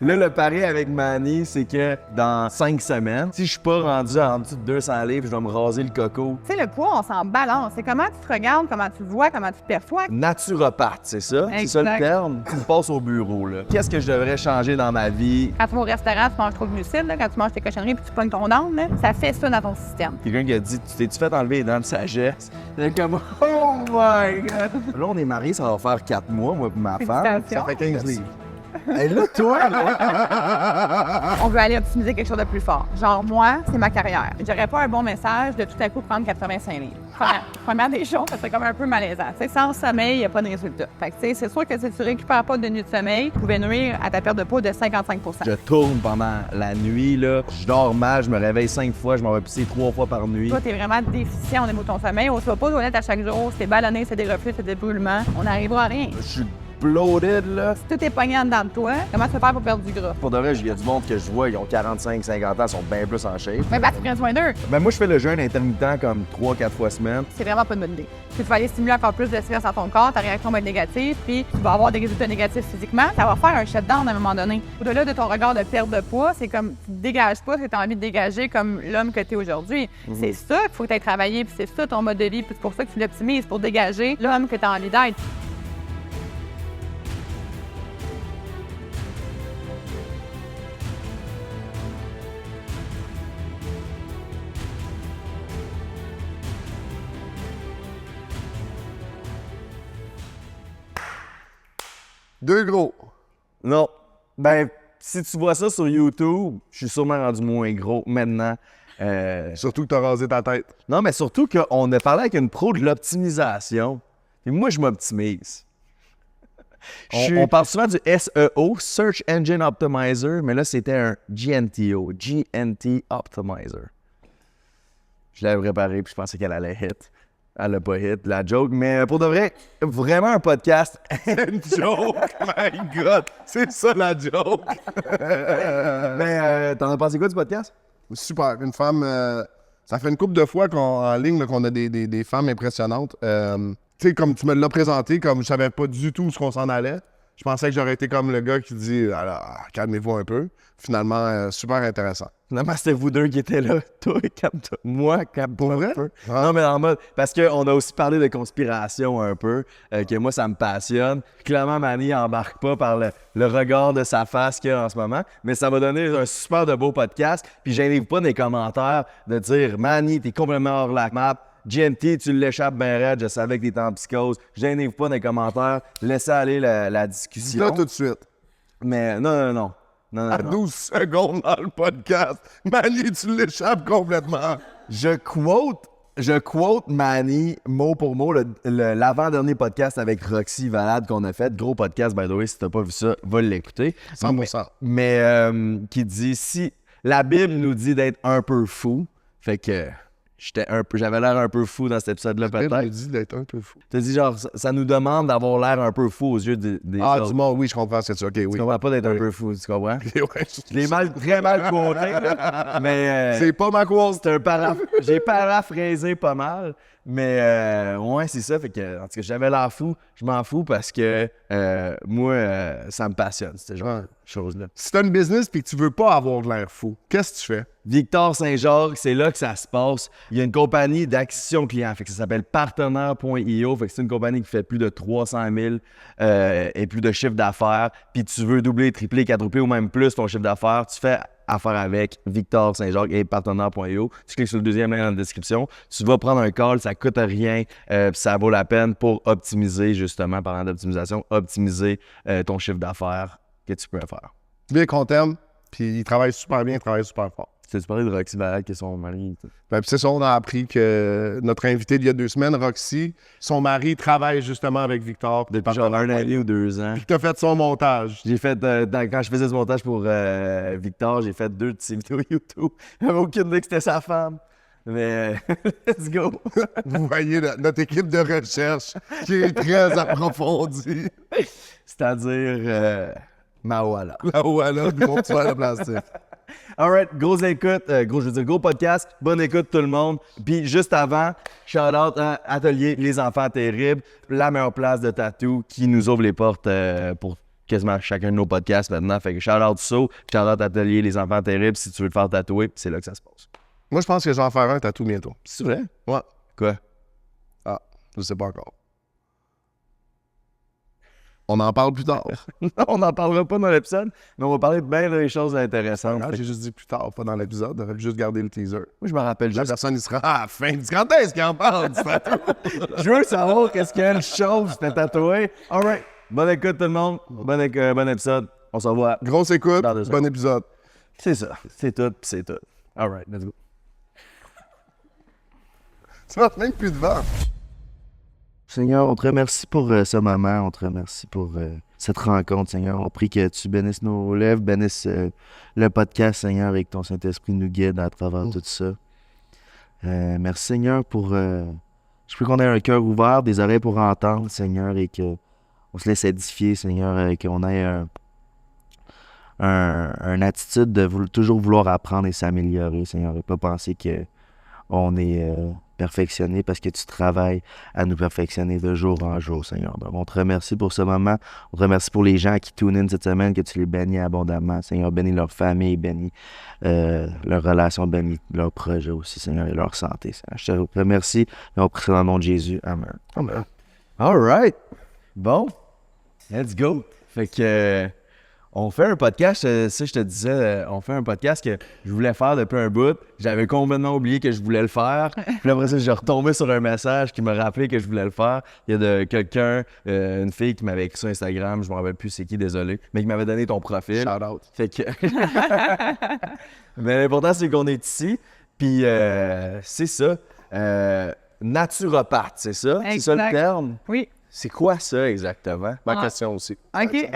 Là, le pari avec Manny, c'est que dans 5 semaines, si je suis pas rendu en dessous de 200 livres, je dois me raser le coco. Tu sais, le poids, on s'en balance. C'est comment tu te regardes, comment tu le vois, comment tu te perçois. Naturopathe, c'est ça? C'est ça le terme? Tu me passes au bureau, là. Qu'est-ce que je devrais changer dans ma vie? Quand tu vas au restaurant, tu manges trop de glucides, là, quand tu manges tes cochonneries puis tu pognes ton âne, là, ça fait ça dans ton système. Quelqu'un qui a dit, tu t'es-tu fait enlever les dents de sagesse? C'est comme, oh my God! Là, on est mariés, ça va faire 4 mois, moi et ma femme. Félicitations. Ça fait 15 livres. Et là, toi, là... On veut aller optimiser quelque chose de plus fort. Genre, moi, c'est ma carrière. J'aurais pas un bon message de tout à coup prendre 85 livres. Première des choses, ça serait comme un peu malaisant. T'sais, sans sommeil, il n'y a pas de résultat. Fait que, c'est sûr que si tu récupères pas de nuit de sommeil, tu pouvais nuire à ta perte de poids de 55 %. Je tourne pendant la nuit, là. Je dors mal, je me réveille 5 fois, je m'en vais pisser 3 fois par nuit. Toi, t'es vraiment déficient au niveau de ton sommeil. On se va pas aux toilettes à chaque jour. C'est ballonné, c'est des reflux, c'est des brûlements. On n'arrivera à rien. Je suis bloated, là. Si tout est pogné en dedans de toi, comment tu vas faire pour perdre du gras? Pour de vrai, il y a du monde que je vois, ils ont 45, 50 ans, ils sont bien plus en shape. Mais tu prends soin d'eux. Ben moi, je fais le jeûne intermittent comme 3-4 fois semaine. C'est vraiment pas une bonne idée. Tu vas aller stimuler encore plus de stress dans ton corps, ta réaction va être négative, puis tu vas avoir des résultats négatifs physiquement. Ça va faire un shutdown à un moment donné. Au-delà de ton regard de perte de poids, c'est comme tu te dégages pas ce que tu as envie de dégager comme l'homme que tu es aujourd'hui. C'est ça qu'il faut que tu aies travaillé, puis c'est ça ton mode de vie, puis c'est pour ça que tu l'optimises, pour dégager l'homme que tu as envie d'être. Deux gros. Non. Ben, si tu vois ça sur YouTube, je suis sûrement rendu moins gros maintenant. Surtout que t'as rasé ta tête. Non, mais surtout qu'on a parlé avec une pro de l'optimisation. Et moi, je m'optimise. On parle souvent du SEO, Search Engine Optimizer, mais là, c'était un GNTO, GNT Optimizer. Je l'avais préparé, puis je pensais qu'elle allait hit. Elle n'a pas hit, la joke. Mais pour de vrai, vraiment un podcast. Une joke! My God! C'est ça la joke! Mais t'en as pensé quoi du podcast? Super. Une femme... ça fait une couple de fois en ligne là, qu'on a des femmes impressionnantes. Tu sais, comme tu me l'as présenté, comme je savais pas du tout où qu'on s'en allait, je pensais que j'aurais été comme le gars qui dit « Alors, calmez-vous un peu ». Finalement, super intéressant. Finalement, c'était vous deux qui étaient là. Toi, calme-toi. Moi, calme-toi Pour un vrai? peu. Ah. Non, mais en mode... Parce qu'on a aussi parlé de conspiration un peu, que moi, ça me passionne. Clairement, Manny embarque pas par le regard de sa face qu'il y a en ce moment, mais ça va donner un super de beau podcast. Puis gênez-vous pas dans les commentaires de dire « Manny, t'es complètement hors la map. GNT, tu l'échappes bien raide. Je savais que t'étais en psychose. » Gênez-vous pas dans les commentaires. Laissez aller la discussion. Là, tout de suite. Mais non. À 12 secondes dans le podcast, Manny, tu l'échappes complètement. Je quote Manny mot pour mot l'avant-dernier podcast avec Roxy Valade qu'on a fait. Gros podcast, by the way, si t'as pas vu ça, va l'écouter. 100%. Mais qui dit, si la Bible nous dit d'être un peu fou, fait que j'avais l'air un peu fou dans cet épisode-là peut-être. Elle me dit d'être un peu fou. T'as dit genre, ça nous demande d'avoir l'air un peu fou aux yeux des autres. Du monde, oui, je comprends, c'est ça. OK, oui. Tu comprends pas d'être un peu fou, tu comprends? Ouais, Je l'ai très mal quoté, là. Mais... c'est pas ma quote. J'ai paraphrasé pas mal, mais ouais, c'est ça. Fait que, en tout cas, j'avais l'air fou. Je m'en fous parce que moi, ça me passionne, ce genre de choses-là. Si t'as une business et que tu veux pas avoir de l'air fou, qu'est-ce que tu fais? Victor Saint-Jacques, c'est là que ça se passe. Il y a une compagnie d'acquisition client, fait que ça s'appelle partenaire.io, fait que c'est une compagnie qui fait plus de 300 000 et plus de chiffre d'affaires, puis tu veux doubler, tripler, quadrupler ou même plus ton chiffre d'affaires, tu fais affaire avec Victor Saint-Jacques et partenaire.io. Tu cliques sur le deuxième lien dans la description. Tu vas prendre un call, ça coûte rien, puis ça vaut la peine pour optimiser, justement, parlant d'optimisation, optimiser ton chiffre d'affaires que tu peux faire. Bien qu'on t'aime, puis il travaille super bien, il travaille super fort. Tu parlais de Roxy Valade, qui est son mari. Ben, c'est ça, on a appris que notre invité il y a 2 semaines, Roxy, son mari travaille justement avec Victor. Depuis genre 1 an ou 2 ans. Puis tu as fait son montage. J'ai fait, quand je faisais ce montage pour Victor, j'ai fait 2 de ses vidéos YouTube. J'avais aucune idée que c'était sa femme. Mais let's go! Vous voyez notre équipe de recherche qui est très approfondie. C'est-à-dire Mawala. Là-haut, là, du monde sur le plastique. Alright, grosse écoute, gros podcast, bonne écoute tout le monde. Puis juste avant, shout-out à Atelier Les Enfants Terribles, la meilleure place de tatou qui nous ouvre les portes pour quasiment chacun de nos podcasts maintenant. Fait que shout-out So, shout-out Atelier Les Enfants Terribles si tu veux te faire tatouer, c'est là que ça se passe. Moi, je pense que je vais en faire un tatou bientôt. C'est vrai? Ouais. Quoi? Ah, je sais pas encore. On en parle plus tard. On n'en parlera pas dans l'épisode, mais on va parler de bien des choses intéressantes. J'ai juste dit plus tard, pas dans l'épisode. J'aurais juste gardé le teaser. Moi, je me rappelle La juste. personne, il sera à la fin. Quand est-ce qu'il en parle du tatou? Je veux savoir qu'est-ce qu'elle chose t'es tatoué. All right. Bonne écoute, tout le monde. Bon épisode. On se revoit. Grosse écoute, Dans 2 bon épisode. C'est ça. C'est tout, puis c'est tout. All right, let's go. Tu vas même plus devant. Seigneur, on te remercie pour ce moment, on te remercie pour cette rencontre, Seigneur. On prie que tu bénisses nos lèvres, bénisses le podcast, Seigneur, et que ton Saint-Esprit nous guide à travers tout ça. Merci, Seigneur, pour... je prie qu'on ait un cœur ouvert, des oreilles pour entendre, Seigneur, et qu'on se laisse édifier, Seigneur, qu'on ait une attitude de toujours vouloir apprendre et s'améliorer, Seigneur, et pas penser qu'on est perfectionné parce que tu travailles à nous perfectionner de jour en jour, Seigneur. Donc, on te remercie pour ce moment. On te remercie pour les gens qui tune in cette semaine, que tu les bénis abondamment. Seigneur, bénis leur famille, bénis leurs relations, bénis leurs projets aussi, Seigneur, et leur santé. Seigneur. Je te remercie et on prie dans le nom de Jésus. Amen. Amen. All right. Bon. Let's go. Fait que... on fait un podcast, ça je te disais, on fait un podcast que je voulais faire depuis un bout. J'avais complètement oublié que je voulais le faire. Puis après ça, j'ai retombé sur un message qui me rappelait que je voulais le faire. Il y a de quelqu'un, une fille qui m'avait écrit sur Instagram, je me rappelle plus c'est qui, désolé, mais qui m'avait donné ton profil. Shout out. Fait que... mais l'important, c'est qu'on est ici. Puis c'est ça. Naturopathe, c'est ça? C'est ça le Exact. terme? Oui. C'est quoi ça exactement? Ma question aussi. OK.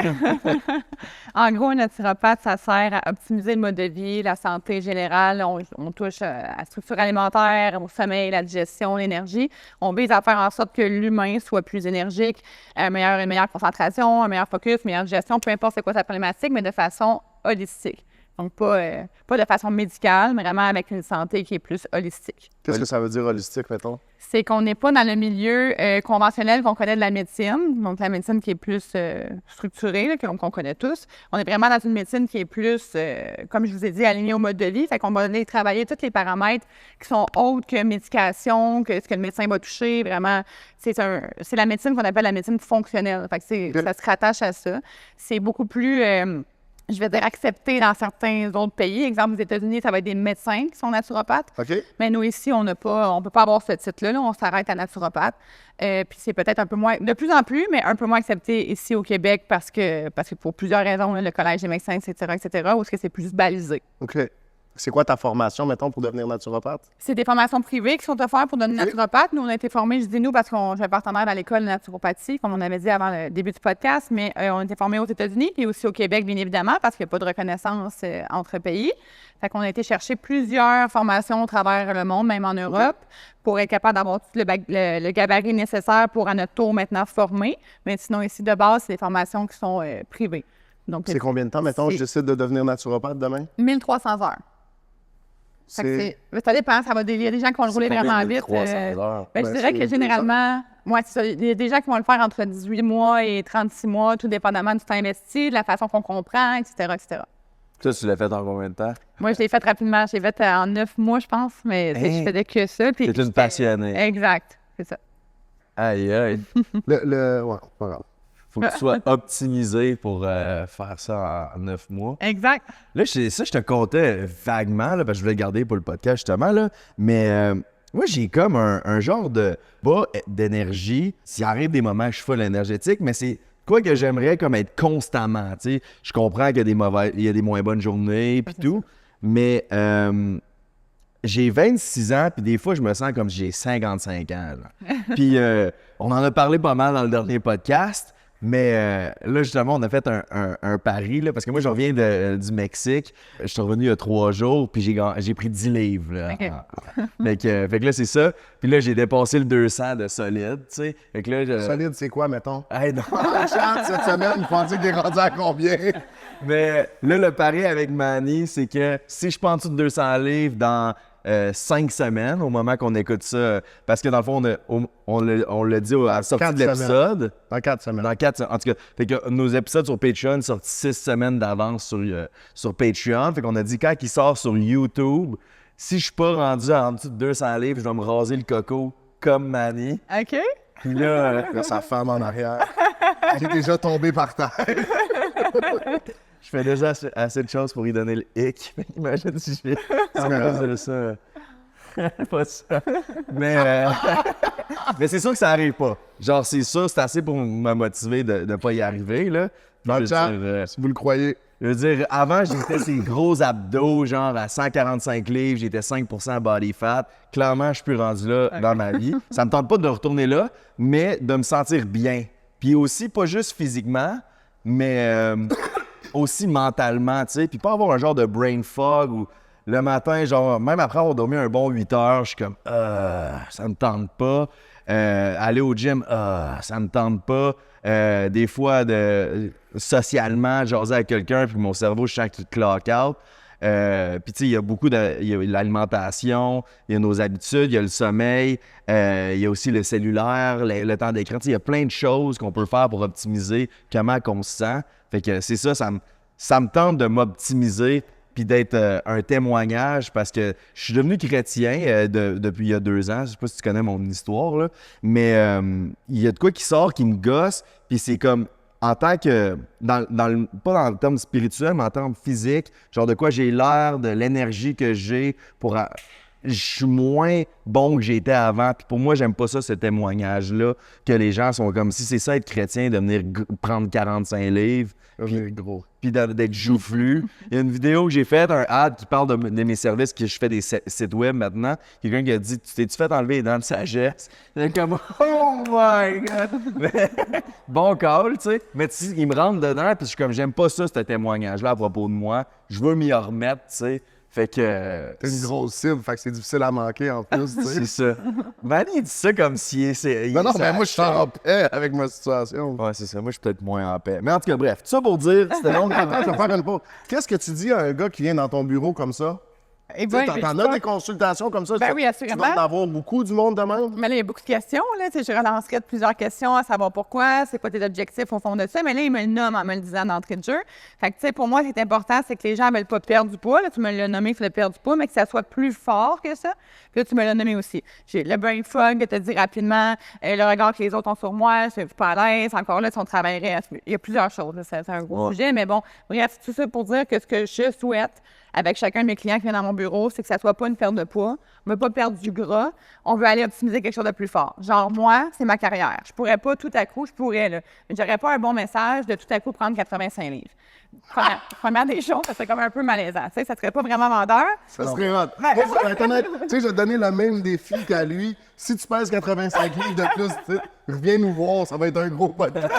En gros, un naturopathe, ça sert à optimiser le mode de vie, la santé générale. On touche à la structure alimentaire, au sommeil, la digestion, l'énergie. On vise à faire en sorte que l'humain soit plus énergique, une meilleure concentration, un meilleur focus, une meilleure digestion, peu importe c'est quoi sa problématique, mais de façon holistique. Donc, pas de façon médicale, mais vraiment avec une santé qui est plus holistique. Qu'est-ce que ça veut dire holistique, mettons? C'est qu'on n'est pas dans le milieu conventionnel qu'on connaît de la médecine, donc la médecine qui est plus structurée, là, qu'on connaît tous. On est vraiment dans une médecine qui est plus, comme je vous ai dit, alignée au mode de vie. Fait qu'on va aller travailler tous les paramètres qui sont autres que médication, que ce que le médecin va toucher. Vraiment, c'est la médecine qu'on appelle la médecine fonctionnelle. Fait que ça se rattache à ça. C'est beaucoup plus... je vais dire accepté dans certains autres pays. Exemple, aux États-Unis, ça va être des médecins qui sont naturopathes. OK. Mais nous, ici, on peut pas avoir ce titre-là. Là. On s'arrête à naturopathe. Puis c'est peut-être un peu moins, de plus en plus, mais un peu moins accepté ici au Québec parce que pour plusieurs raisons, là, le Collège des médecins, etc., où est-ce que c'est plus balisé. OK. C'est quoi ta formation, mettons, pour devenir naturopathe? C'est des formations privées qui sont offertes pour devenir naturopathe. Nous, on a été formés, je dis nous, parce qu'on j'ai un partenaire dans l'école de naturopathie, comme on avait dit avant le début du podcast, mais on a été formés aux États-Unis, puis aussi au Québec, bien évidemment, parce qu'il n'y a pas de reconnaissance entre pays. Fait qu'on a été chercher plusieurs formations au travers le monde, même en Europe, pour être capable d'avoir tout le gabarit nécessaire pour, à notre tour, maintenant former. Mais sinon, ici, de base, c'est des formations qui sont privées. Donc, C'est combien de temps, mettons, je décide de devenir naturopathe demain? 1300 heures. Fait que ça dépend, il y a des gens qui vont le rouler vraiment vite. Je dirais que généralement, c'est ça, il y a des gens qui vont le faire entre 18 mois et 36 mois, tout dépendamment du temps investi, de la façon qu'on comprend, etc. Toi, tu l'as fait en combien de temps? Moi, je l'ai fait rapidement. Je l'ai fait en 9 mois, je pense, mais je faisais que ça. T'es une passionnée. Exact, c'est ça. Aïe, aïe. Ouais, pas grave. Faut que tu sois optimisé pour faire ça en 9 mois. Exact. Là, je te comptais vaguement, là, parce que je voulais le garder pour le podcast, justement, là. Mais moi, j'ai comme un genre de bas d'énergie. S'il arrive des moments que je suis full énergétique, mais c'est quoi que j'aimerais comme être constamment, tu sais. Je comprends qu'il y a des moins bonnes journées, puis tout. Mais j'ai 26 ans, puis des fois, je me sens comme si j'ai 55 ans. Puis on en a parlé pas mal dans le dernier podcast. Mais là, justement, on a fait un pari, là, parce que moi, je reviens du Mexique. Je suis revenu il y a 3 jours, puis j'ai pris 10 livres. Là. Okay. Fait que là, c'est ça. Puis là, j'ai dépassé le 200 de solide, tu sais. Fait que là, Solide, c'est quoi, mettons? Hey, non. La chance, cette semaine, vous pensez qu'il est rendu à combien? Mais là, le pari avec Manny, c'est que si je prends en dessous de 200 livres dans 5 semaines au moment qu'on écoute ça. Parce que dans le fond, on l'a dit à la sortie 4 de l'épisode. Dans 4 semaines. Dans 4 en tout cas, fait que nos épisodes sur Patreon sortent 6 semaines d'avance sur Patreon. Fait qu'on a dit quand il sort sur YouTube, si je suis pas rendu en dessous de 200 livres, je dois me raser le coco comme Manny. OK. Puis là, Là, sa femme en arrière. J'ai déjà tombé par terre. je fais déjà assez de choses pour y donner le hic. Imagine si je fais en plus de ça. Pas ça. Mais c'est sûr que ça arrive pas. Genre, c'est sûr, c'est assez pour me motiver de ne pas y arriver, là. Dans le Je veux chat, dire, si vous le croyez. Je veux dire, avant, j'étais ces gros abdos, genre à 145 livres, j'étais 5% body fat. Clairement, je suis plus rendu là dans ma vie. Ça me tente pas de retourner là, mais de me sentir bien. Puis aussi, pas juste physiquement, mais aussi mentalement, tu sais. Puis pas avoir un genre de brain fog où le matin, genre, même après avoir dormi un bon 8 heures, je suis comme, ça me tente pas. Aller au gym, ça me tente pas. Des fois, socialement, jaser avec quelqu'un, puis mon cerveau, je sens qu'il clock out. Puis, tu sais, il y a beaucoup il y a l'alimentation, il y a nos habitudes, il y a le sommeil, il y a aussi le cellulaire, le temps d'écran. Tu sais, il y a plein de choses qu'on peut faire pour optimiser comment on se sent. Fait que c'est ça, ça me tente de m'optimiser puis d'être un témoignage parce que je suis devenu chrétien depuis il y a 2 ans. Je sais pas si tu connais mon histoire, là, mais il y a de quoi qui sort, qui me gosse, puis c'est comme en tant que, pas dans le terme spirituel, mais en termes physique, genre de quoi j'ai l'air, de l'énergie que j'ai pour... Je suis moins bon que j'étais avant. Puis pour moi, j'aime pas ça, ce témoignage-là, que les gens sont comme si c'est ça être chrétien, de venir prendre 45 livres. Puis d'être joufflu. Il y a une vidéo que j'ai faite, un ad qui parle de mes services, que je fais des sites web maintenant. Quelqu'un qui a dit, tu t'es-tu fait enlever les dents de sagesse? C'est comme, oh my God! Bon call, tu sais. Mais il me rentre dedans, puis je suis comme, j'aime pas ça, ce témoignage-là à propos de moi. Je veux m'y remettre, tu sais. Fait que... T'as une grosse cible, fait que c'est difficile à manquer en plus, tu sais. C'est ça. Vanny, il dit ça comme si... Non, mais moi, je suis en paix avec ma situation. Ouais, c'est ça. Moi, je suis peut-être moins en paix. Mais en tout cas, bref, tout ça pour dire, c'était long. Attends, je vais faire une pause. Qu'est-ce que tu dis à un gars qui vient dans ton bureau comme ça? Et Tu sais, t'en as des consultations comme ça? Ben oui, assurément. Tu vas en avoir beaucoup du monde de même? Mais là, il y a beaucoup de questions. Là. Tu sais, je relancerais de plusieurs questions à savoir pourquoi, c'est quoi tes objectifs au fond de ça. Mais là, il me le nomme en me le disant d'entrée de jeu. Fait que, tu sais, pour moi, ce qui est important, c'est que les gens ne veulent pas perdre du poids. Là, tu me l'as nommé, il faut perdre du poids, mais que ça soit plus fort que ça. Puis là, tu me l'as nommé aussi. J'ai le brain fog, que tu as dit rapidement, le regard que les autres ont sur moi, je suis pas à l'aise. Encore là, si on travaillerait, il y a plusieurs choses. Là. C'est un gros sujet, mais bon, bref, tout ça pour dire que ce que je souhaite avec chacun de mes clients qui vient dans mon bureau, c'est que ça soit pas une perte de poids, on veut pas perdre du gras, on veut aller optimiser quelque chose de plus fort. Genre, moi, c'est ma carrière. Je pourrais pas tout à coup, je pourrais, là, mais j'aurais pas un bon message de tout à coup prendre 85 livres. Première des choses, ça serait comme un peu malaisant. Tu sais, ça serait pas vraiment vendeur. Ça serait hot. Moi, pour être honnête, tu sais, je vais te donner le même défi qu'à lui. Si tu pèses 85 livres de plus, tu sais, reviens nous voir, ça va être un gros podcast.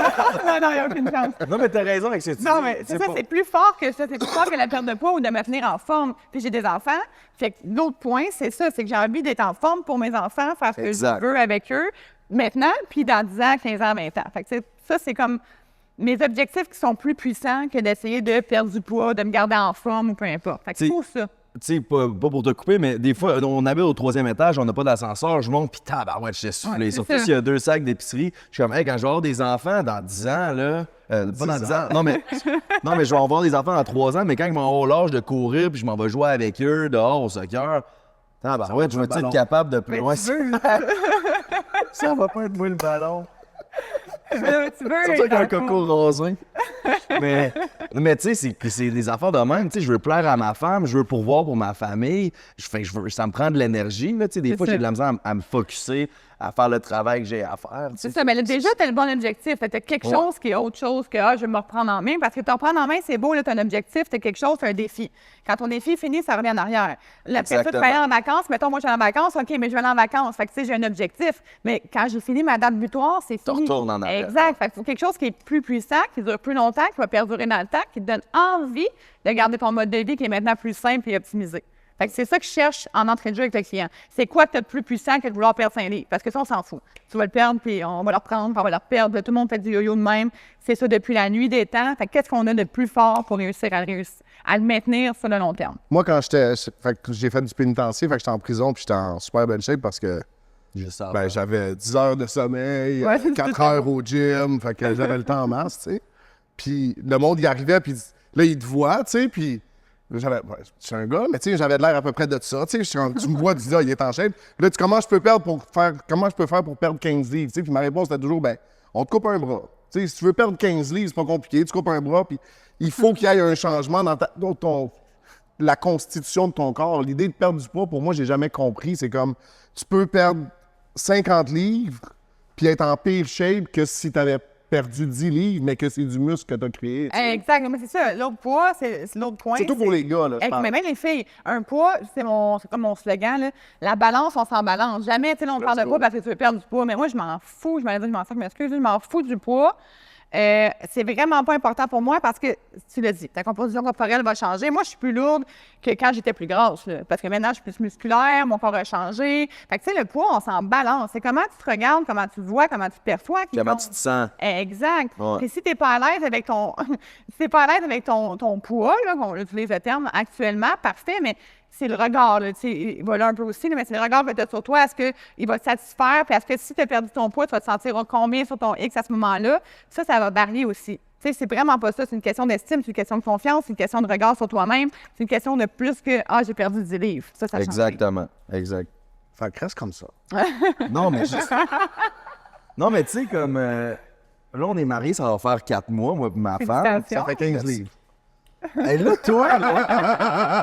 non, il n'y a aucune chance. Non, mais t'as raison avec ce que tu dis. Non, mais c'est ça, c'est plus fort que ça. C'est plus fort que la perte de poids ou de me tenir en forme. Puis j'ai des enfants. Fait que l'autre point, c'est ça, c'est que j'ai envie d'être en forme pour mes enfants, faire ce que je veux avec eux maintenant, puis dans 10 ans, 15 ans, 20 ans. Fait que ça, c'est comme mes objectifs qui sont plus puissants que d'essayer de perdre du poids, de me garder en forme ou peu importe. Fait que c'est pour ça. Tu sais, pas pour te couper, mais des fois, on habite au 3e étage, on n'a pas d'ascenseur, je monte, puis tabarouette, je suis soufflé. Surtout s'il y a 2 sacs d'épicerie, je suis comme, hey, quand je vais avoir des enfants dans 10 ans, là, pas dans 10 ans, non, mais je vais avoir des enfants dans 3 ans, mais quand ils vont avoir l'âge de courir, puis je m'en vais jouer avec eux dehors au soccer, tabarouette, je vais être capable de plus loin. Ça va pas être moi le ballon. Tu veux C'est ça qu'un coco rosin. mais tu sais, c'est des affaires de même. Tu sais, je veux plaire à ma femme, je veux pourvoir pour ma famille. Ça me prend de l'énergie. Tu sais, des fois, j'ai de la misère à me focusser, à faire le travail que j'ai à faire. C'est ça, mais là, déjà, tu as le bon objectif. Tu as quelque chose qui est autre chose que je vais me reprendre en main. Parce que te reprendre en main, c'est beau, tu as un objectif, tu as quelque chose, tu as un défi. Quand ton défi est fini, ça revient en arrière. Après ça, tu vas aller en vacances. Mettons, moi, je vais en vacances. OK, mais je vais aller en vacances. Fait que, tu sais, j'ai un objectif. Mais quand j'ai fini ma date butoir, c'est fini. Tu retournes en arrière. Exact. Fait que faut quelque chose qui est plus puissant, qui dure plus longtemps, qui va perdurer dans le temps, qui te donne envie de garder ton mode de vie qui est maintenant plus simple et optimisé. Fait que c'est ça que je cherche en entrée de jeu avec le client. C'est quoi que tu as de plus puissant que de vouloir perdre 5 livres? Parce que ça, on s'en fout. Tu vas le perdre, puis on va le reprendre, puis on va le reperdre. Tout le monde fait du yo-yo de même. C'est ça depuis la nuit des temps. Fait que qu'est-ce qu'on a de plus fort pour réussir à le maintenir sur le long terme? Moi, quand j'ai fait du pénitencier, fait que j'étais en prison, puis j'étais en super bonne shape parce que j'avais 10 heures de sommeil, 4 heures au gym, fait que j'avais le temps en masse, tu sais. Puis le monde y arrivait, puis là, il te voit, tu sais, puis je suis un gars, mais tu sais, j'avais de l'air à peu près de ça, tu sais. Tu me vois, tu dis, il est en shape. Puis là, comment je peux faire pour perdre 15 livres, tu sais. Puis ma réponse était toujours, on te coupe un bras. Tu sais, si tu veux perdre 15 livres, c'est pas compliqué, tu coupes un bras, puis il faut qu'il y ait un changement dans la constitution de ton corps. L'idée de perdre du poids, pour moi, j'ai jamais compris. C'est comme, tu peux perdre 50 livres puis être en pire shape que si tu avais perdu 10 livres, mais que c'est du muscle que tu as créé. Exact, mais c'est ça. L'autre poids, c'est l'autre point. Surtout pour les gars, là, je pense. Mais même les filles, un poids, c'est comme mon slogan, là. La balance, on s'en balance. Jamais, tu sais, on parle de poids parce que tu veux perdre du poids. Mais moi, je m'en fous. Je m'en fous du poids. C'est vraiment pas important pour moi parce que, tu l'as dit, ta composition corporelle va changer. Moi, je suis plus lourde que quand j'étais plus grasse, là, parce que maintenant, je suis plus musculaire, mon corps a changé. Fait que, tu sais, le poids, on s'en balance. C'est comment tu te regardes, comment tu te vois, comment tu te perçois. Comment tu te sens. Exact. Ouais. Et si t'es pas à l'aise avec ton poids, là, qu'on utilise le terme actuellement, parfait, mais c'est le regard, là, tu sais, il va là un peu aussi, là, mais c'est le regard que tu as sur toi. Est-ce qu'il va te satisfaire? Puis est-ce que si tu as perdu ton poids, tu vas te sentir combien sur ton X à ce moment-là? Ça va varier aussi. Tu sais, c'est vraiment pas ça. C'est une question d'estime, c'est une question de confiance, c'est une question de regard sur toi-même. C'est une question de plus que « Ah, j'ai perdu 10 livres ». Ça change. Exactement. Exact. Fait que reste comme ça. Non, mais juste... Non, mais tu sais, comme... là, on est mariés, ça va faire 4 mois, moi et ma femme. Félicitations. Ça fait 15 livres. Et là, toi, là...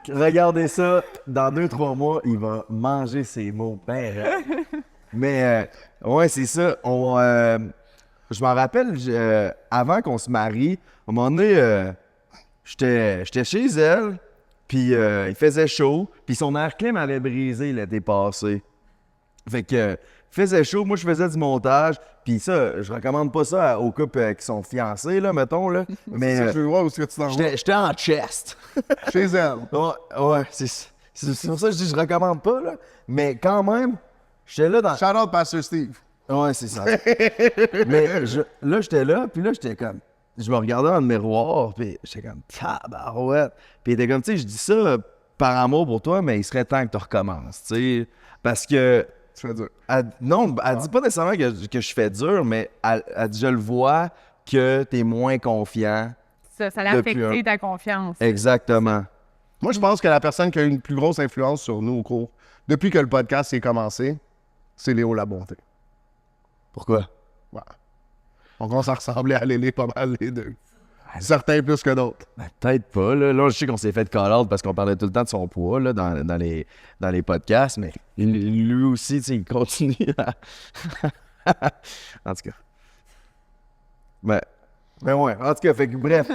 Regardez ça, dans 2-3 mois, il va manger ses mots. Mais, ouais, c'est ça. Je m'en rappelle, avant qu'on se marie, à un moment donné, j'étais chez elle, puis il faisait chaud, puis son air clim avait brisé l'été passé. Fait que, il faisait chaud, moi je faisais du montage, puis ça, je recommande pas ça aux couples qui sont fiancés, là, mettons, là. Mais Je veux voir où est-ce que tu t'en vas. j'étais en chest. Chez elle. Ouais, c'est pour ça que je dis je recommande pas, là. Mais quand même, j'étais là dans... Shout out Pastor Steve. Ouais, c'est ça. Mais là, j'étais là, puis là, j'étais comme... Je me regardais dans le miroir, puis j'étais comme tabarouette. Puis il était comme, tu sais, je dis ça par amour pour toi, mais il serait temps que tu recommences, tu sais. Parce que... Tu fais dur. Elle dit pas nécessairement que je fais dur, mais elle dit, je le vois que t'es moins confiant. Ça l'a affecté ta confiance. Exactement. Moi, je pense que la personne qui a eu une plus grosse influence sur nous au cours, depuis que le podcast s'est commencé, c'est Léo Labonté. Pourquoi? Ouais. Donc, on s'en ressemblait à Lélé pas mal, les deux. Certains plus que d'autres. Ben, peut-être pas. Là, je sais qu'on s'est fait call-out parce qu'on parlait tout le temps de son poids là, dans les podcasts, mais lui aussi, tu sais, il continue à... En tout cas. Ben ouais, en tout cas, fait que bref.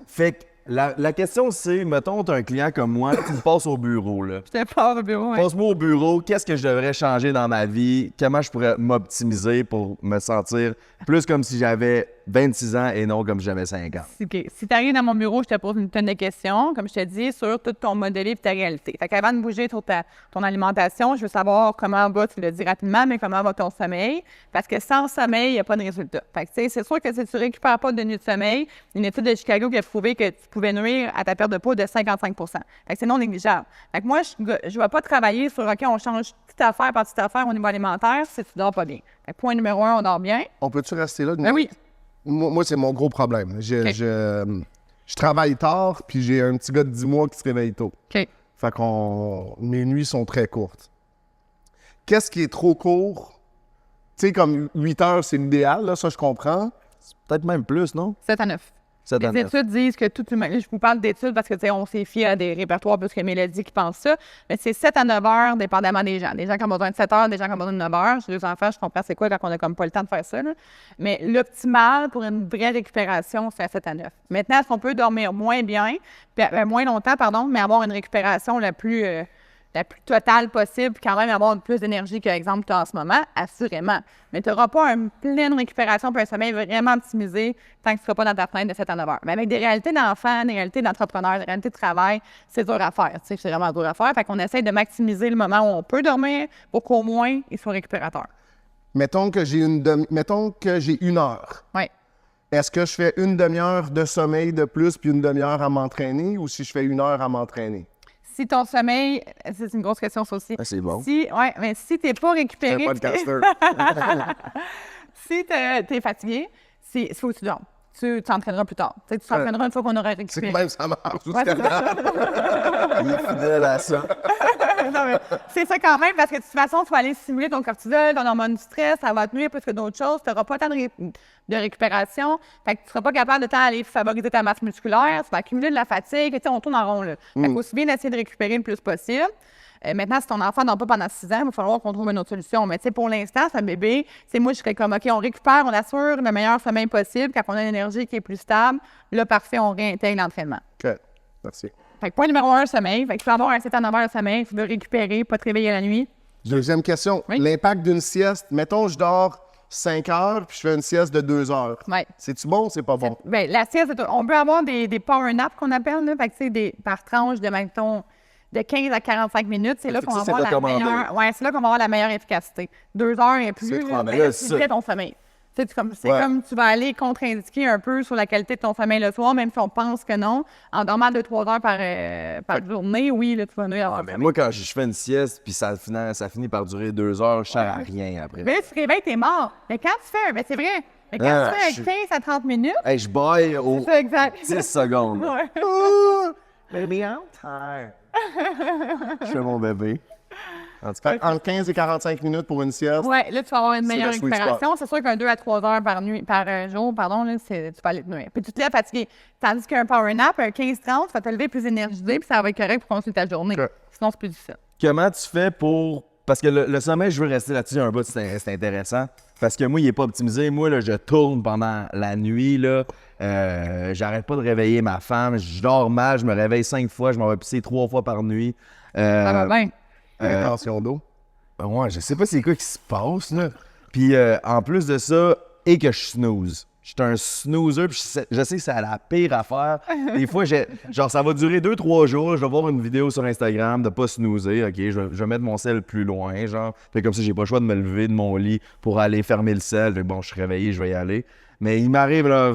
Fait que la question, c'est, mettons, t'as un client comme moi, tu me passes au bureau, là. J'étais pas au bureau, ouais. Passe-moi au bureau, qu'est-ce que je devrais changer dans ma vie? Comment je pourrais m'optimiser pour me sentir plus comme si j'avais 26 ans et non comme si j'avais 5 ans? OK. Si tu arrives dans mon bureau, je te pose une tonne de questions, comme je te dis, sur tout ton modèle et ta réalité. Fait qu'avant de bouger sur ton alimentation, je veux savoir comment va, tu le dis rapidement, mais comment va ton sommeil. Parce que sans sommeil, il n'y a pas de résultat. Fait que, tu sais, c'est sûr que si tu ne récupères pas de nuit de sommeil, une étude de Chicago qui a prouvé que tu pouvais nuire à ta perte de poids de 55 %. Fait que c'est non négligeable. Fait que moi, je ne vais pas travailler sur, OK, on change petite affaire par petite affaire au niveau alimentaire si tu dors pas bien. Fait que point numéro 1, on dort bien. On peut-tu rester là? Ben oui. Moi, c'est mon gros problème. Je travaille tard, puis j'ai un petit gars de 10 mois qui se réveille tôt. OK. Fait que mes nuits sont très courtes. Qu'est-ce qui est trop court? Tu sais, comme 8 heures, c'est l'idéal, là, ça, je comprends. Peut-être même plus, non? 7 à 9. 7 à Les 9. études disent que tout humain, je vous parle d'études parce que, tu sais, on s'est fié à des répertoires plus que Mélodie qui pense ça, mais c'est 7 à 9 heures, dépendamment des gens. Des gens qui ont besoin de 7 heures, des gens qui ont besoin de 9 heures. J'ai 2 enfants, je comprends c'est quoi quand on a comme pas le temps de faire ça, là. Mais l'optimal pour une vraie récupération, c'est à 7 à 9. Maintenant, est-ce qu'on peut dormir moins bien, moins longtemps, pardon, mais avoir une récupération la plus la plus totale possible, puis quand même avoir plus d'énergie que, exemple, tu as en ce moment, assurément. Mais tu n'auras pas une pleine récupération puis un sommeil vraiment optimisé tant que tu ne seras pas dans ta fenêtre de 7 à 9 heures. Mais avec des réalités d'enfants, des réalités d'entrepreneurs, des réalités de travail, c'est dur à faire. C'est vraiment dur à faire. Fait qu'on essaie de maximiser le moment où on peut dormir pour qu'au moins, il soit récupérateur. Mettons que j'ai une heure. Oui. Est-ce que je fais une demi-heure de sommeil de plus puis une demi-heure à m'entraîner ou si je fais une heure à m'entraîner? Si ton sommeil, c'est une grosse question ça aussi. Ah, c'est bon. Mais si tu n'es pas récupéré, si tu es fatigué, il faut que tu dormes. Tu t'entraîneras plus tard. Tu t'entraîneras une fois qu'on aura récupéré. C'est même ça marche. Il est fidèle à ça. Non, mais c'est ça quand même, parce que de toute façon, tu vas aller stimuler ton cortisol, ton hormone du stress, ça va te nuire plus que d'autres choses. Tu n'auras pas tant de récupération. Fait que tu ne seras pas capable de tant aller favoriser ta masse musculaire. Tu vas accumuler de la fatigue. On tourne en rond. Là. Fait qu'aussi bien d'essayer de récupérer le plus possible. Maintenant, si ton enfant dort pas pendant 6 ans, il va falloir qu'on trouve une autre solution. Mais pour l'instant, c'est un bébé. Moi, je serais comme, OK, on récupère, on assure le meilleur sommeil possible. Quand on a une énergie qui est plus stable, là, parfait, on réintègre l'entraînement. OK, merci. Fait que point numéro 1, sommeil. Fait que tu peux avoir un 7 à 9 heures de sommeil, tu veux récupérer, pas te réveiller la nuit. Deuxième question. Oui. L'impact d'une sieste. Mettons, je dors 5 heures puis je fais une sieste de 2 heures. Ouais. C'est-tu bon ou c'est pas bon? Bien, la sieste, on peut avoir des power naps qu'on appelle, là. Fait que par tranche de, mettons, de 15 à 45 minutes, c'est là qu'on va ça, avoir c'est recommandé. c'est là qu'on va avoir la meilleure efficacité. 2 heures et plus, C'est trop, là, mais là, tu c'est ça. fais ton sommeil. C'est comme tu vas aller contre-indiquer un peu sur la qualité de ton sommeil le soir, même si on pense que non. En dormant 2-3 heures par journée, oui, là, tu vas nuire. Ah, mais moi, quand je fais une sieste, puis ça finit par durer 2 heures, je sers à rien après. Mais là, tu te réveilles, t'es mort. Mais quand tu fais, c'est vrai. Mais quand tu fais 15 à 30 minutes, Hey, je baille aux c'est ça, exact. 10 secondes. Ouais. Baby, I'm tired. Je fais mon bébé. En tout cas, Fait entre 15 et 45 minutes pour une sieste. Ouais, là, tu vas avoir une meilleure le sweet récupération. C'est sûr qu'un 2 à 3 heures par jour, là, tu peux aller te nuire. Puis tu te lèves fatigué. Tandis qu'un power nap, un 15-30, tu vas te lever plus énergisé, puis ça va être correct pour continuer ta journée. Ok. Sinon, c'est plus difficile. comment tu fais pour... Parce que le sommeil, je veux rester là-dessus un bout, c'est intéressant. Parce que moi, il n'est pas optimisé. Moi, là, je tourne pendant la nuit. Là. J'arrête pas de réveiller ma femme. Je dors mal, je me réveille 5 fois, je m'en vais pisser 3 fois par nuit. Ça va bien. Intention d'eau. Ouais, je sais pas c'est quoi qui se passe, là. Puis en plus de ça, et que je snooze. Je suis un snoozer, puis je sais que c'est la pire affaire. Des fois, genre, ça va durer 2-3 jours. Je vais voir une vidéo sur Instagram de pas snoozer. OK, je vais mettre mon sel plus loin, genre. Fait comme ça, j'ai pas le choix de me lever de mon lit pour aller fermer le sel. Fait que bon, je suis réveillé, je vais y aller. Mais il m'arrive, là,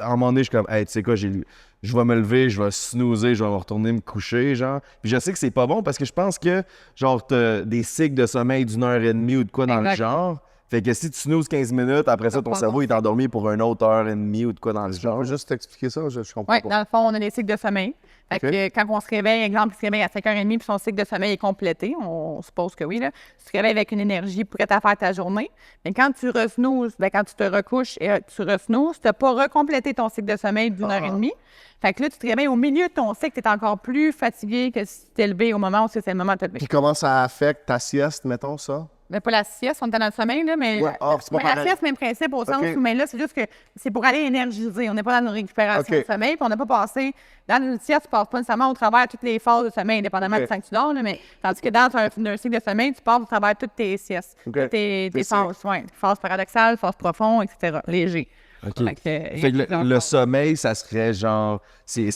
à un moment donné, je suis comme, hey, tu sais quoi, je vais me lever, je vais snoozer, je vais me retourner me coucher, genre. Puis je sais que c'est pas bon parce que je pense que, genre, t'as des cycles de sommeil d'1h30 ou de quoi dans le genre. Fait que si tu snoozes 15 minutes, après ça, ton cerveau est endormi pour une autre heure et demie ou de quoi dans le genre. Juste t'expliquer ça, je comprends Oui, pas. dans le fond, on a des cycles de sommeil. Fait que quand on se réveille, exemple, il se réveille à 5h30 puis son cycle de sommeil est complété, on suppose que oui, là. Tu te réveilles avec une énergie prête à faire ta journée. Mais quand tu re-snoozes, quand tu te recouches et tu re-snoozes, tu n'as pas recomplété ton cycle de sommeil d'1h30. Fait que là, tu te réveilles au milieu de ton cycle, tu es encore plus fatigué que si tu t'es levé au moment où c'est le moment de te lever. Puis comment ça affecte ta sieste, mettons ça? Mais pas la sieste, on est dans le sommeil, là, mais Ouais. Ah, c'est pas la pareil. sieste, même principe au sens Ok. où, mais là, c'est juste que c'est pour aller énergiser. On n'est pas dans une récupération Ok. de sommeil, puis on n'a pas passé. Dans une sieste, tu ne passes pas nécessairement au travers de toutes les phases de sommeil, indépendamment Ok. du temps que tu dors, là, mais tandis que dans un cycle de sommeil, tu passes au travers de toutes tes siestes, Ok. toutes tes Tes phases, phases paradoxales, phases profondes, etc. Léger. OK. Fait que, Fait que le sommeil, ça serait genre, c'est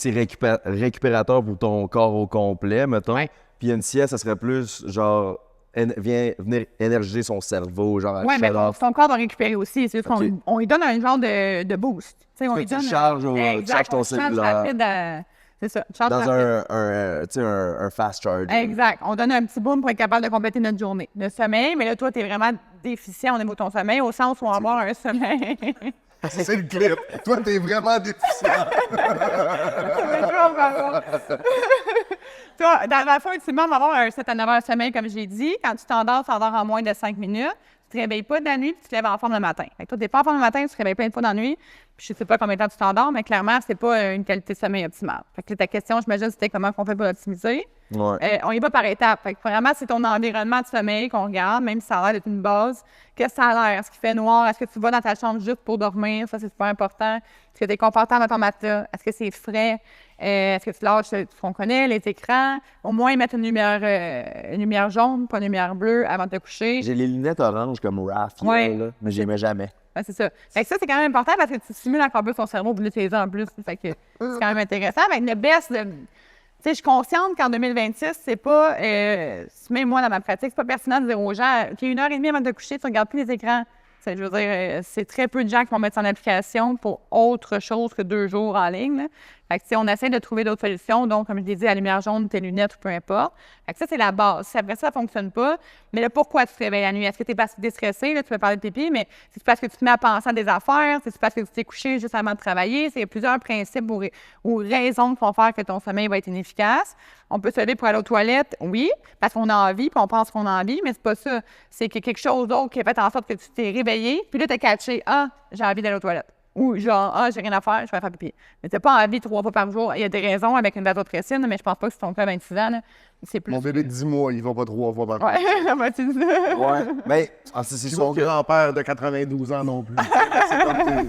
récupérateur pour ton corps au complet, mettons. Ouais. Puis une sieste, ça serait plus genre, venir énergiser son cerveau, genre à Oui, mais shut off. ton corps va récupérer aussi. C'est juste Ok. qu'on lui donne un genre de boost. Tu sais, on lui Tu donne charges Exact, tu charges ton on charge cellulaire rapide c'est ça. Charge dans rapide. tu sais, un fast charge. Exact. On donne un petit boom pour être capable de compléter notre journée. Le sommeil, mais là, toi, tu es vraiment déficient au niveau de ton sommeil, au sens où on va avoir un sommeil. C'est le clip. Toi, t'es vraiment déficient. Toi, dans la fin, ultimement, on va avoir un 7 à 9 heures de sommeil, comme j'ai dit. Quand tu t'endors en moins de 5 minutes. Tu te réveilles pas de la nuit, puis tu te lèves en forme le matin. Fait que toi, tu n'es pas en forme le matin, tu te réveilles plein de fois dans la nuit, puis je sais pas combien de temps tu t'endors, mais clairement, c'est pas une qualité de sommeil optimale. Fait que ta question, j'imagine, c'était comment on fait pour l'optimiser. Ouais. On y va par étapes. Fait que premièrement, c'est ton environnement de sommeil qu'on regarde, même si ça a l'air d'être une base. Qu'est-ce que ça a l'air? Est-ce qu'il fait noir? Est-ce que tu vas dans ta chambre juste pour dormir? Ça, c'est super important. Est-ce que tu es confortable dans ton matelas? Est-ce que c'est frais? Est-ce que tu lâches ce qu'on connaît, les écrans? Au moins, mettre une lumière jaune, pas une lumière bleue avant de te coucher. J'ai les lunettes oranges comme Raph, Ouais. là, mais j'aimais jamais. Ouais, c'est ça. Fait que ça, c'est quand même important parce que tu stimules encore plus ton cerveau pour l'utiliser en plus. Fait que c'est quand même intéressant. Avec une baisse de... Tu sais, je suis consciente qu'en 2026, c'est pas... même moi, dans ma pratique, c'est pas pertinent de dire aux gens « OK, 1h30 avant de te coucher, tu regardes plus les écrans. » Je veux dire, c'est très peu de gens qui vont mettre ça en application pour autre chose que 2 jours en ligne, là. Fait que, on essaie de trouver d'autres solutions. Donc, comme je l'ai dit, la lumière jaune, tes lunettes ou peu importe. Fait que ça, c'est la base. Si après ça ne fonctionne pas, mais là, pourquoi tu te réveilles la nuit? Est-ce que tu es parce que tu es stressé? Là, tu peux parler de pipi, mais c'est parce que tu te mets à penser à des affaires? C'est parce que tu t'es couché juste avant de travailler? C'est plusieurs principes ou raisons qui vont faire que ton sommeil va être inefficace. On peut se lever pour aller aux toilettes, oui, parce qu'on a envie, puis on pense qu'on a envie, mais c'est pas ça. C'est que quelque chose d'autre qui a fait en sorte que tu t'es réveillé, puis là, tu as catché « Ah, j'ai envie d'aller aux toilettes ». Ou genre, ah, j'ai rien à faire, je vais faire pipi. Mais t'as pas envie 3 fois par jour. Il y a des raisons avec une vasopressine, mais je pense pas que c'est ton cas à 26 ans. Là. C'est plus. Mon bébé de 10 mois, il va pas 3 fois par jour. Ouais, bah, tu dis ça. Ouais. Mais c'est C'est son son grand-père de 92 ans non plus. C'est comme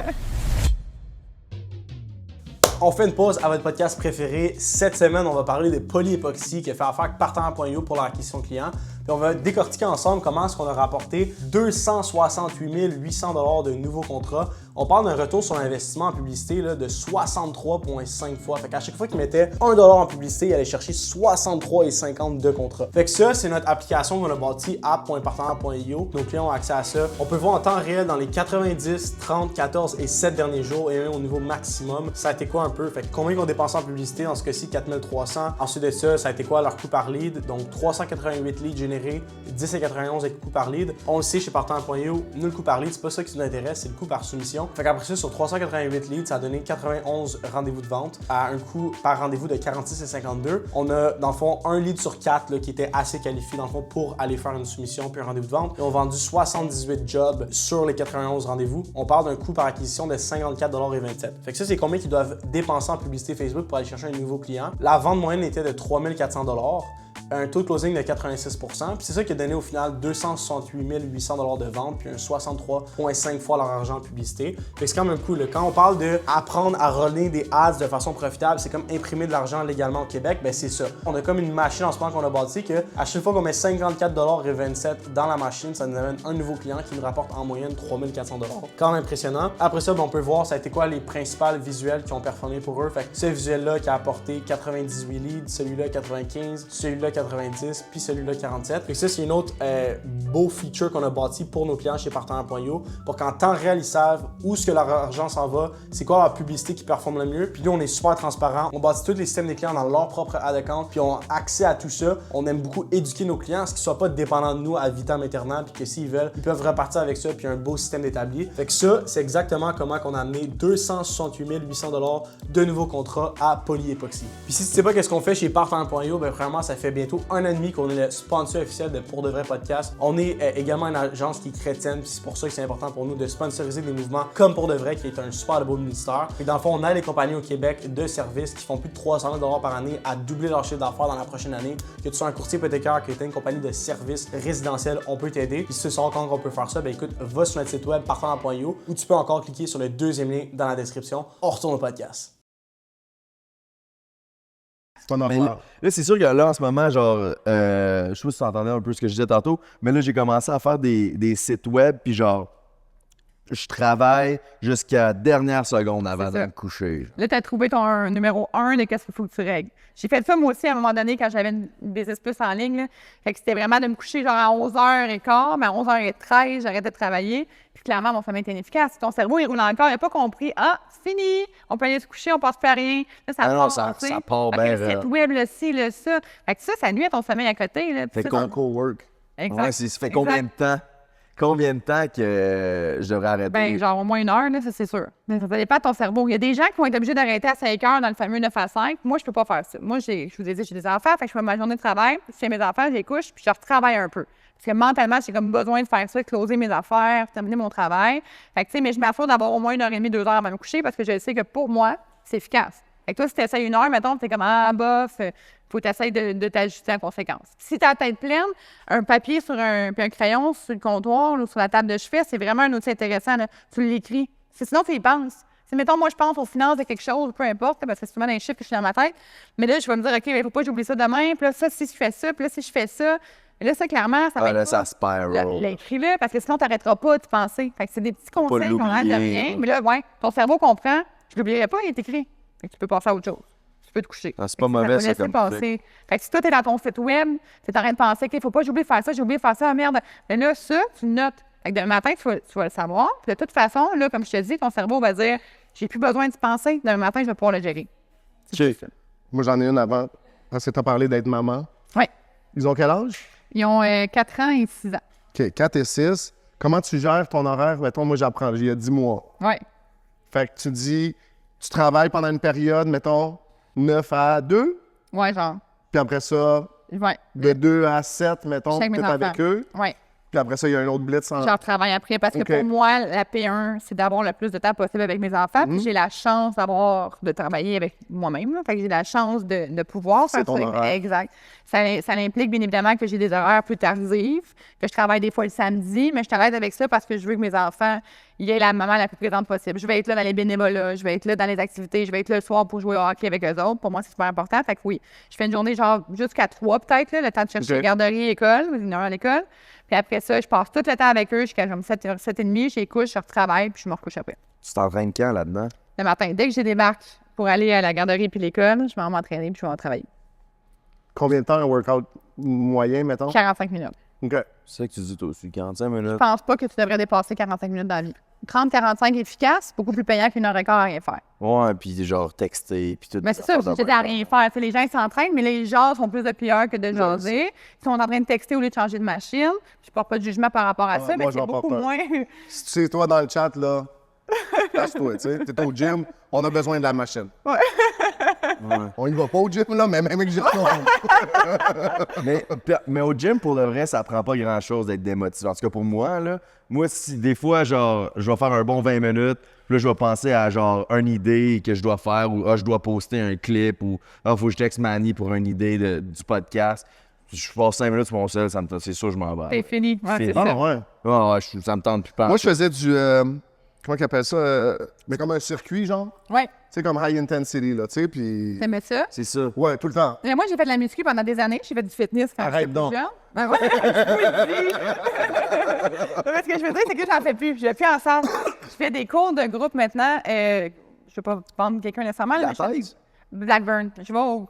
On fait une pause à votre podcast préféré. Cette semaine, on va parler de Polyepoxy qui a fait affaire avec Partenaire.io pour l'acquisition client. Puis on va décortiquer ensemble comment est-ce qu'on a rapporté 268 800 de nouveaux contrats. On parle d'un retour sur l'investissement en publicité là, de 63,5 fois. Fait qu'à chaque fois qu'ils mettaient 1 $ en publicité, ils allaient chercher 63,50 de contrats. Fait que ça, c'est notre application qu'on a bâtie, app.partenaire.io. Nos clients ont accès à ça. On peut voir en temps réel dans les 90, 30, 14 et 7 derniers jours et même au niveau maximum, ça a été quoi un peu. Fait que combien ils ont dépensé en publicité, dans ce cas-ci 4300. Ensuite de ça, ça a été quoi leur coût par lead. Donc 388 leads générés, 10,91 avec coût par lead. On le sait chez Partenaire.io, nous le coût par lead, c'est pas ça qui nous intéresse, c'est le coût par soumission. Fait qu'après ça, sur 388 leads, ça a donné 91 rendez-vous de vente à un coût par rendez-vous de 46,52. On a, dans le fond, un lead sur 4 là, qui était assez qualifié, dans le fond, pour aller faire une soumission puis un rendez-vous de vente. Et on a vendu 78 jobs sur les 91 rendez-vous. On parle d'un coût par acquisition de 54,27 $. Fait que ça, c'est combien qu'ils doivent dépenser en publicité Facebook pour aller chercher un nouveau client. La vente moyenne était de 3400 $. Un taux de closing de 86 %. Puis c'est ça qui a donné au final 268 800 de vente, puis un 63,5 fois leur argent en publicité. Fait que c'est quand même cool. Là. Quand on parle d'apprendre à runner des ads de façon profitable, c'est comme imprimer de l'argent légalement au Québec, ben c'est ça. On a comme une machine en ce moment qu'on a bâtie que à chaque fois qu'on met 54,27 $ dans la machine, ça nous amène un nouveau client qui nous rapporte en moyenne 3400 $. Quand même impressionnant. Après ça, ben, on peut voir ça a été quoi les principales visuels qui ont performé pour eux. Fait que ce visuel-là qui a apporté 98 leads, celui-là 95, celui-là 90, puis celui-là 47. Fait que ça, c'est une autre beau feature qu'on a bâti pour nos clients chez Partenaire.io pour qu'en temps réel, ils savent où est-ce que leur argent s'en va, c'est quoi leur publicité qui performe le mieux. Puis nous, on est super transparent. On bâtit tous les systèmes des clients dans leur propre ad account, puis on a accès à tout ça. On aime beaucoup éduquer nos clients, à ce qu'ils ne soient pas dépendants de nous à vitam aeternam, puis que s'ils veulent, ils peuvent repartir avec ça, puis un beau système établi. Fait que ça, c'est exactement comment on a amené 268 800 $ de nouveaux contrats à Polyepoxy. Puis si tu sais pas qu'est-ce qu'on fait chez Partenaire.io, ben vraiment, ça fait bientôt 1 an et demi qu'on est le sponsor officiel de Pour de vrai podcast. On est également une agence qui est chrétienne, puis c'est pour ça que c'est important pour nous de sponsoriser des mouvements comme Pour de vrai, qui est un super beau ministère. Et dans le fond, on a des compagnies au Québec de services qui font plus de 300 000 $ par année à doubler leur chiffre d'affaires dans la prochaine année. Que tu sois un courtier hypothécaire, que tu aies une compagnie de services résidentiels, on peut t'aider. Puis si tu sais quand on peut faire ça, ben écoute, va sur notre site web partenaire.io ou tu peux encore cliquer sur le deuxième lien dans la description. On retourne au podcast. C'est pas Mais normal. là, c'est sûr que là, en ce moment, genre, je sais pas si tu entendais un peu ce que je disais tantôt, mais là, j'ai commencé à faire des sites web, puis genre, je travaille jusqu'à la dernière seconde avant C'est de ça. me coucher. Là, tu as trouvé ton numéro 1 de qu'est-ce qu'il faut que tu règles. J'ai fait ça, moi aussi, à un moment donné, quand j'avais une business plus en ligne. Là. Fait que c'était vraiment de me coucher genre à 11h15, mais à 11h13, j'arrêtais de travailler. Puis clairement, mon sommeil était inefficace. Ton cerveau, il roule encore, il n'a pas compris. Ah, c'est fini, on peut aller se coucher, on passe plus à rien. Là, ça Ah non, part, ça tu sais. part Fait que bien le site raide. web, le ci, le ça. Fait que ça nuit à ton sommeil à côté. Là. Puis Fait ça, qu'on co-work. Exact. Ouais, ça fait combien de temps? Combien de temps que je devrais arrêter? Ben, genre au moins 1 heure, là, ça c'est sûr. Mais ça dépend de ton cerveau. Il y a des gens qui vont être obligés d'arrêter à 5 heures dans le fameux 9 à 5. Moi, je peux pas faire ça. Moi, je vous ai dit, j'ai des enfants, fait que je fais ma journée de travail, je fais mes affaires, je les couche, puis je retravaille un peu. Parce que mentalement, j'ai comme besoin de faire ça, de closer mes affaires, terminer mon travail. Fait que, tu sais, mais je m'assure d'avoir au moins 1h30, 2 heures avant de me coucher parce que je sais que pour moi, c'est efficace. Fait que toi, si tu essaies 1 heure, mettons, t'es comme, ah, bof, faut que tu essaies de t'ajuster en conséquence. Si tu as la tête pleine, un papier puis un crayon sur le comptoir ou sur la table de chevet, c'est vraiment un outil intéressant. Là. Tu l'écris. Sinon, tu y penses. Si, mettons, moi, je pense aux finances de quelque chose, peu importe, parce que c'est souvent un chiffre que je suis dans ma tête. Mais là, je vais me dire, OK, il ne faut pas que j'oublie ça demain. Puis là, ça, si je fais ça, puis là, si je fais ça. Mais là, ça, clairement, ça va être. Là, ça spiral. L'écris-le, parce que sinon, tu n'arrêteras pas de penser. Fait que c'est des petits conseils qu'on a de rien. Mais là, ouais, ton cerveau comprend. Je ne l'oublierai pas, il est écrit. Fait que tu peux passer à autre chose. Tu peux te coucher. Ah, c'est pas mauvais, ça, comme passer. Fait que si toi, tu es dans ton site web, tu es en train de penser, OK, il ne faut pas que j'oublie de faire ça, j'ai oublié de faire ça, ah, merde. Mais là, ça, tu notes. Fait que demain matin, tu vas le savoir. Puis de toute façon, là, comme je te dis, ton cerveau va dire, j'ai plus besoin de penser. Demain matin, je vais pouvoir le gérer. OK. Moi, j'en ai une avant. Parce que tu as parlé d'être maman. Oui. Ils ont quel âge? Ils ont 4 ans et 6 ans. OK, 4 et 6. Comment tu gères ton horaire? Mettons, moi, j'apprends, il y a 10 mois. Oui. Fait que tu dis, tu travailles pendant une période, mettons, 9 à 2, Oui, genre. puis après ça, Oui. de 2 à 7, mettons, Avec mes peut-être avec enfants. eux. Oui. Puis après ça, il y a un autre blitz en... Je retravaille après parce que OK. pour moi, la P1, c'est d'avoir le plus de temps possible avec mes enfants. Puis j'ai la chance de travailler avec moi-même. Là. Fait que j'ai la chance de pouvoir C'est faire ton ça. horaire. Exact. Ça implique bien évidemment que j'ai des horaires plus tardifs, que je travaille des fois le samedi, mais je travaille avec ça parce que je veux que mes enfants aient la maman la plus présente possible. Je vais être là dans les bénévolats, je vais être là dans les activités, je vais être là le soir pour jouer au hockey avec eux autres. Pour moi, c'est super important. Fait que oui, je fais une journée genre jusqu'à 3 peut-être, là, le temps de chercher OK. garderie, école, une heure à l'école. Puis après ça, je passe tout le temps avec eux jusqu'à comme 7h, 7h30, je les couche, je retravaille, puis je me recouche après. Tu t'entraînes quand là-dedans? Le matin, dès que j'ai débarque pour aller à la garderie puis l'école, je vais m'entraîner puis je vais travailler. Combien de temps un workout moyen, mettons? 45 minutes. OK. C'est ça que tu dis toi aussi, 45 minutes. Je pense pas que tu devrais dépasser 45 minutes dans la vie. 30-45 efficace, beaucoup plus payant qu'une heure et quart à rien faire. Ouais, puis genre texter, puis tout. Mais c'est ça, j'ai dit à rien faire. Tu sais, les gens ils s'entraînent, mais les gens sont plus de PR que de jaser. Ils sont en train de texter au lieu de changer de machine. Je porte pas de jugement par rapport à ça, mais moi, c'est j'en porte beaucoup pas. moins. Si tu sais, toi, dans le chat, là, lâche-toi, tu sais. T'es au gym, on a besoin de la machine. Ouais. On y va pas au gym, là, mais même avec le gym, mais au gym, pour le vrai, ça prend pas grand-chose d'être démotivé. En tout cas, pour moi, là, moi, si des fois, genre, je vais faire un bon 20 minutes, puis là, je vais penser à, genre, une idée que je dois faire, ou, je dois poster un clip, ou, faut que je texte Manny pour une idée du podcast. Je passe 5 minutes sur mon sel, c'est sûr, je m'en vais. C'est fini. Ouais, c'est Ah, ça. ouais. Ouais, ça me tente plus pas. Moi, je faisais du... comment qu'ils appellent ça? Mais comme un circuit, genre. Ouais. Tu sais, comme high intensity, là, tu sais, puis... T'aimais ça? C'est ça. Ouais, tout le temps. Mais moi, j'ai fait de la muscu pendant des années. J'ai fait du fitness quand Arrête j'étais donc. plus jeune. Ben ouais, ce que je veux dire, c'est que j'en fais plus. Je vais plus en salle. Je fais des cours de groupe maintenant. Je veux pas vendre quelqu'un nécessairement. La mais je fais thèse? Blackburn. Je vais au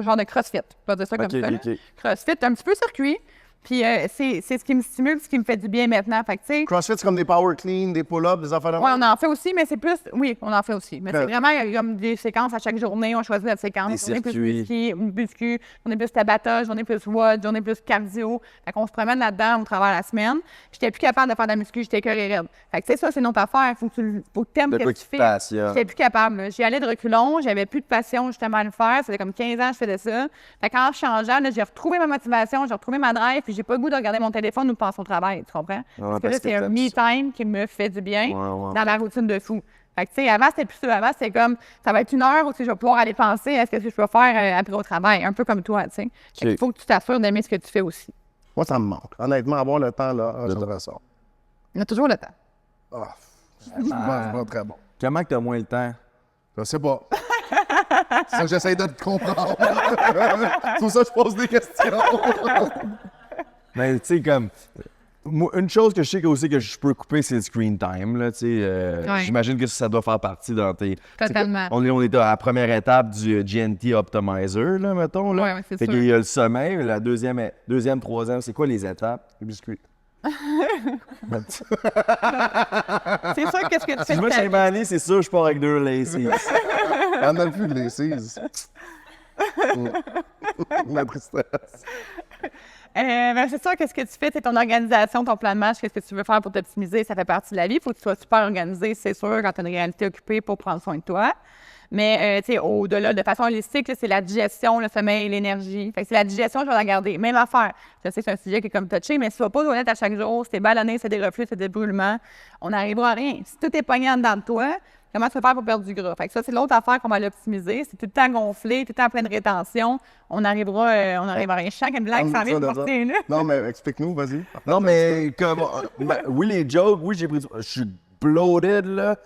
genre de CrossFit. Je vais dire ça comme ça. là. OK. CrossFit, un petit peu circuit. Puis c'est ce qui me stimule, ce qui me fait du bien maintenant. Fait que, tu sais, CrossFit, c'est comme des power clean, des pull-ups, des affaires de ouais, on en fait aussi, mais c'est plus. Oui, on en fait aussi. Mais c'est Ouais. vraiment comme des séquences à chaque journée. On choisit notre séquence. Des Journée plus circuits. muscu, journée plus tabata, journée plus WOD, journée plus cardio. Fait qu'on se promène là-dedans au travers de la semaine. J'étais plus capable de faire de la muscu, j'étais cœur et raide. Fait que, tu sais, ça, c'est notre affaire. Faut que tu aimes De ce quoi que tu qui te fais. passionne. J'étais plus capable. là. J'y allais de reculons, j'avais plus de passion justement à le faire. Ça fait comme 15 ans que je faisais ça. Fait qu'en changeant, là, j'ai retrouvé ma motivation, j'ai retrouvé ma drive, puis j'ai pas le goût de regarder mon téléphone ou de penser au travail, tu comprends? Parce que là, parce que c'est un t'aimes me-time qui me fait du bien Ouais. dans la routine de fou. Fait que, tu sais, avant, c'était plus ça. Avant, c'était comme, ça va être une heure où tu sais, je vais pouvoir aller penser à ce que je peux faire après au travail, un peu comme toi, tu sais. Fait qu'il faut que tu t'assures d'aimer ce que tu fais aussi. Moi, ça me manque. Honnêtement, avoir le temps, là, j'aimerais ça. On a toujours le temps. Ah, c'est pas très bon. Comment que t'as moins le temps? Je sais pas. C'est ça que j'essaie de te comprendre. C'est pour ça que je pose des questions. Mais tu sais, comme. Moi, une chose que je sais aussi que je peux couper, c'est le screen time. Là, tu sais, Ouais. J'imagine que ça doit faire partie dans tes. Totalement. On est à la première étape du GNT Optimizer, là, mettons. Là. Ouais, c'est fait sûr. qu'il y a le sommeil, la deuxième, troisième, c'est quoi les étapes? Les biscuits. C'est sûr, qu'est-ce que tu Si fais je de vais ta chez Manny, c'est sûr, je pars avec 2 Laces. Il y en a plus de les seize. La tristesse. Ben, c'est sûr que ce que tu fais, c'est ton organisation, ton plan de match, qu'est-ce que tu veux faire pour t'optimiser, ça fait partie de la vie. Il faut que tu sois super organisé, c'est sûr, quand tu as une réalité occupée pour prendre soin de toi. Mais, tu sais, au-delà, de façon holistique, là, c'est la digestion, le sommeil, l'énergie. Fait que c'est la digestion, je vais la garder. Même affaire. Je sais que c'est un sujet qui est comme touché, mais si tu vas pas aux toilettes à chaque jour, si t'es ballonné, c'est des reflux, c'est des brûlements, on n'arrivera à rien. Si tout est pogné en dedans de toi, comment tu peux faire pour perdre du gras. Fait que ça, c'est l'autre affaire qu'on va l'optimiser. C'est tout le temps gonflé, tout le temps plein de rétention. On arrivera à rien. Chaque blague s'en vient de porter, là. Non, mais explique-nous, vas-y. Non, mais comme. Oui, les jokes, oui, j'ai pris. Je suis bloated, là.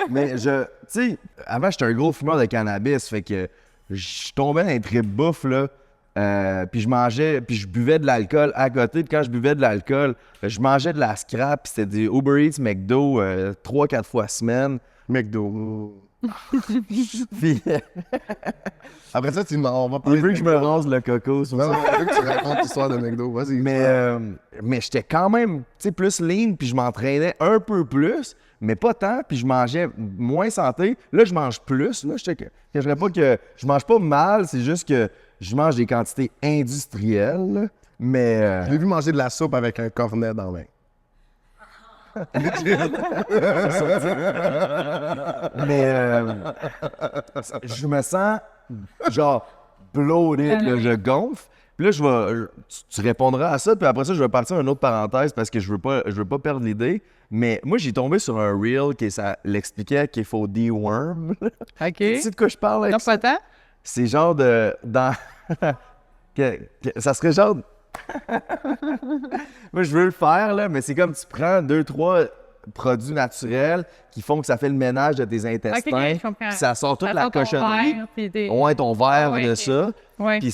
Mais tu sais, avant, j'étais un gros fumeur de cannabis. Fait que je tombais dans un trip bouffe, là. Puis je mangeais, puis je buvais de l'alcool à côté. Puis quand je buvais de l'alcool, je mangeais de la scrap. Puis c'était des Uber Eats, McDo, 3-4 fois semaine. McDo. Puis Après ça, on va il parler veut que je me rase le coco. Non, non, je veux que tu racontes l'histoire de McDo. Vas-y. Mais j'étais quand même, tu sais, plus lean, puis je m'entraînais un peu plus, mais pas tant, puis je mangeais moins santé. Là, je mange plus. Là, je cacherais pas que je mange pas mal, c'est juste que je mange des quantités industrielles, là, mais... Je l'ai vu manger de la soupe avec un cornet dans la main. Mais je me sens genre bloated, là, je gonfle. Puis là, tu répondras à ça, puis après ça, je vais partir à une autre parenthèse parce que je veux pas perdre l'idée. Mais moi, j'ai tombé sur un reel qui l'expliquait qu'il faut deworm. OK. Tu sais de quoi je parle avec Non, ça? pas tant. C'est genre de... ça serait genre... Moi, je veux le faire, là, mais c'est comme tu prends 2-3 produits naturels qui font que ça fait le ménage de tes intestins. je comprends. Puis ça sort toute Ça la sort ton cochonnerie. verre, puis des- Ouais, ton verre Ouais, de ok. ça. Ouais. Puis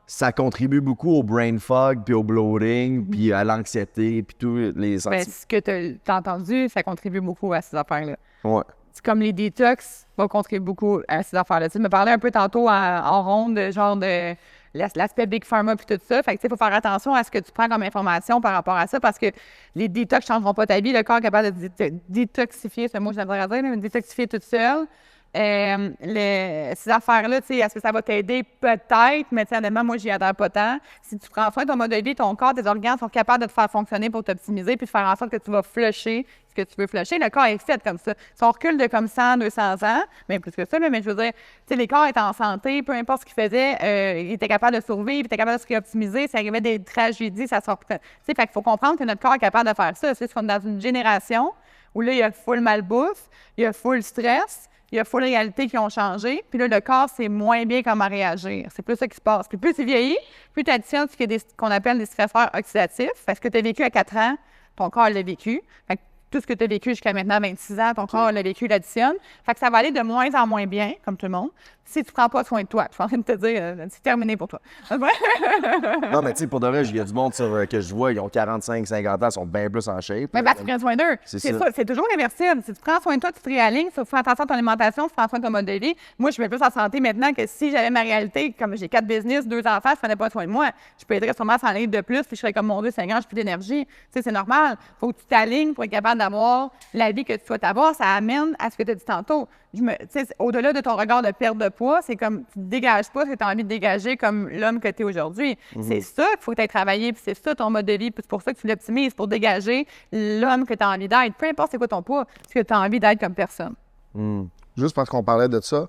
ça contribue beaucoup au brain fog, puis au bloating, puis à l'anxiété, puis tous les Ben, sentiments. ce que tu as entendu, ça contribue beaucoup à ces affaires-là. Ouais. C'est comme les détox vont contribuer beaucoup à ces affaires-là. Tu me parlais un peu tantôt en ronde, genre de l'aspect Big Pharma puis tout ça. Fait que, tu sais, il faut faire attention à ce que tu prends comme information par rapport à ça parce que les détox ne changeront pas ta vie. Le corps est capable de détoxifier, c'est un mot que j'aimerais dire, mais détoxifier toute seule. Ces affaires-là, tu sais, est-ce que ça va t'aider? Peut-être, mais tu sais, honnêtement, moi, j'y adhère pas tant. Si tu prends soin de ton mode de vie, ton corps, tes organes sont capables de te faire fonctionner pour t'optimiser puis de faire en sorte que tu vas flusher ce que tu veux flusher. Le corps est fait comme ça. Si on recule de comme 100, 200 ans, même plus que ça, mais je veux dire, tu sais, les corps étaient en santé, peu importe ce qu'ils faisaient, ils étaient capables de survivre, ils étaient capables de se réoptimiser. S'il arrivait des tragédies, ça sort. Tu sais, fait qu'il faut comprendre que notre corps est capable de faire ça. C'est qu'on est dans une génération où là, il y a full malbouffe, il y a full stress, il y a full réalités qui ont changé. Puis là, le corps, c'est moins bien comment réagir. C'est plus ça qui se passe. Puis plus tu vieillis, plus tu additionnes ce qu'on appelle des stresseurs oxydatifs. Fait que ce que tu as vécu à 4 ans, ton corps l'a vécu. Fait que tout ce que tu as vécu jusqu'à maintenant, 26 ans, ton corps l'a vécu, l'additionne. Fait que ça va aller de moins en moins bien, comme tout le monde, si tu prends pas soin de toi. Je suis en train de te dire, c'est terminé pour toi. Non, mais tu sais, pour de vrai, il y a du monde que je vois, ils ont 45-50 ans, ils sont bien plus en shape. Mais tu prends soin d'eux. C'est C'est ça. ça. C'est toujours réversible. Si tu prends soin de toi, tu te réalignes, tu fais attention à ton alimentation, tu prends soin de ton mode de vie. Moi, je suis plus en santé maintenant que si j'avais ma réalité, comme j'ai 4 business, 2 enfants, je prenais pas soin de moi. Je paierais sûrement 100 livres de plus, puis je serais comme mon Dieu, Seigneur, j'ai plus d'énergie. Tu sais, c'est normal. Faut que tu t'alignes pour être capable d'avoir la vie que tu souhaites avoir. Ça amène à ce que tu as dit tantôt. Tu sais, au-delà de ton regard de perte de poids, c'est comme tu ne dégages pas ce que tu as envie de dégager comme l'homme que tu es aujourd'hui. C'est ça qu'il faut que tu aies travaillé, puis c'est ça ton mode de vie, puis c'est pour ça que tu l'optimises, pour dégager l'homme que tu as envie d'être. Peu importe c'est quoi ton poids, ce que tu as envie d'être comme personne. Juste parce qu'on parlait de ça,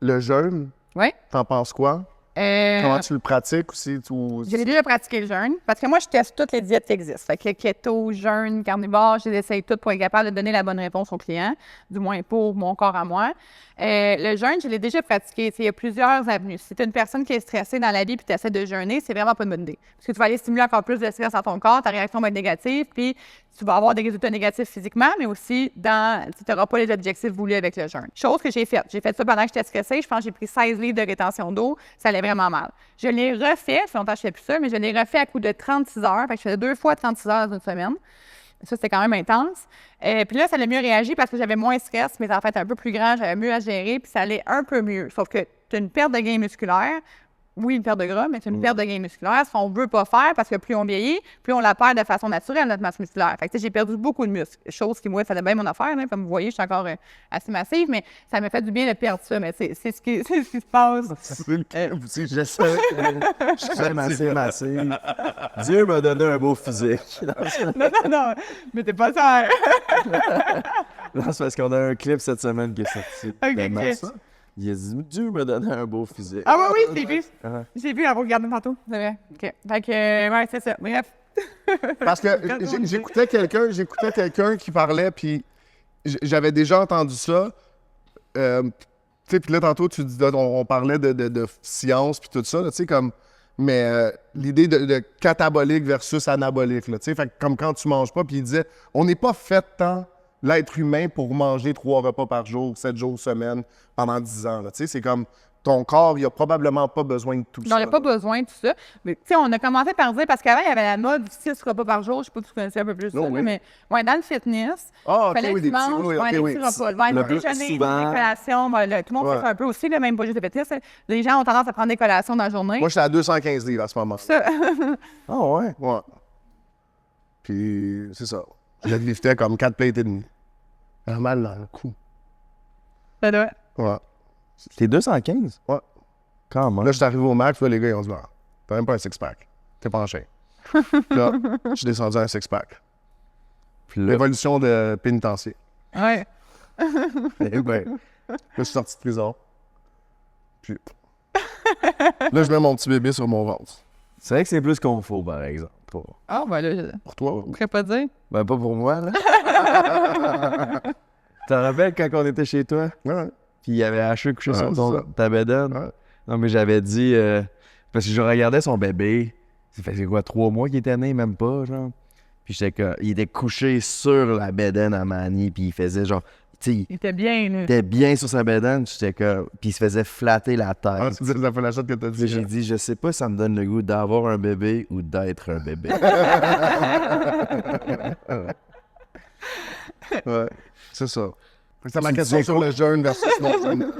le jeûne, Oui? t'en penses quoi? Comment tu le pratiques aussi? J'ai déjà pratiqué le jeûne parce que moi, je teste toutes les diètes qui existent. Fait que le keto, jeûne, carnivore, je les essaye toutes pour être capable de donner la bonne réponse au client, du moins pour mon corps à moi. Le jeûne, je l'ai déjà pratiqué. Il y a plusieurs avenues. Si tu es une personne qui est stressée dans la vie et tu essaies de jeûner, c'est vraiment pas une bonne idée. Parce que tu vas aller stimuler encore plus de stress dans ton corps, ta réaction va être négative, puis tu vas avoir des résultats négatifs physiquement, mais aussi tu n'auras pas les objectifs voulus avec le jeûne. Chose que j'ai faite. J'ai fait ça pendant que j'étais stressée. Je pense que j'ai pris 16 livres de rétention d'eau. Ça allait vraiment mal. Je l'ai refait, ça fait longtemps que je ne fais plus ça, mais je l'ai refait à coup de 36 heures. Fait que je faisais 2 fois 36 heures dans une semaine. Ça, c'était quand même intense. Puis là, ça a mieux réagi parce que j'avais moins de stress, mes enfants étaient un peu plus grands, j'avais mieux à gérer, puis ça allait un peu mieux. Sauf que tu as une perte de gain musculaire. Oui, une perte de gras, mais c'est une perte de gain musculaire. Ce qu'on ne veut pas faire, parce que plus on vieillit, plus on la perd de façon naturelle, notre masse musculaire. Fait que, tu sais, j'ai perdu beaucoup de muscles. Chose qui, moi, ça faisait bien mon affaire. Là. Comme vous voyez, je suis encore assez massive, mais ça m'a fait du bien de perdre ça. Mais c'est ce qui se passe. Je savais que je serais massive. Dieu m'a donné un beau physique. Non, mais t'es pas ça. Non, c'est parce qu'on a un clip cette semaine qui est sorti. Ok, de ok. Massa. Il a dit Dieu m'a donné un beau physique. Ah oui, j'ai vu. Ah. J'ai vu, à vous regarder tantôt. C'est vrai. OK. Fait que, ouais, c'est ça. Bref. Parce que j'écoutais quelqu'un qui parlait, puis j'avais déjà entendu ça. Tu sais, puis là, tantôt, tu dis, on parlait de science puis tout ça, tu sais, comme... Mais l'idée de catabolique versus anabolique, là, tu sais, fait que comme quand tu manges pas, puis il disait, on n'est pas fait tant, l'être humain, pour manger 3 repas par jour, 7 jours semaine, pendant 10 ans, là, tu sais, c'est comme... Ton corps, il a probablement pas besoin de tout ça. Non, il n'y a pas besoin de tout ça. Mais, tu sais, on a commencé par dire, parce qu'avant, il y avait la mode du 6 repas par jour. Je sais pas si tu connaissais un peu plus ça, oui. mais ouais, dans le fitness, Ah, fallait ok, que oui, tu manges oui, ouais, ok, des oui. petits repas. Le Le plus déjeuner, souvent. des collations. Ben, tout le monde fait ça un peu aussi, là, même pas juste de fitness. Les gens ont tendance à prendre des collations dans la journée. Moi, j'étais à 215 livres à ce moment. Ça. Ah ouais? Ouais. Puis, c'est ça. Je liftais comme 4 plates et demi. Un mal dans le cou. Ça doit. Ouais. T'es 215? Ouais. Quand même. Là, je suis arrivé au max, là, les gars, ils ont dit, bah, t'as même pas un six-pack. T'es penché. Là, je suis descendu à un six-pack. Puis là, L'évolution de pénitencier. Ouais. Eh ben, là, je suis sorti de prison. Puis, là, je mets mon petit bébé sur mon ventre. c'est vrai que c'est plus qu'on faut, par exemple. Pour... Ah, ben là, je Pour toi, ne pourrais pas dire. Ben, pas pour moi, là. Tu te rappelles quand on était chez toi? ouais. Puis il y avait Asher couché Ouais, sur c'est ça. ta bedaine? Ouais. Non, mais j'avais dit... parce que je regardais son bébé. Ça faisait quoi, 3 mois qu'il était né, même pas, genre? Puis j'étais que... Il était couché sur la bedaine à Manny, puis il faisait genre... Tu sais, Il était bien, là. il était bien sur sa bedaine, j'étais que... Puis il se faisait flatter la tête. Ah, tu dis la fois la shot que t'as Puis dit. j'ai dit, je sais pas si ça me donne le goût d'avoir un bébé ou d'être un bébé. Ouais, c'est ça. Fait que c'est ma Tu question disais sur quoi? le jeûne versus non-jeûne.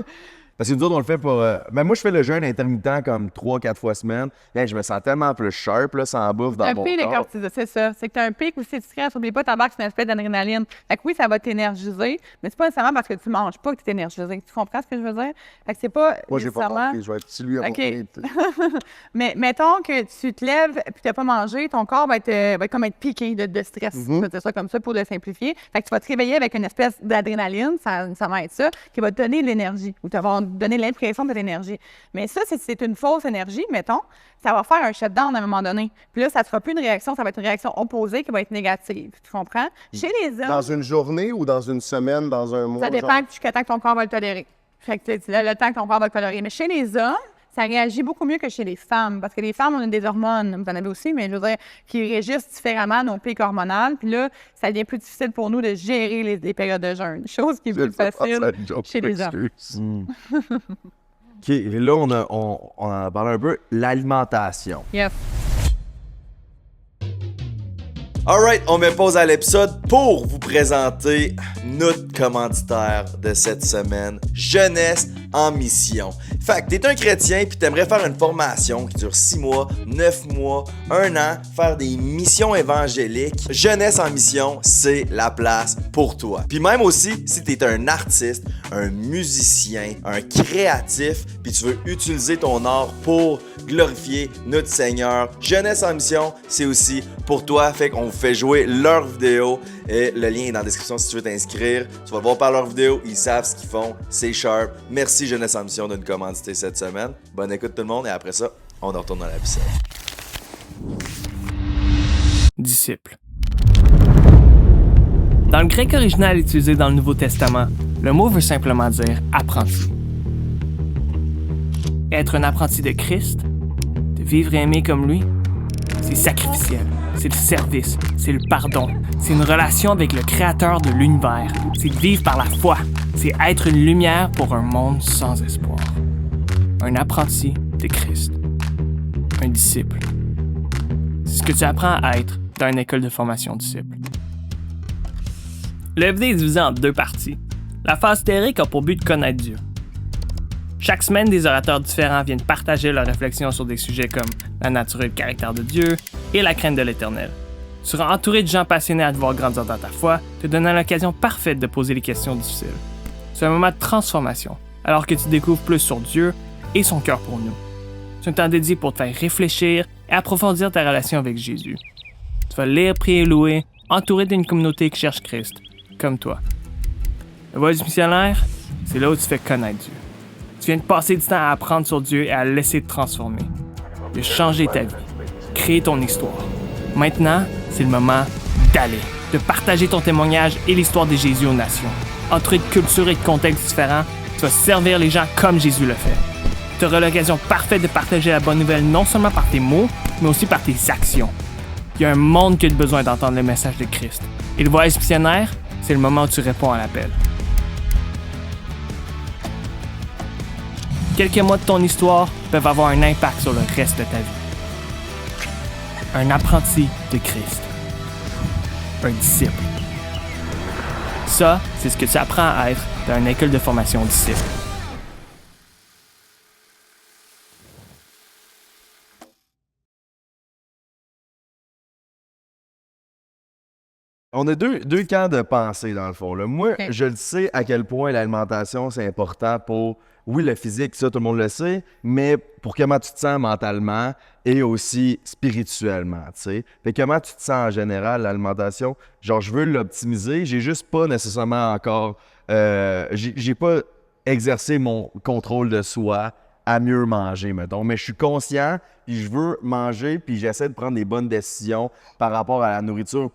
Parce que nous autres, on le fait pour... Ben moi, je fais le jeûne intermittent comme 3-4 fois semaine. Hey, je me sens tellement plus sharp, là, sans bouffe dans Un mon pic de corps. cortisol, c'est ça. C'est que tu as un pic aussi de stress. N'oublie pas, tabac, c'est une espèce d'adrénaline. Fait que oui, ça va t'énergiser, mais c'est pas nécessairement parce que tu manges pas que tu es énergisé. Tu comprends ce que je veux dire? Fait que c'est pas Moi, j'ai pas nécessairement... compris. Je vais être petit lui à mon OK. pied. Mais mettons que tu te lèves et tu n'as pas mangé, ton corps va être comme être piqué de stress. Je vais dire ça comme ça pour le simplifier. Fait que tu vas te réveiller avec une espèce d'adrénaline, ça va être ça, qui va te donner de l'énergie ou te va donner l'impression de l'énergie. Mais ça, c'est une fausse énergie, mettons, ça va faire un shutdown à un moment donné. Puis là, ça ne sera plus une réaction, ça va être une réaction opposée qui va être négative. Tu comprends? Chez les hommes, Dans une journée ou dans une semaine, dans un mois? ça dépend jusqu'à temps que ton corps va le tolérer. Fait que le temps que ton corps va le tolérer. Mais chez les hommes, ça réagit beaucoup mieux que chez les femmes. Parce que les femmes, on a des hormones, vous en avez aussi, mais je veux dire, qui régissent différemment nos pics hormonales. Puis là, ça devient plus difficile pour nous de gérer les périodes de jeûne. Chose qui est plus facile chez les hommes. OK, et là, on en a parlé un peu. L'alimentation. Yes. Alright, on met pause à l'épisode pour vous présenter notre commanditaire de cette semaine, Jeunesse en mission. Fait que t'es un chrétien puis t'aimerais faire une formation qui dure 6 mois, 9 mois, 1 an, faire des missions évangéliques. Jeunesse en mission, c'est la place pour toi. Puis même aussi, si t'es un artiste, un musicien, un créatif, puis tu veux utiliser ton art pour glorifier notre Seigneur, Jeunesse en mission, c'est aussi pour toi. Fait qu'on vous fait jouer leur vidéo et le lien est dans la description si tu veux t'inscrire. Tu vas voir par leur vidéo, ils savent ce qu'ils font, c'est sharp. Merci Jeunesse en mission de nous commanditer cette semaine. Bonne écoute tout le monde et après ça, on retourne dans l'épisode. Disciple. Dans le grec original utilisé dans le Nouveau Testament, le mot veut simplement dire apprenti. Être un apprenti de Christ, de vivre et aimer comme lui, c'est sacrificiel, c'est le service, c'est le pardon, c'est une relation avec le Créateur de l'univers, c'est de vivre par la foi, c'est être une lumière pour un monde sans espoir. Un apprenti de Christ, un disciple. C'est ce que tu apprends à être dans une école de formation disciple. Le FD est divisé en 2 parties. La phase théorique a pour but de connaître Dieu. Chaque semaine, des orateurs différents viennent partager leurs réflexions sur des sujets comme la nature et le caractère de Dieu et la crainte de l'Éternel. Tu seras entouré de gens passionnés à te voir grandir dans ta foi, te donnant l'occasion parfaite de poser les questions difficiles. C'est un moment de transformation, alors que tu découvres plus sur Dieu et son cœur pour nous. C'est un temps dédié pour te faire réfléchir et approfondir ta relation avec Jésus. Tu vas lire, prier et louer, entouré d'une communauté qui cherche Christ, comme toi. Le voile du missionnaire, c'est là où tu fais connaître Dieu. Tu viens de passer du temps à apprendre sur Dieu et à le laisser te transformer. De changer ta vie, créer ton histoire. Maintenant, c'est le moment d'aller. de partager ton témoignage et l'histoire de Jésus aux nations. Entouré de cultures et de contextes différents, tu vas servir les gens comme Jésus le fait. Tu auras l'occasion parfaite de partager la bonne nouvelle non seulement par tes mots, mais aussi par tes actions. Il y a un monde qui a besoin d'entendre le message de Christ. Et le voyage missionnaire, c'est le moment où tu réponds à l'appel. Quelques mois de ton histoire peuvent avoir un impact sur le reste de ta vie. Un apprenti de Christ. Un disciple. Ça, c'est ce que tu apprends à être dans une école de formation disciple. On a deux camps de pensée, dans le fond. Là. Moi, Ok. je le sais à quel point l'alimentation, c'est important pour, oui, le physique, ça, tout le monde le sait, mais pour comment tu te sens mentalement et aussi spirituellement, tu sais. Fait comment tu te sens en général, l'alimentation? Genre, je veux l'optimiser, j'ai juste pas nécessairement encore... j'ai pas exercé mon contrôle de soi à mieux manger, mettons. Mais je suis conscient, puis je veux manger, puis j'essaie de prendre des bonnes décisions par rapport à la nourriture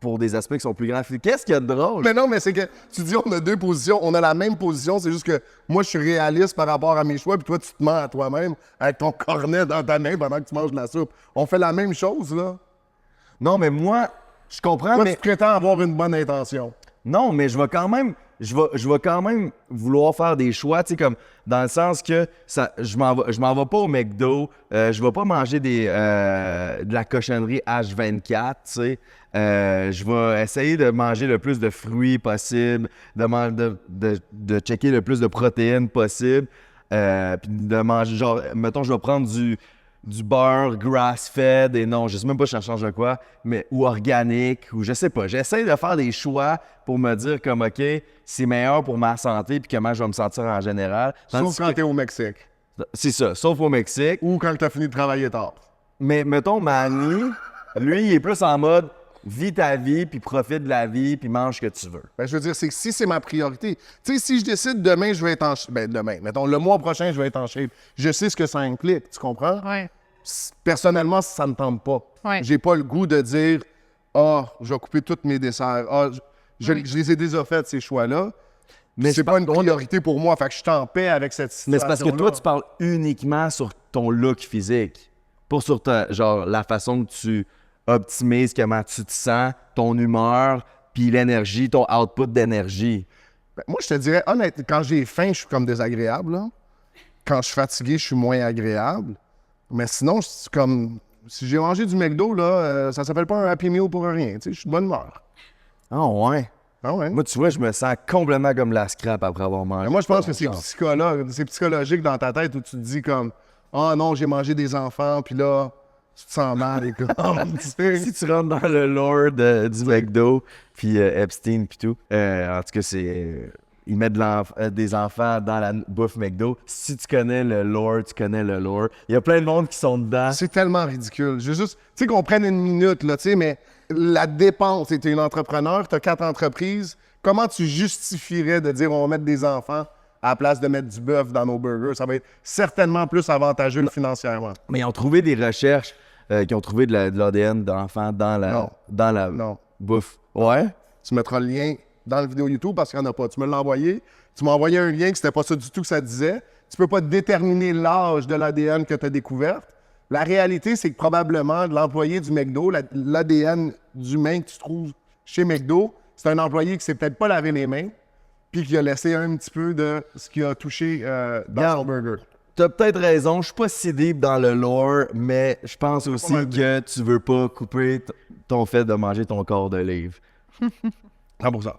pour des aspects qui sont plus grands. Qu'est-ce qu'il y a de drôle? Mais non, mais c'est que tu dis on a deux positions, on a la même position, c'est juste que moi je suis réaliste par rapport à mes choix, puis toi tu te mens à toi-même avec ton cornet dans ta main pendant que tu manges de la soupe. On fait la même chose, là. Non, mais moi, je comprends, Toi, mais... tu prétends avoir une bonne intention. Non, mais je vais quand même vouloir faire des choix, tu sais, comme dans le sens que je m'en vais pas au McDo, je vais pas manger de la cochonnerie H24, tu sais. Je vais essayer de manger le plus de fruits possible, de checker le plus de protéines possible, puis de manger, genre, mettons, je vais prendre du beurre grass-fed et non, je sais même pas si ça change de quoi, mais ou organique, ou je sais pas. J'essaie de faire des choix pour me dire comme, OK, c'est meilleur pour ma santé puis comment je vais me sentir en général. Sauf Tandis quand que- t'es au Mexique. C'est ça, sauf au Mexique. Ou quand t'as fini de travailler tard. Mais mettons, Manny, lui, il est plus en mode, vis ta vie, puis profite de la vie, puis mange ce que tu veux. Ben, je veux dire, c'est que si c'est ma priorité, tu sais, si je décide demain, je vais être en shape, ben demain, mettons, le mois prochain, je vais être en shape, je sais ce que ça implique, tu comprends? Ouais. Personnellement, ça me tente pas. Ouais. J'ai pas le goût de dire, je vais couper tous mes desserts. Je les ai déjà fait, ces choix-là. Mais C'est pas une priorité pour moi, fait que je suis en paix avec cette situation. Mais c'est parce que toi, tu parles uniquement sur ton look physique, pas sur genre, la façon que tu optimises, comment tu te sens, ton humeur, puis l'énergie, ton output d'énergie. Ben, moi, je te dirais, honnêtement, quand j'ai faim, je suis comme désagréable. Là. Quand je suis fatigué, je suis moins agréable. Mais sinon, c'est comme... Si j'ai mangé du McDo, là, ça s'appelle pas un Happy Meal pour rien. Tu sais, je suis de bonne humeur. Ah ouais? Ah ouais? Moi, tu vois, je me sens complètement comme la scrap après avoir mangé. Mais moi, je pense que c'est psychologique dans ta tête où tu te dis comme, non, j'ai mangé des enfants, puis là, tu te sens mal et comme, tu sais. Si tu rentres dans le lore du McDo, puis Epstein, puis tout, en tout cas, c'est... ils mettent des enfants dans la bouffe McDo. Si tu connais le lore, tu connais le lore. Il y a plein de monde qui sont dedans. C'est tellement ridicule. Je veux juste, tu sais, qu'on prenne une minute, là, tu sais, mais la dépense, tu es une entrepreneur, tu as 4 entreprises, comment tu justifierais de dire on va mettre des enfants à la place de mettre du bœuf dans nos burgers? Ça va être certainement plus avantageux financièrement. Mais ils ont trouvé des recherches qui ont trouvé de l'ADN d'enfants dans la Non. bouffe. Ouais? Tu mettras le lien dans la vidéo YouTube parce qu'il n'y en a pas. Tu me l'as envoyé. Tu m'as envoyé un lien que c'était pas ça du tout que ça disait. Tu peux pas déterminer l'âge de l'ADN que tu as découverte. La réalité, c'est que probablement l'employé du McDo, l'ADN d'humain que tu trouves chez McDo, c'est un employé qui s'est peut-être pas lavé les mains puis qui a laissé un petit peu de ce qui a touché dans son burger. T'as peut-être raison, je suis pas si deep dans le lore, mais je pense aussi mal que tu veux pas couper ton fait de manger ton corps de livre. 100%.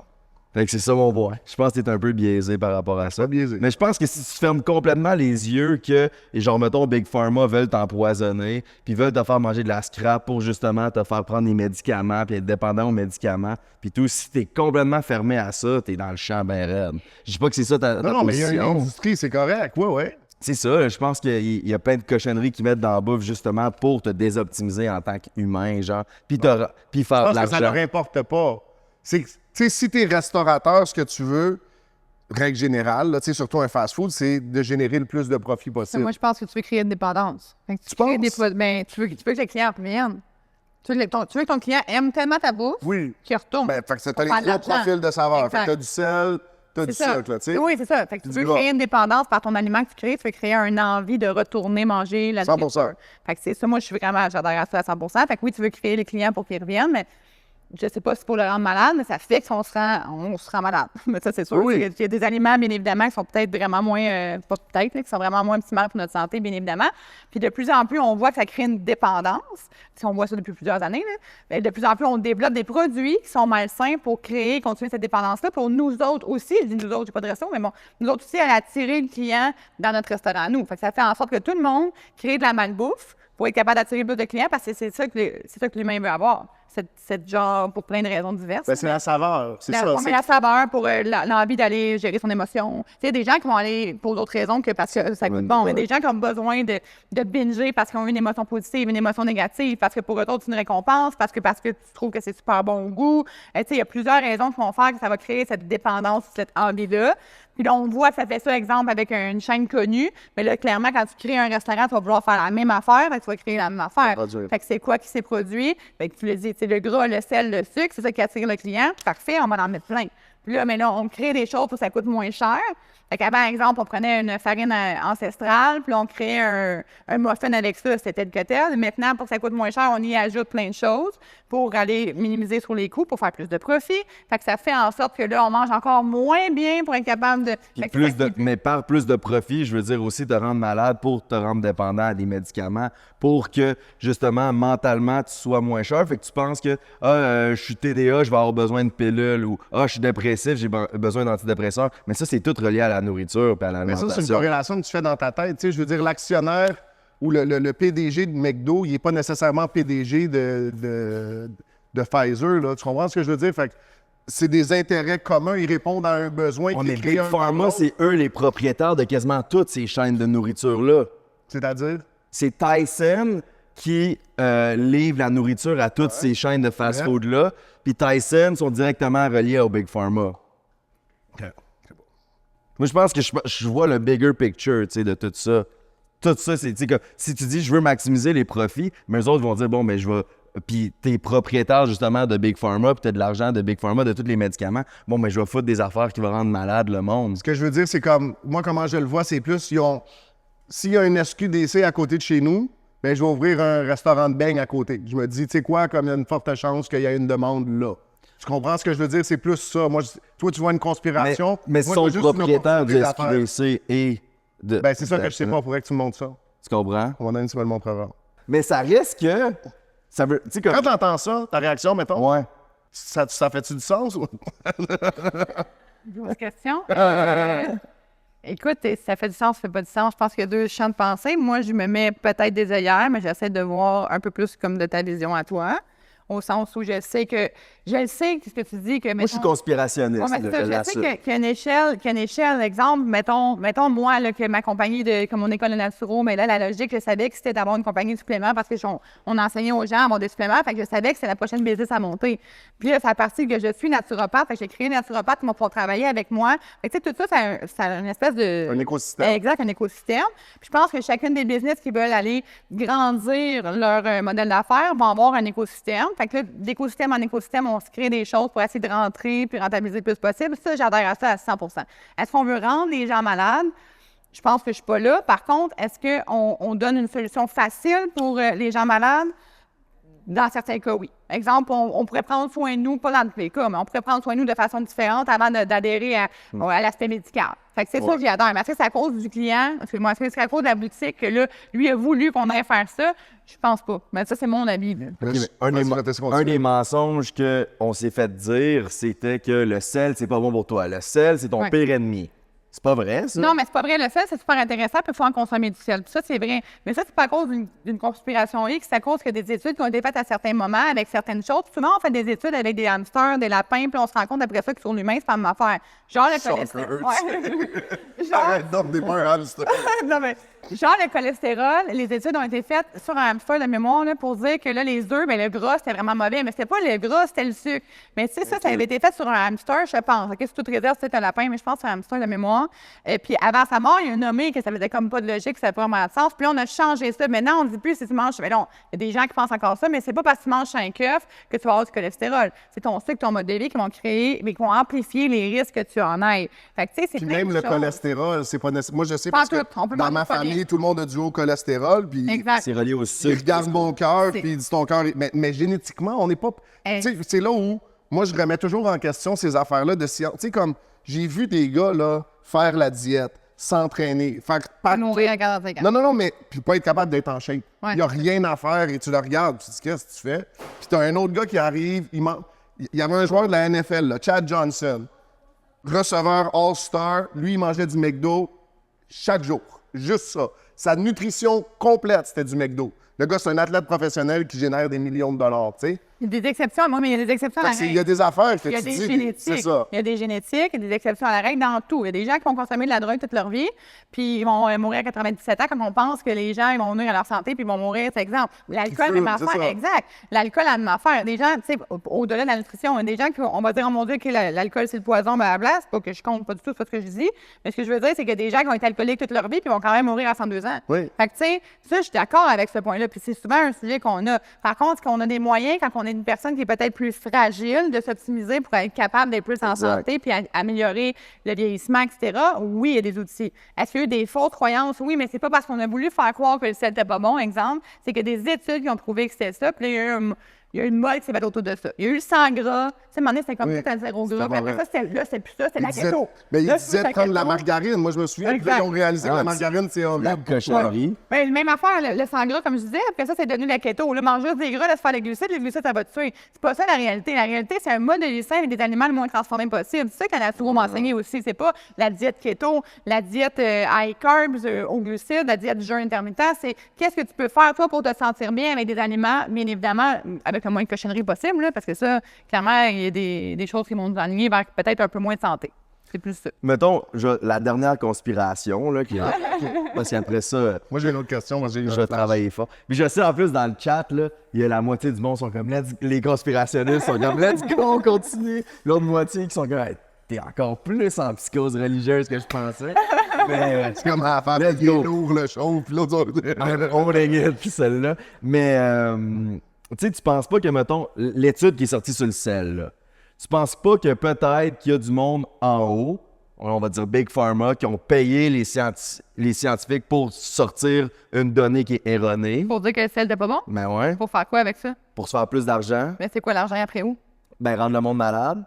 Fait que c'est ça mon point. Je pense que t'es un peu biaisé par rapport à ça. Pas biaisé. Mais je pense que si tu fermes complètement les yeux que, et genre, mettons, Big Pharma veulent t'empoisonner, puis veulent te faire manger de la scrap pour justement te faire prendre des médicaments, puis être dépendant aux médicaments, puis tout, si t'es complètement fermé à ça, t'es dans le champ ben raide. Je dis pas que c'est ça ta Non, mais il y a une position. industrie, c'est correct. Ouais. C'est ça, je pense qu'il y a plein de cochonneries qu'ils mettent dans la bouffe justement pour te désoptimiser en tant qu'humain, genre, puis faire Je de pense que ça l'argent. leur importe pas. C'est que, tu sais, si t'es restaurateur, ce que tu veux, règle générale, là, tu sais, surtout un fast-food, c'est de générer le plus de profit possible. Moi, je pense que tu veux créer une dépendance. Fait que Tu crées penses? tu veux que les clients viennent. Tu veux que ton client aime tellement ta bouffe Oui. qu'il retourne. Ben, fait que t'as les Faire de 3 l'argent. profils de saveurs. Exact. Fait que t'as du sel, t'as du sucre, là, tu sais. Oui, c'est ça. Fait que tu Du veux gras. créer une dépendance par ton aliment que tu crées, tu veux créer une envie de retourner manger la 100%. nourriture. Fait que c'est ça, moi, j'adhère à ça à 100%. Fait que oui, tu veux créer les clients pour qu'ils reviennent, mais je sais pas si c'est pour le rendre malade, mais ça fait qu'on se rend malade. Mais ça, c'est sûr. Oui. Il y a des aliments, bien évidemment, qui sont peut-être vraiment moins, pas peut-être, là, qui sont vraiment moins optimales pour notre santé, bien évidemment. Puis de plus en plus, on voit que ça crée une dépendance. Si on voit ça depuis plusieurs années, là. Mais de plus en plus, on développe des produits qui sont malsains pour créer, continuer cette dépendance-là. Pour nous autres aussi, je dis nous autres, j'ai pas de resto, mais bon, nous autres aussi, à attirer le client dans notre restaurant à nous. Fait que ça fait en sorte que tout le monde crée de la malbouffe pour être capable d'attirer plus de clients parce que c'est ça que l'humain veut avoir. Cette genre, pour plein de raisons diverses. Ben, c'est la saveur, c'est ça. Mais la saveur pour l'envie d'aller gérer son émotion. Tu sais, des gens qui vont aller pour d'autres raisons que parce que ça coûte bon, mais des gens qui ont besoin de binger parce qu'ils ont une émotion positive, une émotion négative, parce que pour eux autres, c'est une récompense, parce que tu trouves que c'est super bon au goût. Tu sais, il y a plusieurs raisons qui vont faire que ça va créer cette dépendance, cette envie-là. Puis là, on voit que ça fait ça, exemple, avec une chaîne connue. Mais là, clairement, quand tu crées un restaurant, tu vas vouloir faire la même affaire, fait que tu vas créer la même affaire. Fait que c'est quoi qui s'est produit? Fait que tu le dis, c'est le gras, le sel, le sucre, c'est ça qui attire le client. Parfait, on va en mettre plein. Puis là, mais là, on crée des choses pour que ça coûte moins cher. Fait qu'avant, exemple, on prenait une farine ancestrale, puis on créait un muffin avec ça, c'était le tel. Maintenant, pour que ça coûte moins cher, on y ajoute plein de choses pour aller minimiser sur les coûts, pour faire plus de profit. Fait que ça fait en sorte que là, on mange encore moins bien pour être capable de... Puis mais par plus de profit, je veux dire aussi te rendre malade pour te rendre dépendant à des médicaments, pour que, justement, mentalement, tu sois moins cher. Fait que tu penses que, je suis TDA, je vais avoir besoin de pilules, ou, je suis dépressif, j'ai besoin d'antidépresseurs. Mais ça, c'est tout relié à la nourriture et à Mais l'alimentation. ça, c'est une corrélation que tu fais dans ta tête. Tu sais, je veux dire, l'actionnaire ou le PDG de McDo, il n'est pas nécessairement PDG de Pfizer. Là. Tu comprends ce que je veux dire? Fait que c'est des intérêts communs, ils répondent à un besoin qui Mais crée Big un Pharma, autre. c'est eux les propriétaires de quasiment toutes ces chaînes de nourriture-là. C'est-à-dire? C'est Tyson qui livre la nourriture à toutes ces chaînes de fast-food-là. Puis Tyson sont directement reliés au Big Pharma. Moi, je pense que je vois le bigger picture, tu sais, de tout ça. Tout ça, c'est, tu sais, comme, si tu dis, je veux maximiser les profits, mais eux autres vont dire, bon, mais je vais... Puis t'es propriétaire, justement, de Big Pharma, puis t'as de l'argent de Big Pharma, de tous les médicaments. Bon, mais je vais foutre des affaires qui vont rendre malade le monde. Ce que je veux dire, c'est comme, moi, comment je le vois, c'est plus, s'il y a une SQDC à côté de chez nous, bien, je vais ouvrir un restaurant de beignes à côté. Je me dis, tu sais quoi, comme il y a une forte chance qu'il y ait une demande là. Tu comprends ce que je veux dire? C'est plus ça. Moi, toi, tu vois une conspiration. Mais moi, sont je vois juste une propriétaires du opportunité d'affaires. SQDC et de... Ben, c'est ça que je sais pas. Il faudrait que tu me montres ça. Tu comprends? On va donner, tu me le montreras. Mais ça risque que... Ça veut... Tu sais, comme... Quand tu entends ça, ta réaction, mettons, Ouais. ça fait-tu du sens? Ou... Grosse question. Écoute, ça fait du sens, ça fait pas du sens. Je pense qu'il y a deux champs de pensée. Moi, je me mets peut-être des œillères, mais j'essaie de voir un peu plus comme de ta vision à toi. Au sens où je sais ce que tu dis que... Moi, je suis conspirationniste. Ouais, mais c'est ça, je je l'assure. sais qu'il y a une échelle, exemple, mettons moi, là, que ma compagnie, comme mon école de naturo, mais là, la logique, je savais que c'était d'avoir une compagnie de suppléments parce on enseignait aux gens à avoir des suppléments, fait que je savais que c'était la prochaine business à monter. Puis là, c'est à partir que je suis naturopathe, fait que j'ai créé des naturopathes qui vont pouvoir travailler avec moi. Fait que, tu sais, tout ça, ça a une espèce de... Un écosystème. Exact, un écosystème. Puis je pense que chacune des business qui veulent aller grandir leur modèle d'affaires vont avoir un écosystème. Fait que là, d'écosystème en écosystème, on se crée des choses pour essayer de rentrer puis rentabiliser le plus possible. Ça, j'adhère à ça à 100 %. Est-ce qu'on veut rendre les gens malades? Je pense que je suis pas là. Par contre, est-ce qu'on donne une solution facile pour les gens malades? Dans certains cas, oui. Exemple, on pourrait prendre soin de nous, pas dans tous les cas, mais on pourrait prendre soin de nous de façon différente avant d'adhérer à l'aspect médical. Fait que c'est ça que j'adore. Mais est-ce que c'est à cause du client? Est-ce que c'est à cause de la boutique que là, lui a voulu qu'on aille faire ça? Je pense pas. Mais ça, c'est mon avis. Là. Ok, mais un des mensonges qu'on s'est fait dire, c'était que le sel, c'est pas bon pour toi. Le sel, c'est ton pire ennemi. C'est pas vrai, ça? Non, mais c'est pas vrai. Le sel, c'est super intéressant, puis il faut en consommer du sel. Puis ça, c'est vrai. Mais ça, c'est pas à cause d'une conspiration X, c'est à cause que des études qui ont été faites à certains moments avec certaines choses. Puis souvent, on fait des études avec des hamsters, des lapins, puis on se rend compte après ça que sur l'humain, c'est pas la même affaire. Genre le cholestérol. Ouais. Arrête donc, des pas un hamster. Non, mais genre le cholestérol, les études ont été faites sur un hamster de mémoire là, pour dire que là, les œufs, ben, le gras, c'était vraiment mauvais. Mais c'était pas le gras, c'était le sucre. Mais tu sais, ça avait été fait sur un hamster, je pense. OK, c'est toute réserve, c'est un lapin, mais je pense que c'est un hamster de mémoire. mort. Et puis avant sa mort, il a nommé que ça faisait comme pas de logique, ça n'avait pas vraiment de sens. Puis là, on a changé ça. Maintenant, on ne dit plus si tu manges. Mais non, il y a des gens qui pensent encore ça, mais c'est pas parce que tu manges 5 œufs que tu vas avoir du cholestérol. C'est ton sucre, ton mode de vie qui vont créer, mais qui vont amplifier les risques que tu en aies. Fait que, tu sais, c'est Puis plein même de le choses. cholestérol, c'est pas nécessaire. Moi, je sais Pas parce que tout. On peut dans manger ma pas famille, bien. tout le monde a du haut cholestérol. Puis Exact. C'est relié au il sucre. regarde mon cœur, C'est- puis il dit ton cœur. Mais génétiquement, on n'est pas. Hey. Tu sais, c'est là où moi, je remets toujours en question ces affaires-là de science. Tu sais, comme j'ai vu des gars là, faire la diète, s'entraîner, faire pas. Mourir à 45 ans. Non, mais puis pas être capable d'être en shape. Il Ouais. n'y a rien à faire et tu le regardes, tu te dis qu'est-ce que tu fais? Puis t'as un autre gars qui arrive, il y avait un joueur de la NFL, là, Chad Johnson, receveur All-Star, lui, il mangeait du McDo chaque jour. Juste ça. Sa nutrition complète, c'était du McDo. Le gars, c'est un athlète professionnel qui génère des millions de dollars, tu sais. Il y a des exceptions, moi, mais il y a des exceptions à la Fait que règle. il y a des affaires que Il y a tu des dis, génétiques. c'est ça. Il y a des génétiques, il y a des exceptions à la règle dans tout. Il y a des gens qui vont consommer de la drogue toute leur vie, puis ils vont mourir à 97 ans, comme on pense que les gens ils vont nuire à leur santé, puis ils vont mourir, c'est exemple. L'alcool, Qui même fument, c'est affaire. ça. Exact. L'alcool, la même affaire. Des gens, tu sais, au-delà de la nutrition, il y a des gens qui on va dire, oh mon Dieu, que l'alcool, c'est le poison, blablabla. C'est pas que je compte pas du tout, c'est pas ce que je dis. Mais ce que je veux dire, c'est qu'il y a des gens qui ont été alcooliques toute leur vie, puis ils vont quand même mourir à 102 ans. Oui. Fait que, tu sais, ça, je suis d'accord avec ce point-là. Puis c'est souvent un sujet qu'on a. Par contre, est-ce qu'on a des moyens, quand on est une personne qui est peut-être plus fragile, de s'optimiser pour être capable d'être plus en Exact. santé puis améliorer le vieillissement, etc. Oui, il y a des outils. Est-ce qu'il y a eu des fausses croyances? Oui, mais c'est pas parce qu'on a voulu faire croire que le sel n'était pas bon, exemple. C'est qu'il y a des études qui ont prouvé que c'était ça. Puis là, il y a eu une mode qui s'est faite autour de ça. Il y a eu le sang gras. Tu sais, à un moment donné, c'était comme Oui, tout à zéro c'était gras. Puis pas après vrai. ça, là, c'était plus ça, c'était la disait- keto. Mais il Là, c'est disait la de prendre de la keto. margarine. Moi, je me souviens, puis là, ils ont réalisé que la margarine, c'est La horrible. cochonnerie. Ben, même affaire, le sang gras, comme je disais, après ça, c'est devenu la keto. Là, manger juste des gras, laisse faire les glucides, ça va te tuer. C'est pas ça la réalité. La réalité, c'est un mode de vie sain avec des aliments le moins transformés possible. C'est ça que la naturo m'a enseigné aussi. C'est pas la diète keto, la diète high carbs, aux glucides, la diète du jeûne intermittent. C'est qu'est-ce que tu peux faire, toi, pour te sentir bien avec des aliments, bien évidemment, avec le moins de cochonnerie possible, là, parce que ça, clairement, il y a des choses qui vont nous enligner vers peut-être un peu moins de santé. C'est plus ça. Mettons, la dernière conspiration, là, parce qu'après ça, Moi, j'ai une autre question. Moi, j'ai je vais travailler fort. Puis je sais, en plus, dans le chat, là, il y a la moitié du monde qui sont comme, les conspirationnistes sont comme, let's go, on continue. L'autre moitié qui sont comme, hey, t'es encore plus en psychose religieuse que je pensais. Mais, C'est comme à la femme, Let's il est go. lourd, le chaud, puis l'autre... on l'inquiète, puis celle-là. Mais, tu sais, tu penses pas que, mettons, l'étude qui est sortie sur le sel, là, tu penses pas que peut-être qu'il y a du monde en haut, on va dire Big Pharma, qui ont payé les scientifiques pour sortir une donnée qui est erronée? Pour dire que le sel n'était pas bon? Ben ouais, Pour faire quoi avec ça? pour se faire plus d'argent, Mais c'est quoi l'argent après où? ben rendre le monde malade.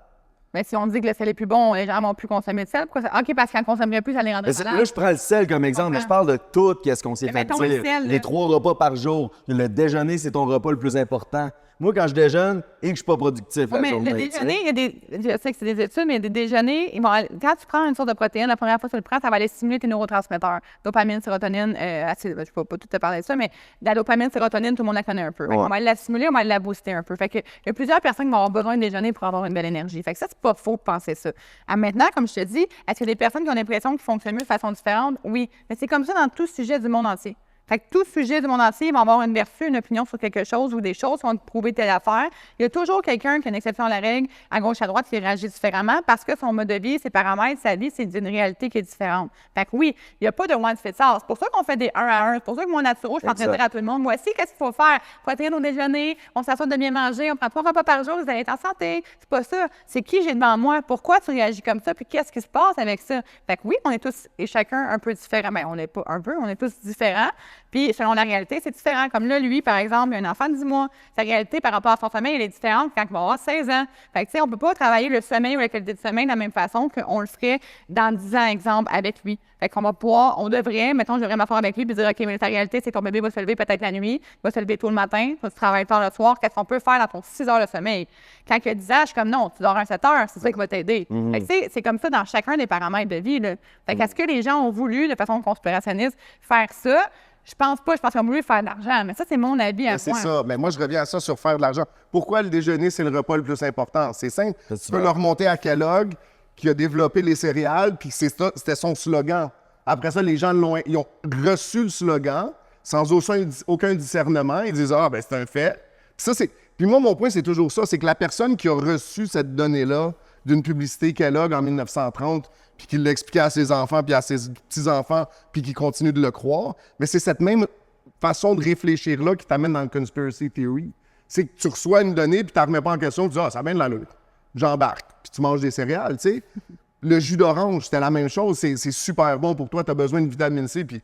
Mais si on dit que le sel est plus bon, les gens vont plus consommer de sel. Pourquoi ça? OK, parce qu'en consommerait plus, ça les rendrait Mais là, malades. je prends le sel comme exemple, mais je parle de tout qu'est-ce qu'on s'est Mais fait mettons le dire. sel, là. Les 3 repas par jour. Le déjeuner, c'est ton repas le plus important. Moi, quand je déjeune et que je suis pas productif Ouais, la mais journée, le tu sais. déjeuner, il y a des, je sais que c'est des études, mais il y a des déjeuners, quand tu prends une source de protéines, la première fois que tu le prends, ça va aller stimuler tes neurotransmetteurs. Dopamine, sérotonine, je ne peux pas tout te parler de ça, mais la dopamine, sérotonine, tout le monde la connaît un peu. Fait qu'on va aller la stimuler, on va aller la booster un peu. Fait que, il y a plusieurs personnes qui vont avoir besoin de déjeuner pour avoir une belle énergie. Fait que ça, c'est pas faux de penser ça. Maintenant, comme je te dis, est-ce qu'il y a des personnes qui ont l'impression qu'ils fonctionnent mieux de façon différente? Oui. Mais c'est comme ça dans tout sujet du monde entier. Fait que tout sujet du monde entier, ils vont avoir une vertu, une opinion sur quelque chose ou des choses qui vont te prouver telle affaire. Il y a toujours quelqu'un qui a une exception à la règle, à gauche, à droite, qui réagit différemment parce que son mode de vie, ses paramètres, sa vie, c'est une réalité qui est différente. Fait que oui, il n'y a pas de one fit all. C'est pour ça qu'on fait des 1 à 1. C'est pour ça que moi, naturo, je suis en train de dire à tout le monde, voici qu'est-ce qu'il faut faire. Protéines au déjeuner, on s'assure de bien manger, on prend 3 repas par jour, vous allez être en santé. C'est pas ça. C'est qui j'ai devant moi, pourquoi tu réagis comme ça, puis qu'est-ce qui se passe avec ça. Fait que oui, on est tous et chacun un peu différents. Mais on n'est pas un peu, on est tous différents. Puis selon la réalité, c'est différent. Comme là, lui, par exemple, il a un enfant de 10 mois. Sa réalité par rapport à son sommeil, elle est différente quand il va avoir 16 ans. Fait que, tu sais, on peut pas travailler le sommeil ou la qualité de sommeil de la même façon qu'on le ferait dans 10 ans, exemple, avec lui. Fait qu'on va pouvoir, on devrait, mettons, je devrais m'asseoir avec lui et dire, OK, mais ta réalité, c'est que ton bébé va se lever peut-être la nuit, il va se lever tôt le matin, tu travailles tard le soir, qu'est-ce qu'on peut faire dans ton 6 heures de sommeil? Quand il a 10 ans, je suis comme, non, tu dors un 7 heures, c'est ça qui va t'aider. Fait que, tu sais, c'est comme ça dans chacun des paramètres de vie, là. Fait qu'est-ce que les gens ont voulu, de façon conspirationniste, faire ça? Je pense pas, je pense qu'ils ont voulu faire de l'argent, mais ça, c'est mon avis à C'est moi. ça. Mais moi, je reviens à ça sur faire de l'argent. Pourquoi le déjeuner, c'est le repas le plus important? C'est simple. Tu peux leur remonter à Kellogg, qui a développé les céréales, puis c'était son slogan. Après ça, les gens ils ont reçu le slogan sans aucun discernement. Ils disent, ah, ben c'est un fait. Puis moi, mon point, c'est toujours ça. C'est que la personne qui a reçu cette donnée-là d'une publicité Kellogg en 1930, puis qu'il l'expliquait à ses enfants, puis à ses petits-enfants, puis qu'il continue de le croire. Mais c'est cette même façon de réfléchir-là qui t'amène dans le conspiracy theory. C'est que tu reçois une donnée, puis tu ne remets pas en question, tu dis « Ah, ça mène l'allure. » J'embarque, puis tu manges des céréales, tu sais. Le jus d'orange, c'était la même chose. C'est super bon pour toi, tu as besoin de vitamine C, puis...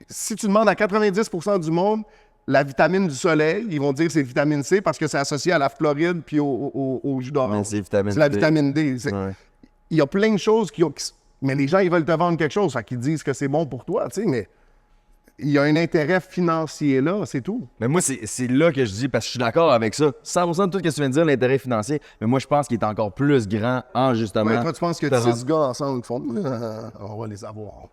Si tu demandes à 90% du monde la vitamine du soleil, ils vont dire que c'est vitamine C parce que c'est associé à la Floride puis au jus d'orange. C'est vitamine C'est la D. vitamine D. Ouais. Il y a plein de choses mais les gens, ils veulent te vendre quelque chose, fait qu'ils disent que c'est bon pour toi, tu sais, mais il y a un intérêt financier là, c'est tout. Mais moi, c'est là que je dis, parce que je suis d'accord avec ça. 100% de tout ce que tu viens de dire, l'intérêt financier. Mais moi, je pense qu'il est encore plus grand en justement. Ouais, toi, tu penses que te rendre- 6 gars ensemble qui font on va les avoir.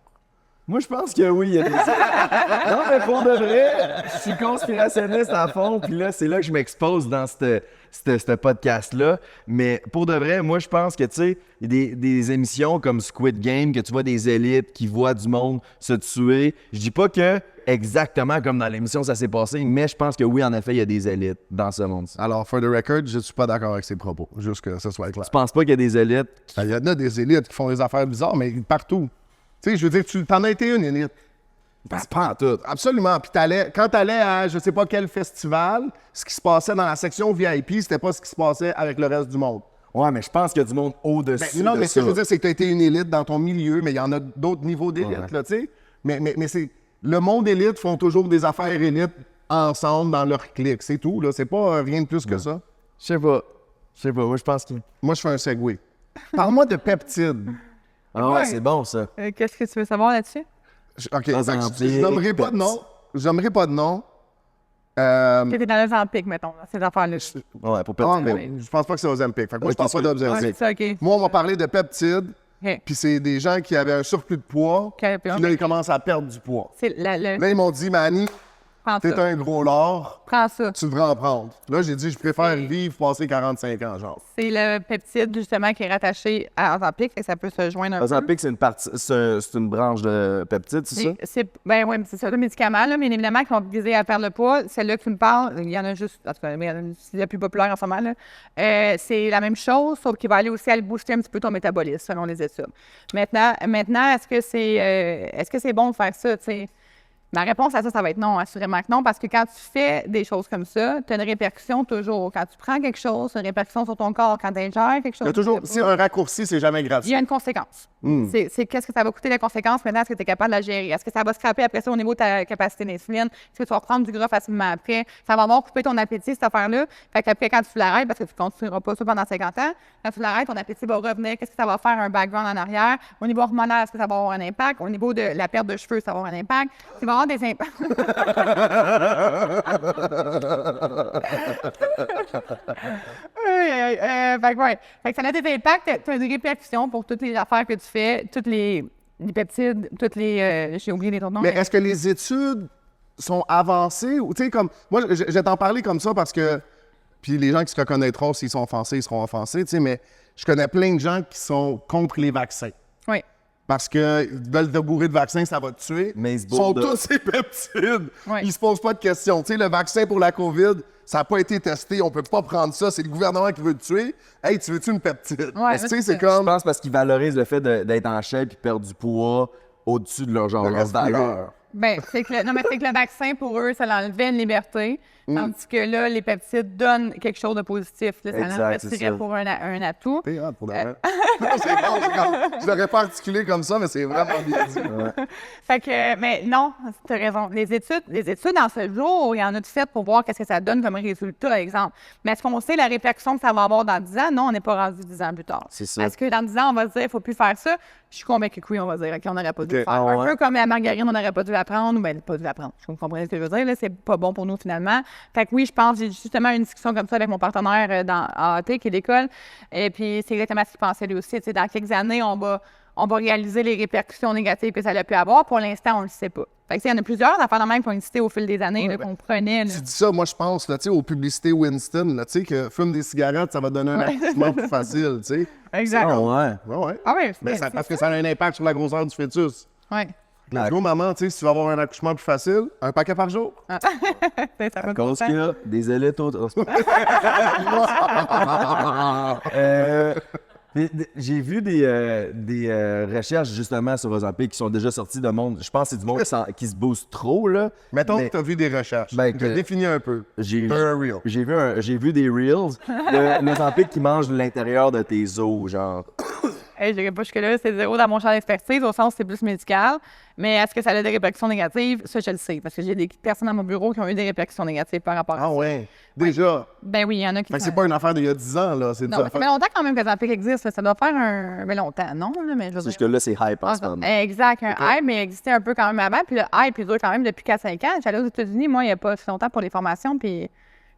Moi, je pense que oui, il y a des... Non, mais pour de vrai, je suis conspirationniste à fond, puis là, c'est là que je m'expose dans ce podcast-là. Mais pour de vrai, moi, je pense que, tu sais, il y a des émissions comme Squid Game, que tu vois des élites qui voient du monde se tuer. Je dis pas que exactement comme dans l'émission ça s'est passé, mais je pense que oui, en effet, il y a des élites dans ce monde-ci. Alors, for the record, je suis pas d'accord avec ses propos, juste que ça soit clair. Tu penses pas qu'il y a des élites qui... Il y en a des élites qui font des affaires bizarres, mais partout. Tu sais, je veux dire, tu t'en as été une élite. Pas en tout. Absolument. Puis quand t'allais à je sais pas quel festival, ce qui se passait dans la section VIP, c'était pas ce qui se passait avec le reste du monde. Ouais, mais je pense qu'il y a du monde au-dessus Non, de mais ce ça. que je veux dire, c'est que t'as été une élite dans ton milieu, mais il y en a d'autres niveaux d'élite, Ouais. là, tu sais. Mais c'est... Le monde élite font toujours des affaires élites ensemble dans leur clique, c'est tout, là. C'est pas rien de plus que ça. Je sais pas. Moi, je pense que... Moi, je fais un segway. Parle-moi de peptides. Ah ouais, c'est bon, ça. Qu'est-ce que tu veux savoir là-dessus? OK, Dans fait que un je nommerai pas de nom. Je nommerai pas de nom. Euh, T'étais dans les Olympiques, mettons, dans ces affaires-là. Ouais, pour Ah, perdre. mais je pense pas que c'est Ozempic. Fait que moi, je Ok, pense pas c'est- Ouais, d'Ozempic. c'est ça, OK. Moi, on m'a parlé de peptides, OK. puis c'est des gens qui avaient un surplus de poids, puis puis là, ils commencent à perdre du poids. C'est Là, ils m'ont dit, Manny, Prends t'es ça. un gros lard, Prends ça. tu devrais en prendre. Là, j'ai dit, je préfère vivre passer 45 ans, genre. C'est le peptide, justement, qui est rattaché à Ozempic, fait que ça peut se joindre un peu. Ozempic, c'est une partie, c'est une branche de peptides, c'est ça? Ben oui, c'est ça, le médicament, là, mais évidemment, qui vont viser à perdre le poids. Celle-là que tu me parles, il y en a juste, en tout cas, mais c'est la plus populaire en ce moment, là. C'est la même chose, sauf qu'il va aller aussi aller booster un petit peu ton métabolisme, selon les études. Maintenant, est-ce que c'est bon de faire ça, tu sais? Ma réponse à ça, ça va être non, assurément que non, parce que quand tu fais des choses comme ça, tu as une répercussion toujours. Quand tu prends quelque chose, tu as une répercussion sur ton corps. Quand tu ingères quelque chose, Il y a toujours, tu sais si pas. un raccourci, c'est jamais Il y gratuit. a une conséquence. C'est qu'est-ce que ça va coûter la conséquence maintenant? Est-ce que tu es capable de la gérer? Est-ce que ça va scraper après ça au niveau de ta capacité d'insuline? Est-ce que tu vas reprendre du gras facilement après? Ça va avoir coupé ton appétit, cette affaire-là. Fait qu'après, quand tu l'arrêtes, parce que tu ne continueras pas ça pendant 50 ans, quand tu l'arrêtes, ton appétit va revenir. Qu'est-ce que ça va faire un background en arrière? Au niveau hormonal, est-ce que ça va avoir un impact? Au niveau de la perte de cheveux, ça va avoir un impact. Ça va avoir des impacts. Fait que, ouais. Fait que ça a des impacts. Tu as des répercussions pour toutes les affaires que tu fais, toutes les peptides, toutes les. J'ai oublié les autres noms. Mais est-ce que les études sont avancées? Ou, tu sais, comme, moi, je vais t'en parler comme ça parce que, puis les gens qui se reconnaîtront, s'ils sont offensés, ils seront offensés, tu sais, mais je connais plein de gens qui sont contre les vaccins. Oui. Parce qu'ils veulent te bourrer de vaccins, ça va te tuer. Mais ils se Ils sont bourrent de- tous ces peptides. Ouais. Ils se posent pas de questions. Tu sais, le vaccin pour la COVID, ça n'a pas été testé. On peut pas prendre ça. C'est le gouvernement qui veut te tuer. Hey, tu veux-tu une peptide? Ouais, Tu sais, c'est c'est ça. Je comme... pense parce qu'ils valorisent le fait d'être en shape et perdre du poids au-dessus de leur genre, leur valeur. Ben, c'est que le vaccin, pour eux, ça l'enlevait une liberté. Tandis que là, les peptides donnent quelque chose de positif. Là, ça Exact, leur c'est retirait ça. pour un atout. T'es hot pour de vrai. Non, c'est bon, c'est comme... Je l'aurais pas articulé comme ça, mais c'est vraiment bien dit. Fait que, mais non, tu as raison. Les études en ce jour, il y en a de fait pour voir qu'est-ce que ça donne comme résultat, par exemple. Mais est-ce qu'on sait la répercussion que ça va avoir dans 10 ans? Non, on n'est pas rendu 10 ans plus tard. C'est ça. Est-ce que dans 10 ans, on va se dire, il ne faut plus faire ça? Je suis convaincue que oui, on va dire, OK, on n'aurait pas dû le faire. Ah ouais? Un peu comme la margarine, on n'aurait pas dû la prendre, ou bien pas dû la prendre. Vous comprenez ce que je veux dire? Là, c'est pas bon pour nous, finalement. Fait que oui, je pense, j'ai justement eu une discussion comme ça avec mon partenaire à AT, qui est l'école. Et puis, c'est exactement ce qu'il pensait lui aussi. Tu sais, dans quelques années, on va réaliser les répercussions négatives que ça a pu avoir. Pour l'instant, on ne le sait pas. Fait que, tu sais, il y en a plusieurs affaires de même qui ont existé au fil des années, là, qu'on prenait. Là. Tu dis ça, moi, je pense, là, tu sais, aux publicités Winston, là, tu sais, que fume des cigarettes, ça va donner un accouchement plus facile, tu sais. Exact. Ah ouais. Ouais, ouais. Ah oui, Mais ça, parce que ça a un impact sur la grosseur du fœtus. Ouais. Let's go, maman, tu sais, si tu veux avoir un accouchement plus facile, un paquet par jour. Ça va Cause pas qu'il y a des élites autour. J'ai vu des recherches justement sur Ozempic qui sont déjà sorties de monde. Je pense que c'est du monde qui se booste trop, là. Mettons Mais- que tu as vu des recherches. Ben, Je définis un peu. J'ai Un reel. j'ai vu des reels de Ozempic qui mange l'intérieur de tes os, genre. Hey, je dirais pas jusque-là, c'est zéro dans mon champ d'expertise, au sens où c'est plus médical. Mais est-ce que ça a des répercussions négatives? Ça, je le sais, parce que j'ai des personnes dans mon bureau qui ont eu des répercussions négatives par rapport à ça. Ah ouais, déjà. Ben oui, il y en a qui... Fait que c'est pas une affaire d'il y a 10 ans, là. C'est Non, ça fait longtemps quand même que Ozempic existe. là. Ça doit faire un... Mais longtemps, non? Là, mais je veux dire... Jusque-là, c'est hype en Ah, ce moment. exact, un hype, mais il existait un peu quand même avant. Puis le hype, il dure quand même depuis 4-5 ans. J'allais aux États-Unis, moi, il n'y a pas si longtemps pour les formations, puis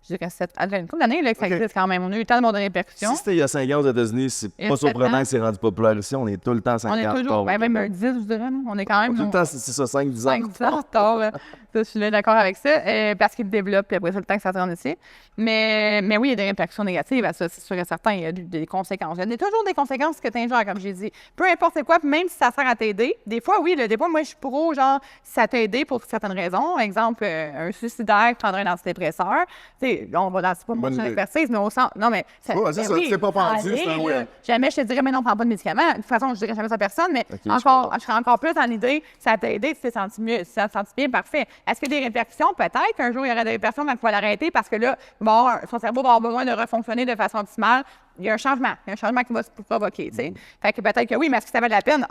je dirais que c'est une couple d'années là, que ça existe quand même. On a eu le temps de voir des répercussions. Si c'était il y a 5 ans aux États-unis, c'est Il y a pas 7 surprenant ans. que c'est rendu populaire ici. On est tout le temps 5 On est ans en toujours, retard. même un 10, je dirais. là. On est quand même... Tout le temps, c'est ça, 5-10 ans. 5 ans en retard. Là. Ça, je suis là d'accord avec ça, parce qu'ils le développent, puis après ça, le temps que ça se rende ici. Mais oui, il y a des répercussions négatives à ça, c'est sûr et certain. Il y a des conséquences. Il y a toujours des conséquences que tu ingères, comme j'ai dit. Peu importe c'est quoi, puis même si ça sert à t'aider. Des fois, oui, là, des fois, moi, je suis pro, genre, si ça t'a aidé pour certaines raisons. Exemple, un suicidaire prendrait un antidépresseur. Tu sais, on va dans c'est pas mon Bonne champ idée. d'expertise, mais au sens. Non, mais. Ouais, c'est ça, c'est pas pendu, c'est un là. ouais. Jamais je te dirais, mais non, prends pas de médicaments. De toute façon, je dirais jamais ça à personne, mais je encore, je serais encore plus dans l'idée, ça t'a aidé, tu t'es senti mieux, tu t'es senti bien, parfait. Est-ce qu'il y a des répercussions? Peut-être qu'un jour, il y aurait des répercussions, mais il faut l'arrêter parce que là, bon, son cerveau va avoir besoin de refonctionner de façon optimale. Il y a un changement qui va se provoquer, tu sais. Fait que peut-être que oui, mais est-ce que ça vaut la peine?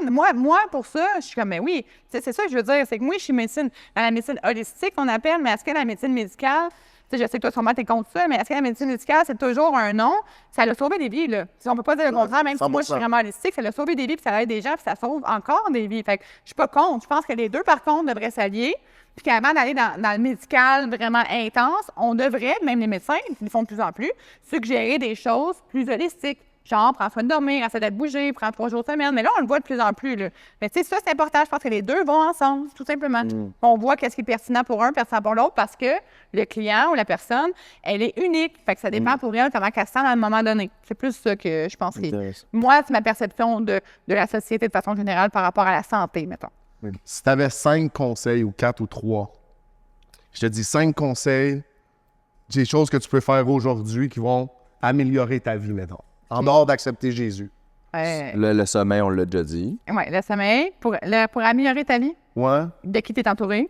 Moi, pour ça, je suis comme, mais oui. Tu sais, c'est ça que je veux dire, c'est que moi, je suis dans la médecine holistique, on appelle, mais est-ce que la médecine médicale, tu sais, je sais que toi, sûrement, t'es contre ça, mais est-ce que la médecine médicale, c'est toujours un nom? Ça a sauvé des vies, là. Si on peut pas dire le contraire, même si moi, je suis 100%. vraiment holistique, ça a sauvé des vies, puis ça aide des gens, puis ça sauve encore des vies. Fait que je suis pas contre. Je pense que les deux, par contre, devraient s'allier. Puis qu'avant d'aller dans le médical vraiment intense, on devrait, même les médecins, ils le font de plus en plus, suggérer des choses plus holistiques. Genre, prends soin de dormir, essaie de bouger, prends 3 jours semaine. Mais là, on le voit de plus en plus. Là. Mais tu sais, ça, c'est important. Je pense que les deux vont ensemble, tout simplement. On voit qu'est-ce qui est pertinent pour un, pertinent pour l'autre, parce que le client ou la personne, elle est unique. Fait que ça dépend pour elle comment elle se sent à un moment donné. C'est plus ça que je pense. Intéressant. Moi, c'est ma perception de la société de façon générale par rapport à la santé, mettons. Si tu avais 5 conseils ou 4 ou 3, je te dis 5 conseils, des choses que tu peux faire aujourd'hui qui vont améliorer ta vie, mettons. En dehors d'accepter Jésus. Le sommeil, on l'a déjà dit. Oui, le sommeil, pour améliorer ta vie, Ouais, de qui tu es entouré,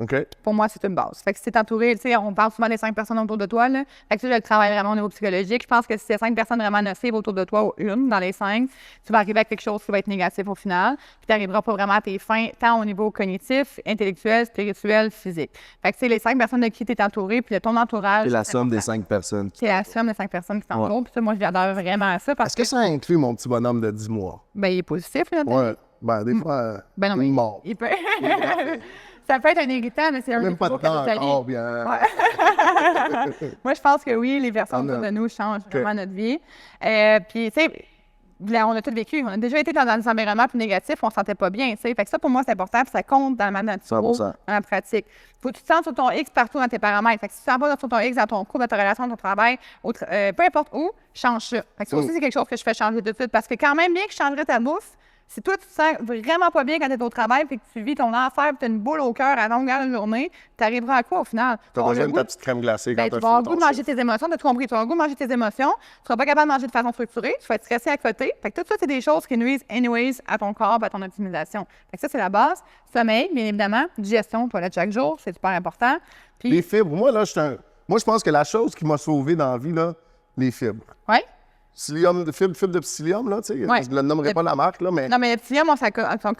OK. pour moi, c'est une base. Fait que si t'es entouré, tu sais, on parle souvent des 5 personnes autour de toi, là. Fait que ça, je le travaille vraiment au niveau psychologique. Je pense que si c'est 5 personnes vraiment nocives autour de toi, ou une dans les 5, tu vas arriver à quelque chose qui va être négatif au final. Puis tu n'arriveras pas vraiment à tes fins, tant au niveau cognitif, intellectuel, spirituel, physique. Fait que c'est les 5 personnes de qui tu es entouré, puis de ton entourage. C'est la c'est somme des important. 5 personnes. C'est la somme des 5 personnes qui t'entourent. Ouais. Puis ça, moi, j'adore vraiment ça parce Est-ce que ça inclut mon petit bonhomme de 10 mois? ben, il est positif, là. Ouais. Ben, des fois, Ben non, mais il est mort. il peut... Ça peut être un irritant, mais c'est un Même pas de plus gros temps que notre encore, vie. bien. Moi, je pense que oui, les personnes Ah, autour de non. nous changent vraiment notre vie. Puis, tu sais, là, on a tout vécu. On a déjà été dans des environnements plus négatifs, on ne se sentait pas bien, tu sais. Fait que ça, pour moi, c'est important, puis ça compte dans ma nature, 100%. dans la pratique. Faut que tu te sentes sur ton X partout dans tes paramètres. Fait que si tu ne sens pas sur ton X dans ton couple, dans ta relation, dans ton travail, peu importe où, change ça. Fait que ça aussi, c'est quelque chose que je fais changer tout de suite. Parce que quand même bien que je changerais ta bouffe, si toi, tu te sens vraiment pas bien quand tu es au travail puis que tu vis ton enfer puis tu as une boule au cœur à longueur de journée, tu arriveras à quoi au final? T'as Avoir besoin le de goût ta petite crème glacée quand ben, t'as tu vas avoir le fini goût ton de manger tes émotions, de te compris. Tu vas avoir le goût de manger tes émotions. Tu seras pas capable de manger de façon structurée. Tu vas être stressé à côté. Fait que tout ça, c'est des choses qui nuisent anyways à ton corps, à ton optimisation. Fait que ça, c'est la base. Sommeil, bien évidemment. Digestion, toilette chaque jour, c'est super important. Puis, Les fibres, moi, là, moi, je pense que la chose qui m'a sauvé dans la vie, là, les fibres. ouais. Psyllium, fibres de psyllium, là, tu sais. Ouais. Je ne nommerai pas la marque, là, mais. Non, mais le psyllium,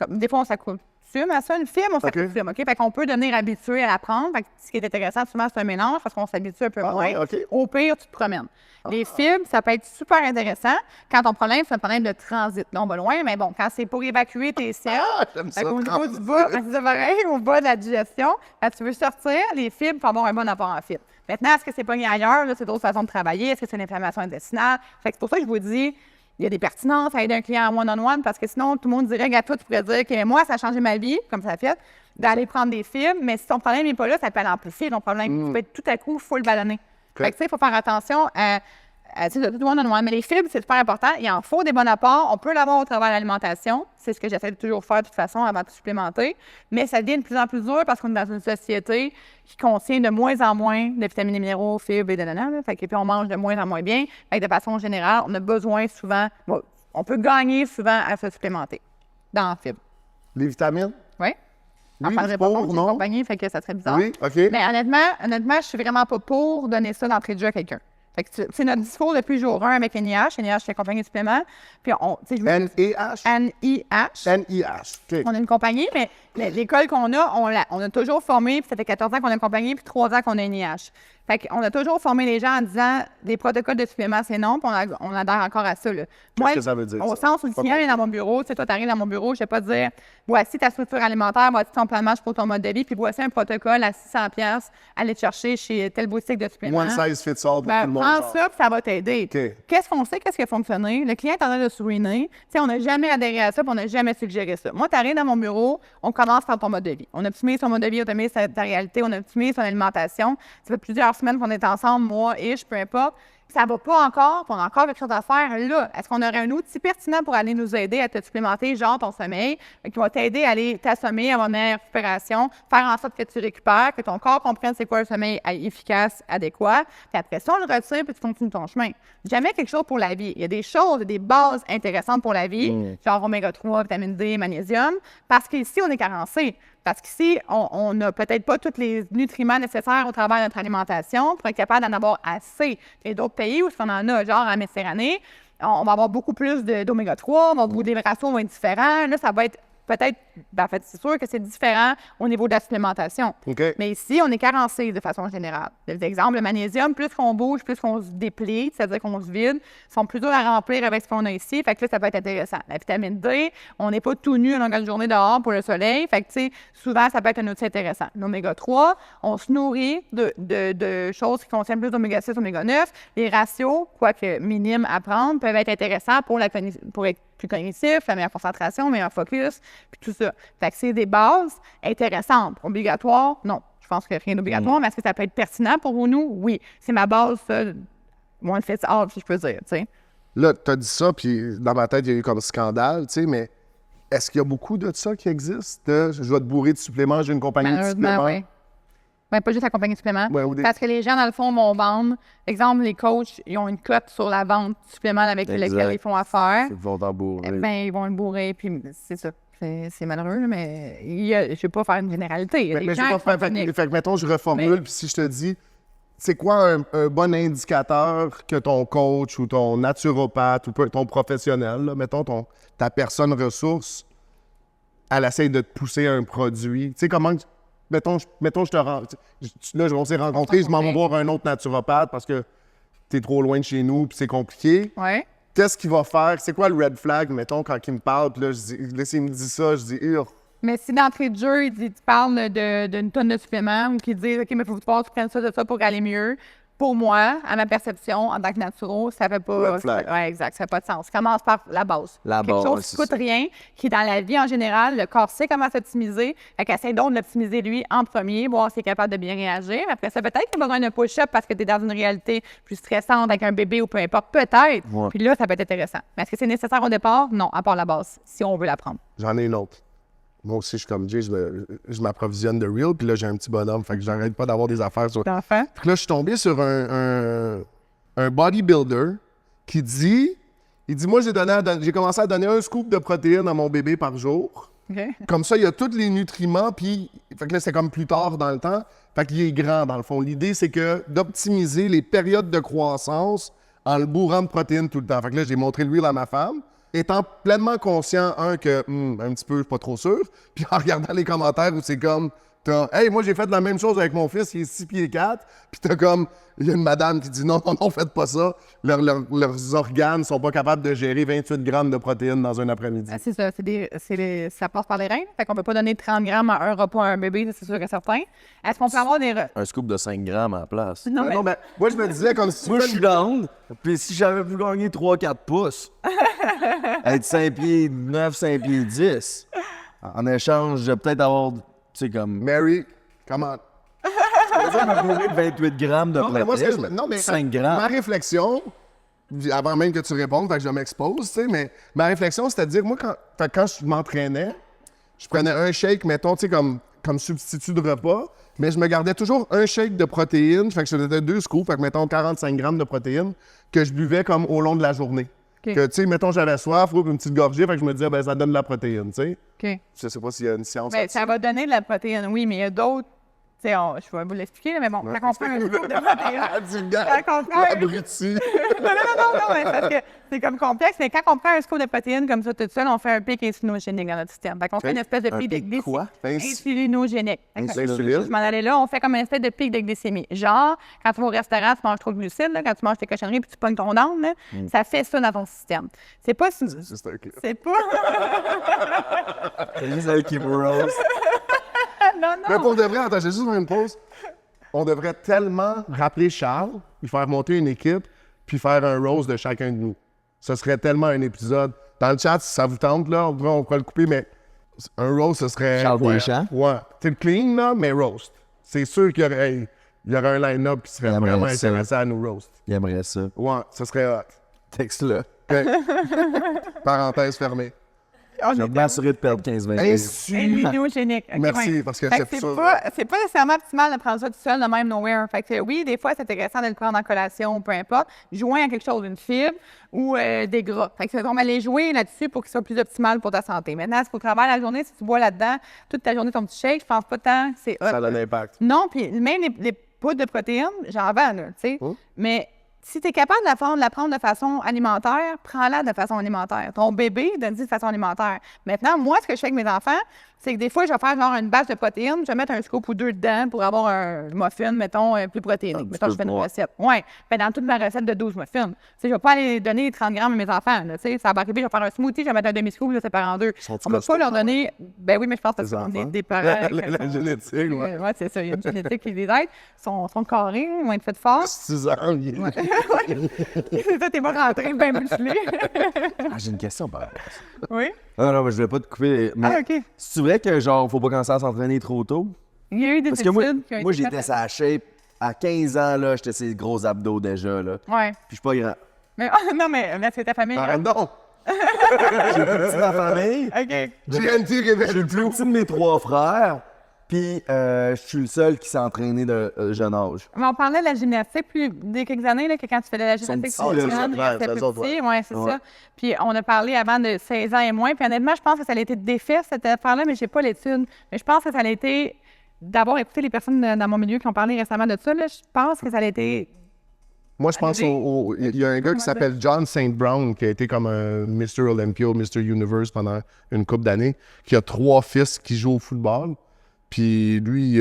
des fois, on s'accoutume à ça. Une fibre, on s'accoutume, OK? Fait qu'on peut devenir habitué à la prendre. Fait que ce qui est intéressant, souvent, c'est un mélange parce qu'on s'habitue un peu Ah, moins. ouais, OK. Au pire, tu te promènes. Les fibres, ça peut être super intéressant. Quand ton problème, c'est un problème de transit. Là, on va loin, mais bon, quand c'est pour évacuer tes selles, j'aime fait ça, qu'au niveau transit. du bas, c'est pareil, au bas de la digestion, quand tu veux sortir, les fibres, il faut avoir un bon apport en fibres. Maintenant, est-ce que c'est pogné ailleurs? Là, c'est d'autres façons de travailler. Est-ce que c'est une inflammation intestinale? Fait que c'est pour ça que je vous dis, il y a des pertinences à aider un client en one-on-one parce que sinon, tout le monde dirait, regarde, toi, tu pourrais dire que moi, ça a changé ma vie, comme ça a fait, d'aller prendre des fibres, mais si ton problème n'est pas là, ça peut amplifier ton problème. Tu peux être tout à coup full ballonné. Fait que, tu sais, il faut faire attention à Tu sais, tout le monde en demande. Mais les fibres, c'est super important. Il en faut des bons apports. On peut l'avoir au travers de l'alimentation. C'est ce que j'essaie de toujours faire de toute façon avant de supplémenter. Mais ça devient de plus en plus dur parce qu'on est dans une société qui contient de moins en moins de vitamines et minéraux, fibres et de nanana. Fait que puis on mange de moins en moins bien. Fait que de façon générale, on a besoin souvent, bon, on peut gagner souvent à se supplémenter dans la fibre. Les vitamines? Oui. Oui, parlerait pour, pas contre, j'ai non? compagnie, fait que ça serait bizarre. Oui, OK. Mais honnêtement, je suis vraiment pas pour donner ça d'entrée de jeu à quelqu'un. Fait que c'est notre discours depuis jour 1 avec NIH. NIH, c'est compagnie de suppléments. Puis N-I-H? NIH. N-I-H. OK. On a une compagnie, mais l'école qu'on a, on a toujours formé, puis ça fait 14 ans qu'on a une compagnie, puis 3 ans qu'on a une NIH. Fait qu'on a toujours formé les gens en disant des protocoles de suppléments, c'est non, puis on adhère encore à ça. Qu'est-ce que ça veut dire? Au ça? sens où le client vient dans mon bureau, tu sais, toi, tu arrives dans mon bureau, je ne vais pas te dire voici ta structure alimentaire, voici ton plan de match pour ton mode de vie, puis voici un protocole à 600$, aller te chercher chez telle boutique de suppléments. One size fits all pour tout le monde. Prends genre. ça, puis ça va t'aider. OK. Qu'est-ce qu'on sait, qu'est-ce qui a fonctionné? Le client est en train de se ruiner. Tu sais, on n'a jamais adhéré à ça, puis on n'a jamais suggéré ça. Moi, tu arrives dans mon bureau, on commence par ton mode de vie. On optimise ton mode de vie, on optimise ta réalité, on optimise ton alimentation. Ça fait plusieurs semaines qu'on est ensemble, moi, peu importe. Ça va pas encore, puis on a encore quelque chose à faire là. Est-ce qu'on aurait un outil pertinent pour aller nous aider à te supplémenter, genre ton sommeil, qui va t'aider à aller t'assommer, avoir une meilleure récupération, faire en sorte que tu récupères, que ton corps comprenne c'est quoi le sommeil efficace, adéquat. Puis après ça, on le retire, puis tu continues ton chemin. Jamais quelque chose pour la vie. Il y a des choses, des bases intéressantes pour la vie, genre oméga 3, vitamine D, magnésium, parce qu'ici, on est carencé. Parce qu'ici, on n'a peut-être pas tous les nutriments nécessaires au travers de notre alimentation pour être capable d'en avoir assez. Il y a d'autres pays où on en a, genre en Méditerranée, on va avoir beaucoup plus d'oméga 3, les ratios vont être différents. Là, ça va être peut-être, en fait, c'est sûr que c'est différent au niveau de la supplémentation. OK. Mais ici, on est carencé de façon générale. Exemple, le magnésium, plus qu'on bouge, plus qu'on se déplie, c'est-à-dire qu'on se vide, sont plus durs à remplir avec ce qu'on a ici. Fait que là, ça peut être intéressant. La vitamine D, on n'est pas tout nu à longueur de journée dehors pour le soleil. Fait que, tu sais, souvent, ça peut être un outil intéressant. L'oméga 3, on se nourrit de choses qui contiennent plus d'oméga 6, oméga 9. Les ratios, quoique minimes à prendre, peuvent être intéressants pour être plus cognitif, la meilleure concentration, meilleur focus, puis tout ça. Fait que c'est des bases intéressantes. Obligatoires, non. Je pense que rien d'obligatoire, mais est-ce que ça peut être pertinent pour nous? Oui. C'est ma base, ça, one fits all, si je peux dire, tu sais. Là, tu as dit ça, puis dans ma tête, il y a eu comme scandale, tu sais, mais est-ce qu'il y a beaucoup de ça qui existe? Je dois te bourrer de suppléments, j'ai une compagnie de suppléments. Oui. Ben, pas juste la compagnie de suppléments. Ouais, Parce que les gens, dans le fond, vont vendre. Exemple, les coachs, ils ont une cote sur la vente de suppléments avec lesquels ils font affaire. Ils vont t'en bourrer. Ben, ils vont le bourrer, puis c'est ça. C'est malheureux, mais je ne vais pas faire une généralité. Il y a des Mais je gens vais qui pas sont faire. uniques. Fait que, mettons, je reformule, puis si je te dis, c'est quoi un bon indicateur que ton coach ou ton naturopathe ou ton professionnel, là, mettons, ta personne ressource, elle essaye de te pousser un produit? Tu sais, comment. Mettons, je te rends. Là, on s'est rencontrés, je m'en vais voir un autre naturopathe parce que t'es trop loin de chez nous, puis c'est compliqué. Ouais. Qu'est-ce qu'il va faire? C'est quoi le red flag, mettons, quand il me parle? Puis là, s'il me dit ça, je dis, Mais si d'entrée de jeu, il parle d'une tonne de suppléments ou qu'il dit OK, mais il faut que tu prennes ça de ça pour aller mieux, pour moi, à ma perception, en tant que naturo, ça fait pas. Red flag. Ouais, exact, ça fait pas de sens. Commence par la base. La Quelque base, chose qui c'est coûte ça. rien, qui, dans la vie en général, le corps sait comment s'optimiser. Fait qu'essaie donc de l'optimiser lui en premier, voir s'il est capable de bien réagir. Après ça, peut-être qu'il a besoin d'un push-up parce que tu es dans une réalité plus stressante avec un bébé ou peu importe. Peut-être. Ouais. Puis là, ça peut être intéressant. Mais est-ce que c'est nécessaire au départ? Non, à part la base, si on veut la prendre. j'en ai une autre. Moi aussi, je suis comme Jay, je m'approvisionne de Real, puis là, j'ai un petit bonhomme, fait que j'arrête pas d'avoir des affaires sur. D'enfant? Fait que là, je suis tombé sur un bodybuilder qui dit, moi, j'ai commencé à donner un scoop de protéines à mon bébé par jour. OK. Comme ça, il y a tous les nutriments, puis fait que là, c'est comme plus tard dans le temps. Fait qu'il est grand, dans le fond. L'idée, c'est que d'optimiser les périodes de croissance en le bourrant de protéines tout le temps. Fait que là, j'ai montré le Real à ma femme, étant pleinement conscient, un petit peu, je suis pas trop sûr, puis en regardant les commentaires où c'est comme, hey, moi, j'ai fait la même chose avec mon fils, il est 6 pieds 4, puis t'as comme, il y a une madame qui dit, non, faites pas ça. Leurs organes sont pas capables de gérer 28 grammes de protéines dans un après-midi. C'est ça, ça passe par les reins. Fait qu'on peut pas donner 30 grammes à un repas à un bébé, c'est sûr et certain. Est-ce qu'on peut avoir des... Un scoop de 5 grammes à la place. Non, mais... Non, mais moi, je me disais, comme si tu Moi, fais je suis down. Puis si j'avais pu gagner 3-4 pouces, être 5 pieds 9, 5 pieds 10, en échange, je vais peut-être avoir, tu sais, comme... Mary, come on. Ça me bourrer de 28 grammes de Non, mais moi, protéines. non, mais 5 ma grammes. réflexion, avant même que tu répondes, fait que je m'expose, tu sais, mais ma réflexion, c'était de dire, moi, quand je m'entraînais, je prenais un shake, mettons, tu sais, comme substitut de repas, mais je me gardais toujours un shake de protéines, fait que je faisais 2 scoops, fait que, mettons, 45 grammes de protéines que je buvais comme au long de la journée. OK. Que, tu sais, mettons, j'avais soif, ou une petite gorgée, fait que je me disais, ben ça donne de la protéine, tu sais. OK. Je sais pas s'il y a une science Ben, ça va donner de la protéine, oui, mais il y a d'autres. Tu sais, je vais vous l'expliquer, là, mais bon, quand on prend un scoop de protéines. Quand on prend un... Abruti. non, mais parce que c'est comme complexe, mais quand on prend un scoop de protéines comme ça toute seule, on fait un pic insulinogénique dans notre système. Fait qu'on fait une espèce de pic de glycémie. Quoi? Insulinogénique. Insuline. Je m'en allais là, on fait comme une espèce de pic de glycémie. Genre, quand tu vas au restaurant, tu manges trop de glucides, là, quand tu manges tes cochonneries puis tu pognes ton âne, là, ça fait ça dans ton système. C'est pas... C'est un clip. C'est pas... C'est juste avec qui rose. non. Mais pour de vrai, attends, j'ai juste une pause. On devrait tellement rappeler Charles, lui faire monter une équipe, puis faire un roast de chacun de nous. Ce serait tellement un épisode. Dans le chat, si ça vous tente, là, on pourrait le couper, mais un roast, ce serait... Charles Deschamps? Ouais. C'est le clean, là, mais roast. C'est sûr qu'il y aurait un line-up qui serait J'aimerais vraiment ça. intéressant à nous roast. Il aimerait ça. Ouais, ce serait hot. Texte-là. OK. Parenthèse fermée. Je vais m'assurer de perdre 15-20 Insulinogénique. OK, Merci, ouais. parce que Fait c'est que ça. c'est pas nécessairement optimal de prendre ça tout seul de même nowhere. Fait que oui, des fois, c'est intéressant de le prendre en collation, peu importe, joint à quelque chose, une fibre ou des gras. Fait que on va aller jouer là-dessus pour qu'il soit plus optimal pour ta santé. Maintenant, si tu travailles la journée, si tu bois là-dedans, toute ta journée ton petit shake, je pense pas tant que c'est hot. Ça a un impact. Non, puis même les poudres de protéines, j'en vends, là, tu sais. Mais si tu es capable de la prendre de façon alimentaire, prends-la de façon alimentaire. Ton bébé, donne-y de façon alimentaire. Maintenant, moi, ce que je fais avec mes enfants, c'est que des fois, je vais faire genre une bâche de protéines, je vais mettre un scoop ou 2 dedans pour avoir un muffin, mettons, plus protéinique. Mettons, je fais une recette. Oui, ben, dans toute ma recette de 12 muffins. Tu sais, je vais pas aller donner 30 grammes à mes enfants. Là, tu sais, ça va arriver, je vais faire un smoothie, je vais mettre un demi-scoop, là, c'est par en 2. On ne va pas leur donner... Ben oui, mais je pense que c'est des parents... La génétique, ouais. Oui, c'est ça. Il y a une génétique qui les aide. Ils sont carrés, ils vont être faits fort. 6 ans, il est... C'est ça, t'es pas rentré bien musclé. J'ai une question par rapport à ça. Oui? Non, mais je voulais pas te couper. Mais Ah, OK. c'est vrai que, genre, faut pas commencer à s'entraîner trop tôt? Il y a eu des Parce que moi, études qui ont été j'étais faites. sa shape. À 15 ans, là, j'étais ces gros abdos déjà, là. Ouais. Puis je suis pas grand. Mais non, mais c'est ta famille. Arrête donc! Petit de ma famille. OK. GNT révèle. Je suis le plus petit de mes 3 frères. Puis je suis le seul qui s'est entraîné de jeune âge. Mais on parlait de la gymnastique il y a quelques années, là, que quand tu faisais de la gymnastique, petits, là, c'était c'est plus eux autres, petit. Ouais, c'est Ouais. ça. Puis on a parlé avant de 16 ans et moins. Puis honnêtement, je pense que ça a été défait, cette affaire-là, mais j'ai pas l'étude. Mais je pense que ça a été, d'avoir écouté les personnes dans mon milieu qui ont parlé récemment de ça, là, je pense que ça a été... Moi, je pense il y a un gars qui s'appelle John St. Brown, qui a été comme un Mr. Olympia, Mr. Universe pendant une couple d'années, qui a 3 fils qui jouent au football. Puis lui,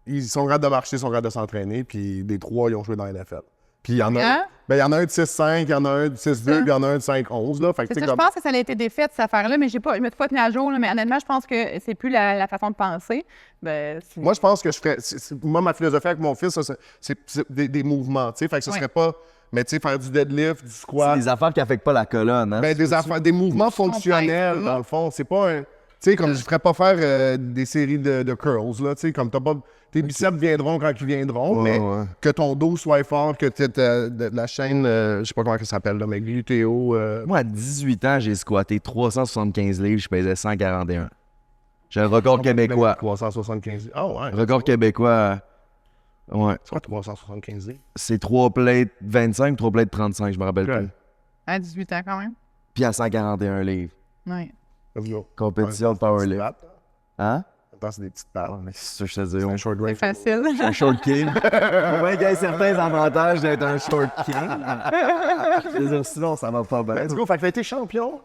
ils sont capables de marcher, ils sont capables de s'entraîner, puis les 3, ils ont joué dans la NFL. Puis il y en a, Hein? il y en a un de 6'5", il y en a un de 6'2", puis il y en a un de 5'11", là. Fait que C'est tu sais, ça, comme... je pense que ça a été défait, cette affaire-là, mais je me suis pas tenue à jour, là, mais honnêtement, je pense que c'est plus la façon de penser. Ben, Moi, je pense que je ferais... Moi, ma philosophie avec mon fils, ça, c'est des mouvements, tu sais. Fait que ce serait pas... Mais tu sais, faire du deadlift, du C'est squat... des affaires qui affectent pas la colonne, hein? Ben, des mouvements fonctionnels, dans le fond. C'est pas un... Tu sais, comme je ferais pas faire des séries de curls, là, tu sais, comme t'as pas... Tes biceps viendront quand ils viendront, mais que ton dos soit fort, que tu de la chaîne, je sais pas comment ça s'appelle, là, mais glutéo... Moi, à 18 ans, j'ai squatté 375 livres, je pesais 141. J'ai un record québécois. 375. Ah ouais. Record québécois, ouais. C'est quoi 375 livres? C'est 3 plates 25, 3 plates 35, je me rappelle Ok. plus. à 18 ans, quand même. Puis à 141 livres. Oui. Let's go. Compétition de powerlift. Hein? Attends, c'est des petites pattes. Mais c'est ça que je te dis. C'est On un short C'est range. facile. un short king. Ouais, il y a certains avantages d'être un short king. Je veux dire, sinon, ça va pas bien. Let's go. Fait que t'as été champion.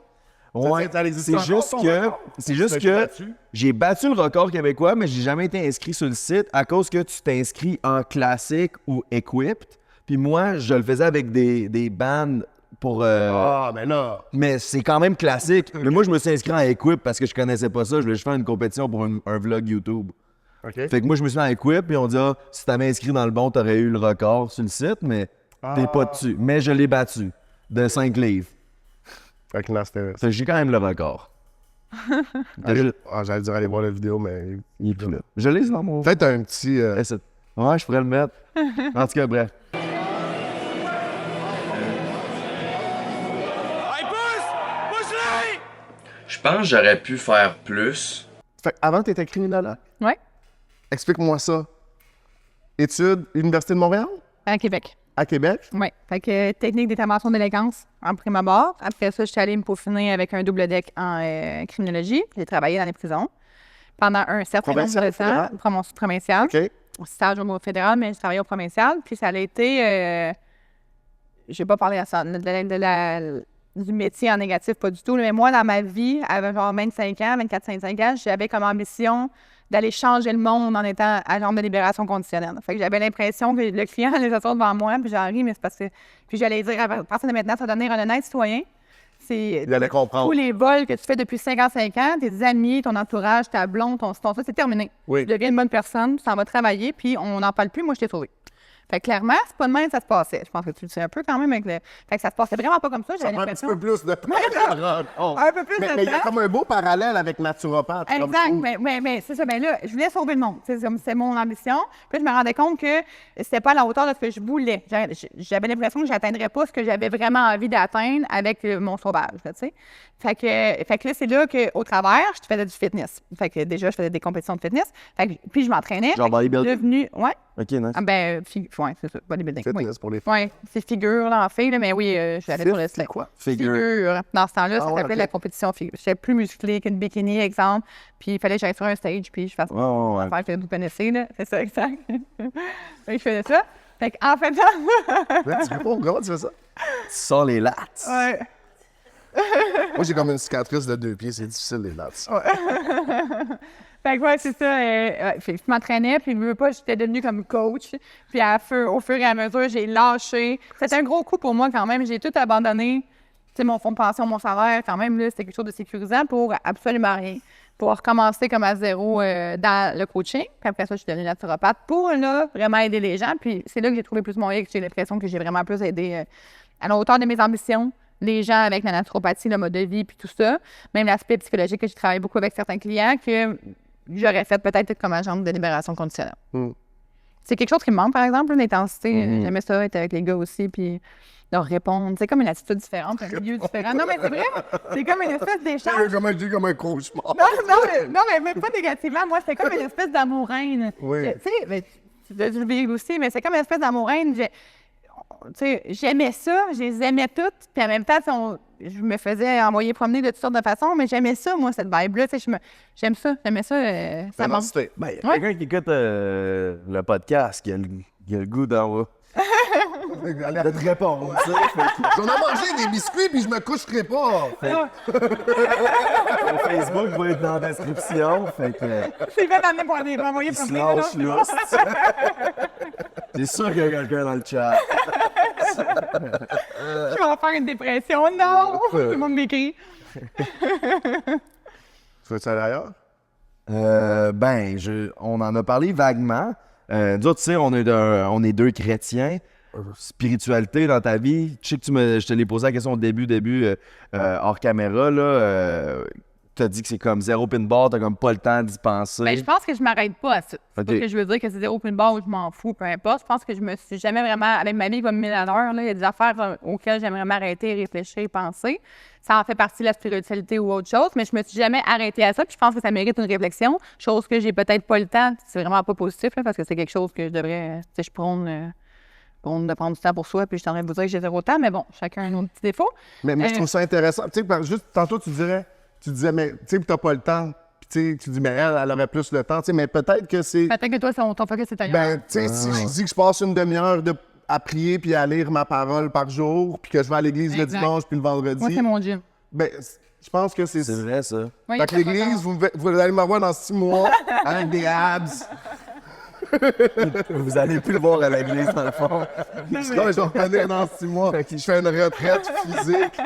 Ouais, Ça existe c'est encore, juste ton que, record? c'est juste T'as-tu que battu? j'ai battu le record québécois, mais j'ai jamais été inscrit sur le site à cause que tu t'inscris en classique ou equipped. Puis moi, je le faisais avec des bandes pour. Ah, mais là. Mais c'est quand même classique. Mais moi, je me suis inscrit en equip parce que je connaissais pas ça. Je voulais juste faire une compétition pour un vlog YouTube. OK. Fait que moi, je me suis mis en equip, puis on dit, ah, si t'avais inscrit dans le bon, t'aurais eu le record sur le site, mais t'es pas dessus. Mais je l'ai battu de 5 livres. Fait que là, c'était. Fait que j'ai quand même le record. J'allais dire aller voir la vidéo, mais. Il est plus là. Je l'ai dans mon. Peut-être un petit. Ouais, je pourrais le mettre. En tout cas, bref. Je pense que j'aurais pu faire plus. Fait qu'avant, tu étais criminologue. Ouais, Explique-moi ça. Études, Université de Montréal? à Québec. À Québec? Oui. Fait que technique d'intervention d'élégance en prime abord. Après ça, je suis allée me peaufiner avec un double deck en criminologie. J'ai travaillé dans les prisons pendant un certain nombre Provincial, de temps. fédéral? Provincial. OK. Stage au fédéral, mais je travaillais au provincial. Puis ça a été... je vais pas parler à ça, du métier en négatif, pas du tout. Mais moi, dans ma vie, à genre 25 ans, 24-25 ans, j'avais comme ambition d'aller changer le monde en étant agent de libération conditionnelle. Fait que j'avais l'impression que le client allait s'asseoir devant moi, puis j'en ris, mais c'est parce que... Puis j'allais dire, à partir de maintenant, ça va devenir un honnête citoyen. C'est Il allait comprendre. tous les vols que tu fais depuis 55 ans, tes amis, ton entourage, ta blonde, ton ça, c'est terminé. Oui. Tu deviens une bonne personne, tu s'en vas travailler, puis on n'en parle plus, moi, je t'ai sauvé. Fait que clairement, c'est pas de même que ça se passait. Je pense que tu le sais un peu quand même avec le... Fait que ça se passait vraiment pas comme ça, Ça j'avais prend un petit l'impression. peu plus de temps. Un peu plus Mais de il y a temps. comme un beau parallèle avec naturopathe. comme je Exact, trouve. mais c'est ça. Ben là, je voulais sauver le monde. C'est mon ambition. Puis là, je me rendais compte que c'était pas à la hauteur de ce que je voulais. J'avais l'impression que j'atteindrais pas ce que j'avais vraiment envie d'atteindre avec mon sauvage, tu sais. Fait que là, c'est là qu'au travers, je faisais du fitness. Fait que déjà, je faisais des compétitions de fitness. Fait que, puis je m'entraînais. Genre bodybuilding? Ouais. Ok, nice. Ah ben, ouais, c'est ça, bodybuilding. Fitness Oui. pour les filles. Ouais, c'est figure, là, en fait, là, mais oui, j'allais sur le C'est quoi? Figure. Dans ce temps-là, ça ouais, s'appelait ok. la compétition figure. J'étais plus musclée qu'une bikini, exemple. Puis il fallait que j'aille sur un stage, puis je fasse Ouais. l'affaire que vous connaissez, là. C'est ça, exact. Fait que je faisais ça. Fait qu'en fait, Là, tu réponds, comment tu fais ça? Tu sors les lats. ouais. Moi, j'ai comme une cicatrice de 2 pieds, c'est difficile, les lattes. Fait que ouais, c'est ça. Fait que je m'entraînais, puis je veux pas, j'étais devenue comme coach. Puis au fur et à mesure, j'ai lâché. C'était un gros coup pour moi quand même. J'ai tout abandonné. Tu sais, mon fonds de pension, mon salaire, quand même, là, c'était quelque chose de sécurisant pour absolument rien. Pour recommencer comme à zéro dans le coaching. Puis après ça, je suis devenue naturopathe pour, là, vraiment aider les gens. Puis c'est là que j'ai trouvé plus mon que j'ai l'impression que j'ai vraiment plus aidé à la hauteur de mes ambitions. Les gens avec la naturopathie, le mode de vie, puis tout ça. Même l'aspect psychologique que j'ai travaillé beaucoup avec certains clients que j'aurais fait peut-être comme agent de libération conditionnelle. C'est quelque chose qui me manque, par exemple, l'intensité. J'aimais ça, être avec les gars aussi, puis leur répondre. C'est comme une attitude différente, un milieu différent. Non, mais c'est vrai, c'est comme une espèce d'échange. Comment je dis comme un cauchemar. Non, mais même pas négativement. Moi, c'est comme une espèce d'amour-haine. Oui. Tu sais, mais tu dois le vivre aussi, mais c'est comme une espèce d'amour-haine. Tu sais, j'aimais ça, je les aimais toutes, puis en même temps, je me faisais envoyer promener de toutes sortes de façons, mais j'aimais ça, moi, cette vibe-là, tu sais, j'aimais ça, ça manque. Ben, il y a quelqu'un qui écoute le podcast qui a le goût d'en haut. De te répondre, tu sais. J'en ai mangé des biscuits, puis je me coucherai pas. Mon Facebook va être dans la description. Fait que. C'est fait d'amener pour aller m'envoyer Il se promener. lâche non? là. C'est sûr qu'il y a quelqu'un dans le chat. Je vais en faire une dépression. Non! Tout le monde m'écrit. Tu veux-tu aller ailleurs? On en a parlé vaguement. Nous autres, tu sais, on est deux chrétiens. Spiritualité dans ta vie. Je sais que je te l'ai posé la question au début, hors caméra, là. T'as dit que c'est comme zéro pin bar, t'as comme pas le temps d'y penser. Ben, je pense que je m'arrête pas à ça. C'est Ok. pas que je veux dire que c'est zéro pin bar ou je m'en fous, peu importe. Je pense que je me suis jamais vraiment, avec ma vie comme 1000 à l'heure, là, il y a des affaires auxquelles j'aimerais m'arrêter, réfléchir, penser. Ça en fait partie de la spiritualité ou autre chose, mais je me suis jamais arrêtée à ça. Puis je pense que ça mérite une réflexion, chose que j'ai peut-être pas le temps. C'est vraiment pas positif, là, parce que c'est quelque chose que je devrais, tu sais, je prône de prendre du temps pour soi, puis je suis en train de vous dire que j'ai zéro temps, mais bon, chacun a un autre petit défaut. Mais je trouve ça intéressant. Tu sais, juste tantôt, tu disais, mais tu sais, t'as pas le temps. Puis tu sais, tu dis, mais elle aurait plus le temps. Tu sais, mais peut-être que c'est. Peut-être que toi, ton focus est ailleurs. Ben, tu sais, si je dis que je passe une demi-heure à prier puis à lire ma parole par jour, puis que je vais à l'église le Exact. dimanche puis le vendredi. Moi, c'est mon gym. Ben, je pense que c'est. C'est vrai, ça. Oui, Fait que l'église, vous allez me voir dans 6 mois avec des abs. Vous allez plus le voir à l'église, dans le fond. Là, je vais revenir dans 6 mois. Je fais une retraite physique.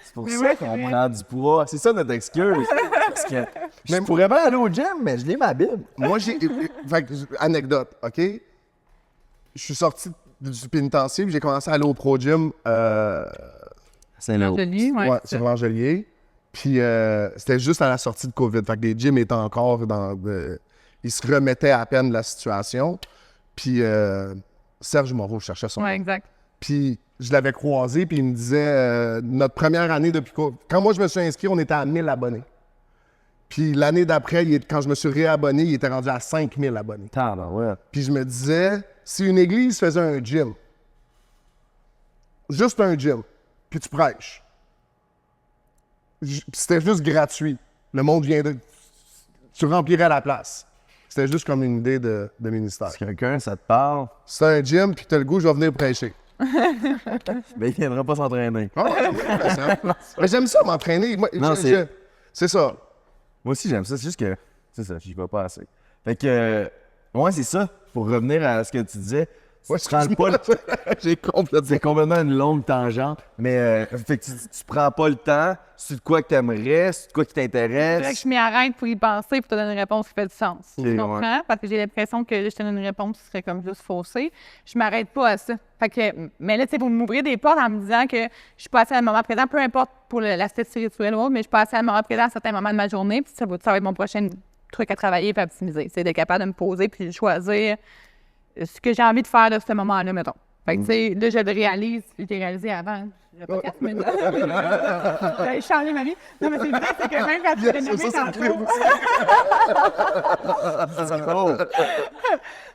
C'est pour ça qu'on prend du poids. C'est ça notre excuse. Parce que je pourrais bien aller au gym, mais je lis ma Bible. Moi, fait que, anecdote, OK? Je suis sorti du pénitencier puis j'ai commencé à aller au Pro Gym Saint-Léo. Joli, ouais. sur l'Angelier. Puis c'était juste à la sortie de COVID. Fait que les gyms étaient encore ils se remettaient à peine de la situation. Puis Serge Moreau cherchait son nom. Ouais, exact. Puis je l'avais croisé, puis il me disait, notre première année depuis... Quand moi, je me suis inscrit, on était à 1000 abonnés. Puis l'année d'après, quand je me suis réabonné, il était rendu à 5000 abonnés. Puis je me disais, si une église faisait un gym, juste un gym, puis tu prêches, c'était juste gratuit. Le monde viendrait... Tu remplirais la place. C'était juste comme une idée de ministère. Si quelqu'un, ça te parle, C'est un gym, puis t'as le goût, je vais venir prêcher. ben, il viendra pas s'entraîner. Ah ouais, mais j'aime ça, m'entraîner. Non, c'est ça. Moi aussi, j'aime ça. C'est juste que, c'est ça, j'y vais pas assez. Fait que, ouais, c'est ça. Pour revenir à ce que tu disais, Ouais, tu prends pas le... J'ai complètement... C'est complètement une longue tangente, mais fait que tu prends pas le temps. C'est de quoi que t'aimerais, c'est de quoi qui C'est vrai que t'intéresse. je m'y arrête pour y penser pour te donner une réponse qui fait du sens. Ok, Tu comprends? Parce que j'ai l'impression que je te donne une réponse qui serait comme juste faussée. Je m'arrête pas à ça. Fait que, mais là, tu sais, pour m'ouvrir des portes en me disant que je suis passée à un moment présent, peu importe pour l'aspect spirituel ou autre, mais je suis passée à un moment présent à certains moments de ma journée, puis ça va être mon prochain truc à travailler et à optimiser. C'est d'être capable de me poser puis de choisir ce que j'ai envie de faire de ce moment-là, mettons. Fait que, tu sais, là, je le réalise. Je l'ai réalisé avant. Le podcast, mais j'ai changé ma vie. Non, mais c'est vrai, c'est que même quand tu t'es nommé tantôt...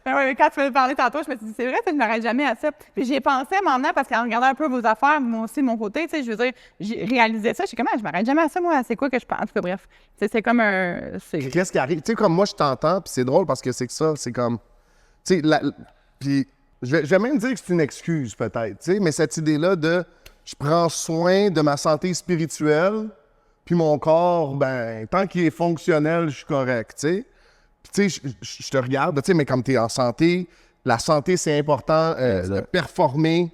Ben ouais, mais quand tu m'as parlé tantôt, je me suis dit, c'est vrai, je ne m'arrête jamais à ça. Puis j'y ai pensé maintenant parce qu'en regardant un peu vos affaires, moi aussi, de mon côté, tu sais, je veux dire, j'ai réalisé ça. Je suis comme, je m'arrête jamais à ça, moi. C'est quoi que je pense? En tout cas, bref. C'est comme un. Qu'est-ce qui arrive? Tu sais, comme moi, je t'entends, puis c'est drôle parce que c'est que ça, c'est comme... Tu sais, puis je vais même dire que c'est une excuse, peut-être, tu sais, mais cette idée-là de je prends soin de ma santé spirituelle, puis mon corps, ben, tant qu'il est fonctionnel, je suis correct, tu sais. Puis, tu sais, je te regarde, tu sais, mais comme tu es en santé, la santé, c'est important, de performer,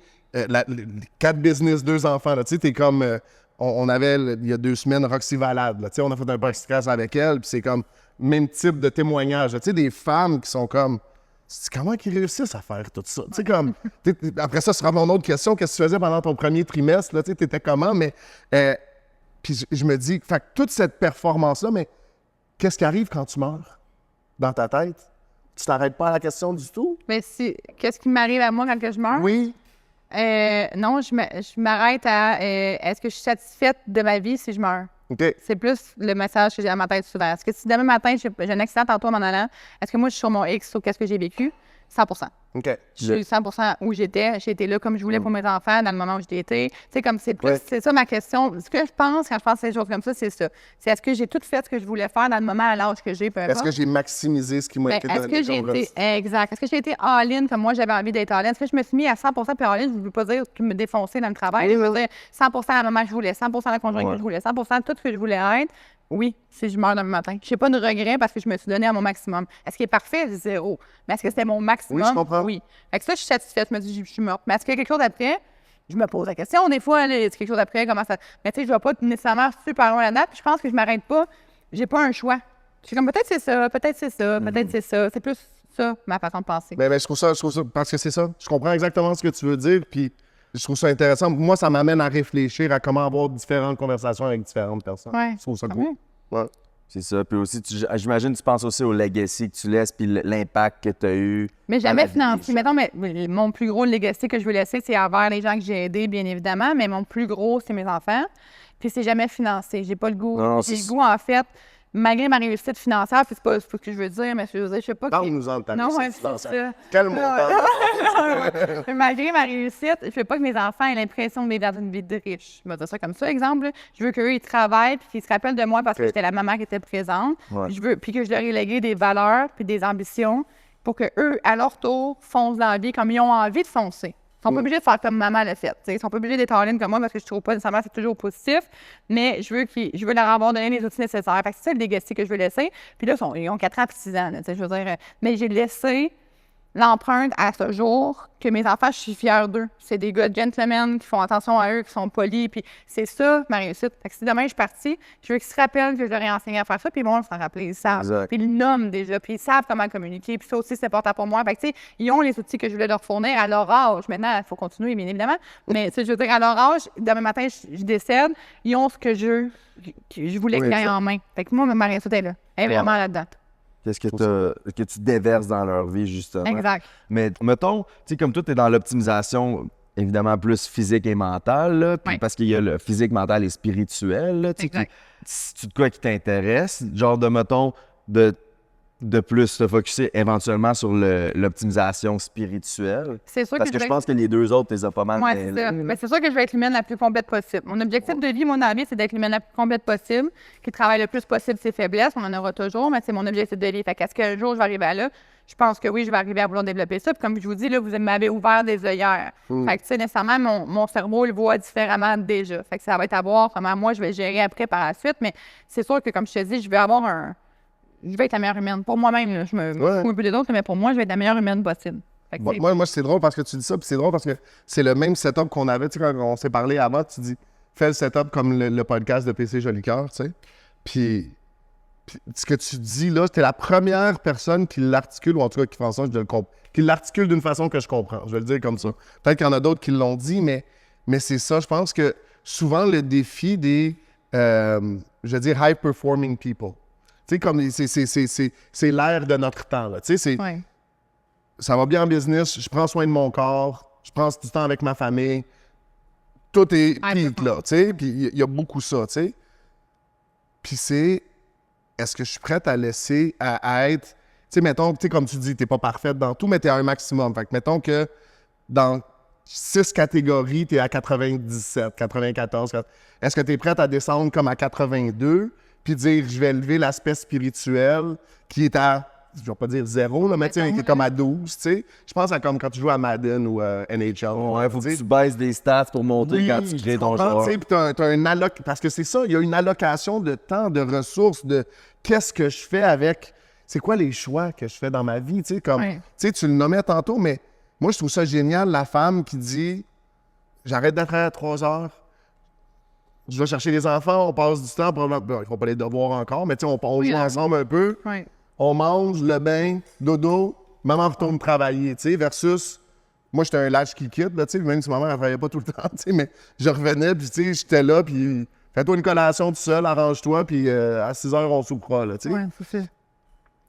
4 business, 2 enfants, là, tu sais, t'es comme... on avait, il y a 2 semaines, Roxy Valade, là, tu sais, on a fait un podcast avec elle, puis c'est comme même type de témoignage, tu sais, des femmes qui sont comme... Comment ils réussissent à faire tout ça? Tu sais, comme... Après ça, ce sera mon autre question. Qu'est-ce que tu faisais pendant ton premier trimestre? Tu étais comment? Mais... puis je me dis, fait que toute cette performance-là, mais qu'est-ce qui arrive quand tu meurs? Dans ta tête? Tu t'arrêtes pas à la question du tout? Mais qu'est-ce qui m'arrive à moi quand que je meurs? Oui. Non, je m'arrête à est-ce que je suis satisfaite de ma vie si je meurs? OK. C'est plus le message que j'ai à ma tête souvent. Est-ce que si demain matin, j'ai un accident tantôt en m'en allant, est-ce que moi, je suis sur mon X sur qu'est-ce que j'ai vécu? 100%. OK. Je suis 100% où j'étais. J'ai été là comme je voulais pour mes enfants dans le moment où j'étais été. Tu sais, comme c'est plus, c'est ça ma question. Ce que je pense quand je pense à ces choses comme ça, c'est ça. C'est est-ce que j'ai tout fait ce que je voulais faire dans le moment à l'âge que j'ai, peu importe. Est-ce que j'ai maximisé ce qui m'a été donné? Est-ce que j'ai été... Exact. Est-ce que j'ai été all-in comme moi, j'avais envie d'être all-in? Est-ce que je me suis mis à 100% puis all-in? Je ne veux pas dire que me défoncer dans le travail. Je veux dire 100% à la moment que je voulais, 100% à la conjointe que je voulais, 100% tout ce que je voulais être. Oui, si je meurs demain matin. Je n'ai pas de regret parce que je me suis donné à mon maximum. Est-ce qu'il est parfait? 0. Mais est-ce que c'était mon maximum? Oui, je comprends. Oui. Fait que ça, je suis satisfaite. Je me dis, je suis morte. Mais est-ce qu'il y a quelque chose après? Je me pose la question des fois. Est-ce qu'il y a quelque chose après? Comment ça... Mais tu sais, je ne vais pas nécessairement super loin là-dedans. Puis je pense que je ne m'arrête pas. J'ai pas un choix. Je suis comme, peut-être c'est ça, peut-être c'est ça, peut-être c'est ça. C'est plus ça, ma façon de penser. Ben, je trouve ça, parce que c'est ça. Je comprends exactement ce que tu veux dire, puis je trouve ça intéressant. Moi, ça m'amène à réfléchir à comment avoir différentes conversations avec différentes personnes. Ouais. Je trouve ça Ah cool. ouais. Ouais. C'est ça. Puis aussi, j'imagine que tu penses aussi au legacy que tu laisses puis l'impact que tu as eu. Mais dans jamais la vie des financier. gens. Mettons, mais mon plus gros legacy que je veux laisser, c'est envers les gens que j'ai aidés, bien évidemment, mais mon plus gros, c'est mes enfants. Puis c'est jamais financé. J'ai pas le goût. Non, J'ai c'est- le goût, en fait, malgré ma réussite financière, puis c'est pas ce que je veux dire, mais je veux dire, je sais pas. Parle-nous-en de ta Non, réussite ouais, c'est financière. ça. Quel Non, montant? Mais malgré ma réussite, je veux pas que mes enfants aient l'impression de vivre dans une vie de riche. Je vais dire ça comme ça, exemple. Je veux qu'eux, ils travaillent puis qu'ils se rappellent de moi parce que Ok. j'étais la maman qui était présente. Ouais. Je veux, puis que je leur ai légué des valeurs puis des ambitions pour qu'eux, à leur tour, foncent dans la vie comme ils ont envie de foncer. Ils sont pas obligés de faire comme maman l'a fait. T'sais. Ils sont pas obligés d'être en ligne comme moi parce que je trouve pas nécessairement que c'est toujours positif, mais je veux leur avoir donné les outils nécessaires. Fait que c'est ça le legacy que je veux laisser. Puis là, ils ont 4 ans et 6 ans. Là, je veux dire, mais j'ai laissé l'empreinte à ce jour que mes enfants, je suis fière d'eux. C'est des gars gentlemen qui font attention à eux, qui sont polis, puis c'est ça ma réussite. Fait que si demain je suis partie, je veux qu'ils se rappellent que je leur ai enseigné à faire ça, puis ils vont s'en rappeler, ils savent. Exact. Puis ils le nomment déjà, puis ils savent comment communiquer, puis ça aussi c'est important pour moi. Fait que tu sais, ils ont les outils que je voulais leur fournir à leur âge. Maintenant, il faut continuer, bien évidemment, mais tu sais, je veux dire, à leur âge, demain matin, je décède, ils ont ce que je voulais qu'ils aient en main. Fait que moi, ma réussite est là. Elle est vraiment là-dedans. Qu'est-ce que tu déverses dans leur vie, justement. Exact. Mais mettons, tu sais, comme toi, tu es dans l'optimisation évidemment plus physique et mental, là, puis Ouais. parce qu'il y a le physique, mental et spirituel. Là, tu sais, Exact. c'est de quoi qui t'intéresse, genre de, mettons, de plus te focusser éventuellement sur l'optimisation spirituelle. C'est sûr Parce que je je vais pense que les deux autres, t'es pas mal. Ouais, c'est ça. Mais c'est sûr que je vais être l'humaine la plus complète possible. Mon objectif de vie, mon ami, c'est d'être l'humaine la plus complète possible, qui travaille le plus possible ses faiblesses. On en aura toujours, mais c'est mon objectif de vie. Fait qu'est-ce qu'un jour je vais arriver à là? Je pense que oui, je vais arriver à vouloir développer ça. Puis comme je vous dis, là, vous m'avez ouvert des œillères. Fait que, tu sais, nécessairement, mon cerveau le voit différemment déjà. Fait que ça va être à voir comment moi, je vais gérer après par la suite. Mais c'est sûr que, comme je te dis, je vais être la meilleure humaine. Pour moi-même, là, je me fous un peu des autres, mais pour moi, je vais être la meilleure humaine possible. Fait que c'est- Moi, c'est drôle parce que tu dis ça, puis c'est drôle parce que c'est le même setup qu'on avait, tu sais, quand on s'est parlé avant, tu dis, fais le setup comme le podcast de PC Jolicoeur, tu sais. Puis ce que tu dis là, t'es la première personne qui l'articule, ou en tout cas qui fait en sorte que je le comprends, qui l'articule d'une façon que je comprends. Je vais le dire comme ça. Peut-être qu'il y en a d'autres qui l'ont dit, mais c'est ça. Je pense que souvent le défi des, je veux dire, high-performing people. Tu sais, comme c'est l'ère de notre temps, là. Tu sais, c'est... Ouais. Ça va bien en business, je prends soin de mon corps, je prends du temps avec ma famille. Tout est peak, là, tu sais. Puis il y a beaucoup ça, tu sais. Puis c'est, est-ce que je suis prête à laisser, à être... Tu sais, mettons, tu sais, comme tu dis, t'es pas parfaite dans tout, mais t'es à un maximum. Fait que mettons que dans 6 catégories, t'es à 97, 94. Est-ce que t'es prête à descendre comme à 82, puis dire, je vais élever l'aspect spirituel qui est à... Je vais pas dire 0, là, mais tu sais, qui est comme à 12, tu sais. Je pense à comme quand tu joues à Madden ou à NHL. Ouais, faut tu que sais. tu baisses des stats pour monter Oui, quand tu crées ton comprends, joueur. tu sais, puis t'as une parce que c'est ça, il y a une allocation de temps, de ressources, de qu'est-ce que je fais avec... C'est quoi les choix que je fais dans ma vie, tu sais, comme... Ouais. Tu sais, tu le nommais tantôt, mais moi, je trouve ça génial, la femme qui dit « J'arrête de travailler à 3 heures, je vais chercher les enfants, on passe du temps, bon, ils font pas les devoirs encore, mais tu sais, on joue ensemble un peu, Ouais. on mange, le bain, dodo, maman retourne travailler, tu sais, versus... Moi, j'étais un lâche qui quitte, là, tu sais, même si maman, elle travaillait pas tout le temps, tu sais, mais je revenais, puis tu sais, j'étais là, puis fais-toi une collation tout seul, arrange-toi, puis à 6 heures, on soupera, là, tu sais. Ouais, c'est ça.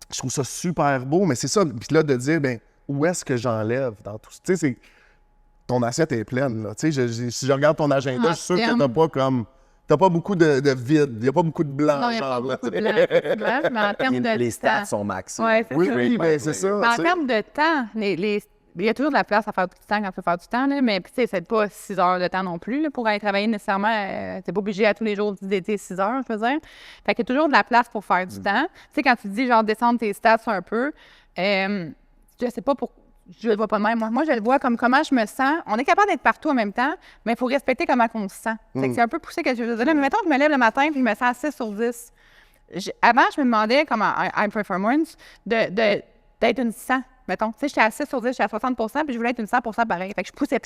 Je trouve ça super beau, mais c'est ça, puis là, de dire, ben où est-ce que j'enlève dans tout ça? Tu sais, c'est... Ton assiette est pleine, là, tu sais, si je regarde ton agenda, je suis sûr que t'as pas comme... T'as pas beaucoup de vide, il n'y a pas beaucoup de blanc, Non, il n'y a pas genre, là, beaucoup tu de sais. blanc, mais en termes de Les stats temps. sont maxés. Ouais, c'est Oui, ça. oui, ben c'est ça, Mais en tu sais. termes de temps, il y a toujours de la place à faire du temps quand tu veux faire du temps, là, mais tu sais, c'est pas 6 heures de temps non plus. Là, pour aller travailler nécessairement, t'es pas obligé à tous les jours d'été 6 heures, je veux dire. Fait qu'il y a toujours de la place pour faire du temps. Tu sais, quand tu dis genre descendre tes stats un peu, je sais pas pourquoi. Je le vois pas de même. Moi, je le vois comme comment je me sens. On est capable d'être partout en même temps, mais il faut respecter comment on se sent. Fait que c'est un peu poussé que je veux dire. Mais mettons que je me lève le matin et je me sens à 6 sur 10. Avant, je me demandais, comme en high performance, d'être une 100, mettons. Tu sais, j'étais à 6 sur 10, j'étais à 60 puis je voulais être une 100 pareil. Fait que je poussais.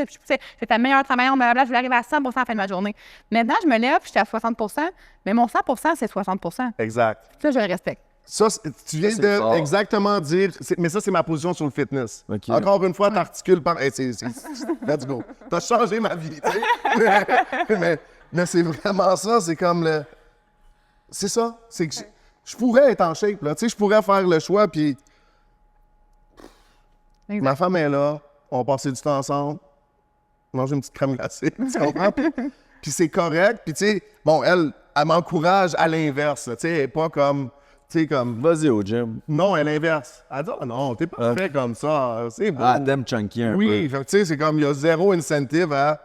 J'étais la meilleure travaillante, blablabla, je voulais arriver à 100 à la fin de ma journée. Maintenant, je me lève, j'étais à 60 mais mon 100 c'est 60 Exact. Ça, je le respecte. Ça, tu viens c'est de fort. exactement dire... mais ça, c'est ma position sur le fitness. Ok. Encore une fois, t'articules par... Let's go. T'as changé ma vie, tu sais. mais c'est vraiment ça, c'est comme le... C'est ça. C'est que je pourrais être en shape, là. Tu sais, je pourrais faire le choix, puis... Exact. Ma femme est là, on va passer du temps ensemble, manger une petite crème glacée, tu comprends? Puis c'est correct, puis tu sais, bon, elle m'encourage à l'inverse, là, tu sais, elle est pas comme... Tu sais, comme... Vas-y au gym. Non, elle l'inverse. Elle dit, ah non, t'es pas fait comme ça, c'est beau. Ah, t'aimes chunky un Oui, peu. fait que, tu sais, c'est comme, il y a zéro incentive à...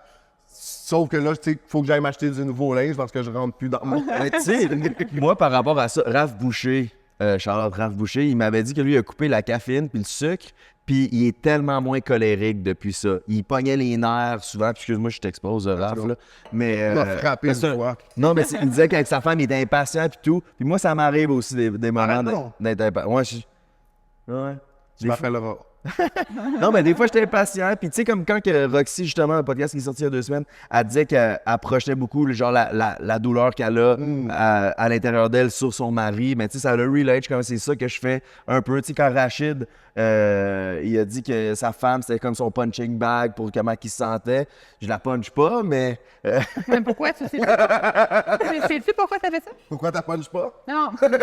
Sauf que là, tu sais, il faut que j'aille m'acheter du nouveau linge parce que je rentre plus dans mon... Mais tu sais, moi, par rapport à ça, Raph Boucher, Charlotte Raph Boucher, il m'avait dit que lui, il a coupé la caféine puis le sucre, puis il est tellement moins colérique depuis ça. Il pognait les nerfs souvent, puis excuse-moi, je t'expose, Raph, là. Mais... Il m'a frappé c'est une fois. Non, mais il me disait qu'avec sa femme, il était impatient puis tout. Puis moi, ça m'arrive aussi des moments non. d'être impatient. Ouais, ouais. Tu m'appelleras. Non, mais des fois, j'étais impatient. Puis, tu sais, comme quand que Roxy, justement, le podcast qui est sorti il y a 2 semaines, elle disait qu'elle projetait beaucoup, genre, la douleur qu'elle a à l'intérieur d'elle sur son mari. Mais, tu sais, ça le relate, comme c'est ça que je fais un peu. Tu sais, quand Rachid, il a dit que sa femme, c'était comme son punching bag pour comment il se sentait. Je la punch pas, mais... Mais pourquoi tu sais? Sais-tu pourquoi tu fait ça? Pourquoi t'as punch pas? Non. Mais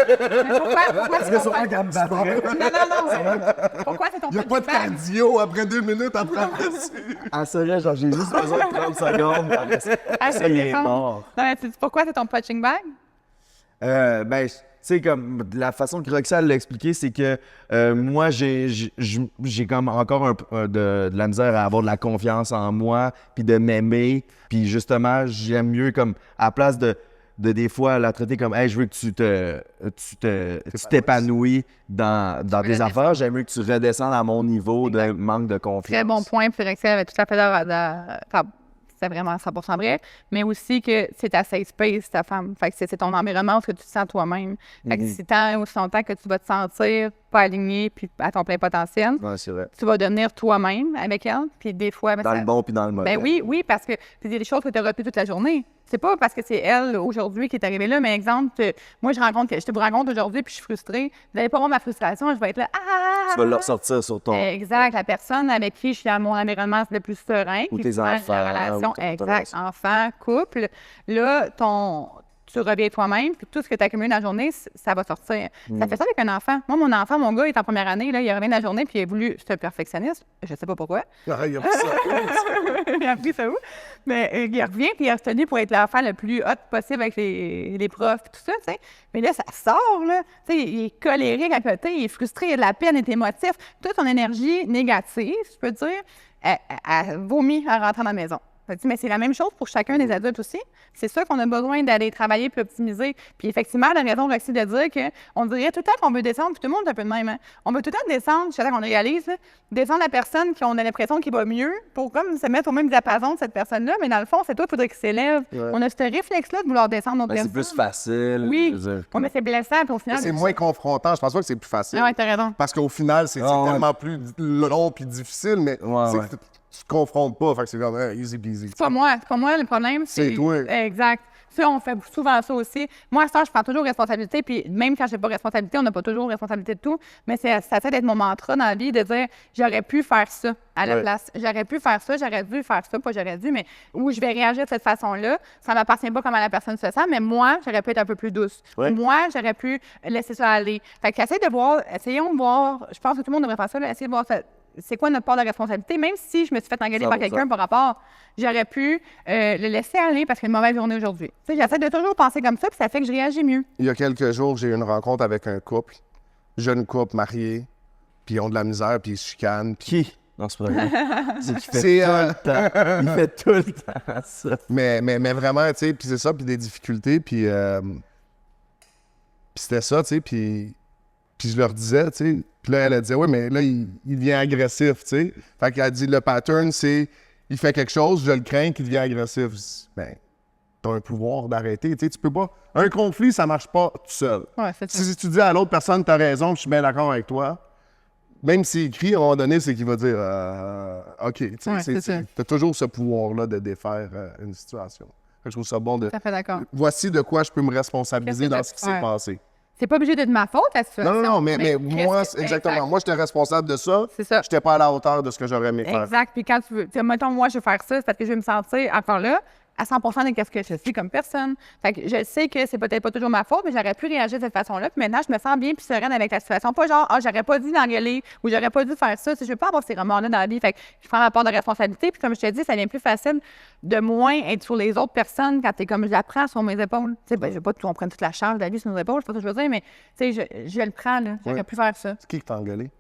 pourquoi c'est ton qu'elle me battrait. Non. Pourquoi c'est ton Il y a punching pas de cardio après 2 minutes après. En sérieux, genre, j'ai juste besoin de 30 secondes. Ça, il est mort. Non, mais tu dis pourquoi c'est ton punching bag? Ben, tu sais, comme la façon que Roxane l'a expliqué, c'est que moi, j'ai comme encore de la misère à avoir de la confiance en moi, puis de m'aimer. Puis justement, j'aime mieux, comme, à la place de des fois la traiter comme « Hey, je veux que tu t'épanouis dans tes affaires. » J'aime mieux que tu redescendes à mon niveau de manque de confiance. Très bon point, puis Rexel avait tout à fait c'est vraiment 100% vrai, mais aussi que c'est ta safe space, ta femme. Fait que c'est ton environnement où tu te sens toi-même. Fait que c'est tant aussi longtemps que tu vas te sentir pas aligné puis à ton plein potentiel, Ouais, c'est vrai. tu vas devenir toi-même avec elle. Puis des fois... Dans le bon puis dans le mauvais. Ben oui, parce que il y a des choses que tu as retenues toute la journée. C'est pas parce que c'est elle, aujourd'hui, qui est arrivée là, mais exemple, moi, je te vous rencontre aujourd'hui puis je suis frustrée. Vous n'allez pas voir ma frustration, je vais être là... Tu vas le ressortir sur ton... Exact. La personne avec qui je suis à mon environnement le plus serein. Ou qui tes souvent, la enfants, relation, ou ton exact. relation. Enfant, couple. Là, tu reviens toi-même, puis tout ce que tu as accumulé dans la journée, ça va sortir. Ça fait ça avec un enfant. Moi, mon gars, il est en première année, là, il revient de la journée, puis il a voulu... C'est un perfectionniste, je sais pas pourquoi. Ah, il a pris ça. Il a appris ça où? Mais il revient, puis il est retenu pour être l'enfant le plus hot possible avec les profs, puis tout ça, tu sais. Mais là, ça sort, là. Tu sais, il est colérique à côté, il est frustré, il a de la peine, il est émotif. Toute son énergie négative, je peux dire, elle vomit en rentrant dans la maison. Mais c'est la même chose pour chacun des adultes aussi. C'est ça qu'on a besoin d'aller travailler puis optimiser. Puis effectivement, la raison aussi de dire qu'on dirait tout le temps qu'on veut descendre, puis tout le monde est un peu de même. Hein? On veut tout le temps descendre, jusqu'à temps qu'on réalise, là, descendre la personne qu'on a l'impression qu'il va mieux pour comme se mettre au même diapason de cette personne-là. Mais dans le fond, c'est toi, il faudrait qu'il s'élève. Ouais. On a ce réflexe-là de vouloir descendre notre Ben, c'est personne. plus facile. Oui, je veux dire. ouais, mais c'est blessant, puis au final... C'est moins confrontant. Je pense pas que c'est plus facile. Ah ouais, t'as raison. Parce qu'au final, c'est Ah, ouais. tellement plus long puis difficile, mais Ouais, c'est ouais. que tu te confrontes pas. Fait que c'est comme easy peasy. C'est pas moi le problème. C'est toi. Exact. Ça, on fait souvent ça aussi. Moi, à ce temps, je prends toujours responsabilité, puis même quand j'ai pas responsabilité, on n'a pas toujours responsabilité de tout, mais ça essaie d'être mon mantra dans la vie, de dire j'aurais pu faire ça à la place. J'aurais pu faire ça, j'aurais dû faire ça, pas j'aurais dû, mais où je vais réagir de cette façon-là. Ça m'appartient pas comment la personne se sent, mais moi, j'aurais pu être un peu plus douce. Ouais. Moi, j'aurais pu laisser ça aller. Fait qu'essayons de voir, je pense que tout le monde devrait faire ça, là, essayer de voir c'est quoi notre part de responsabilité, même si je me suis fait engueuler par 100%. quelqu'un par rapport, j'aurais pu le laisser aller parce qu'il y a une mauvaise journée aujourd'hui. Tu sais, j'essaie de toujours penser comme ça, puis ça fait que je réagis mieux. Il y a quelques jours, j'ai eu une rencontre avec un couple, jeune couple, marié, puis ils ont de la misère, puis ils se chicanent. Puis... Qui? Non, c'est pas vrai. C'est qui fait C'est, tout le temps. Il fait tout le temps ça. Mais vraiment, tu sais, puis c'est ça, puis des difficultés, puis c'était ça, tu sais, puis je leur disais, tu sais, puis là, elle a dit, oui, mais là, il devient agressif, tu sais. Fait qu'elle a dit, le pattern, c'est, il fait quelque chose, je le crains qu'il devient agressif. Je dis, ben, t'as un pouvoir d'arrêter, tu sais, tu peux pas... Un conflit, ça marche pas tout seul. Ouais, c'est ça. Si tu dis à l'autre personne, t'as raison, je suis bien d'accord avec toi, même s'il crie, à un moment donné, c'est qu'il va dire, OK, tu sais, Ouais, c'est ça. t'as toujours ce pouvoir-là de défaire une situation. Fait que je trouve ça bon de... Tout à fait d'accord. Voici de quoi je peux me responsabiliser Qu'est-ce que dans ce qui s'est ouais. passé. C'est pas obligé d'être de ma faute, la situation. Non, mais moi, qu'est-ce que- exactement. Exact. Moi, j'étais responsable de ça. C'est ça. J'étais pas à la hauteur de ce que j'aurais aimé faire. Exact. Puis quand tu veux, tu sais, mettons, moi, je vais faire ça, c'est parce que je vais me sentir encore là, à 100% de ce que je suis comme personne. Fait que je sais que c'est peut-être pas toujours ma faute, mais j'aurais pu réagir de cette façon-là. Puis maintenant, je me sens bien puis sereine avec la situation. Pas genre, j'aurais pas dû l'engueuler ou j'aurais pas dû faire ça. Tu sais, je veux pas avoir ces remords-là dans la vie. Fait que je prends ma part de responsabilité. Puis comme je te dis, ça devient plus facile de moins être sur les autres personnes quand t'es comme, je la prends sur mes épaules. Tu sais, ben, je veux pas qu'on prenne toute la charge de la vie sur nos épaules, c'est pas ça que je veux dire, mais tu sais, je le prends, là. J'aurais Ouais. pu faire ça. C'est qui t'a engueulé?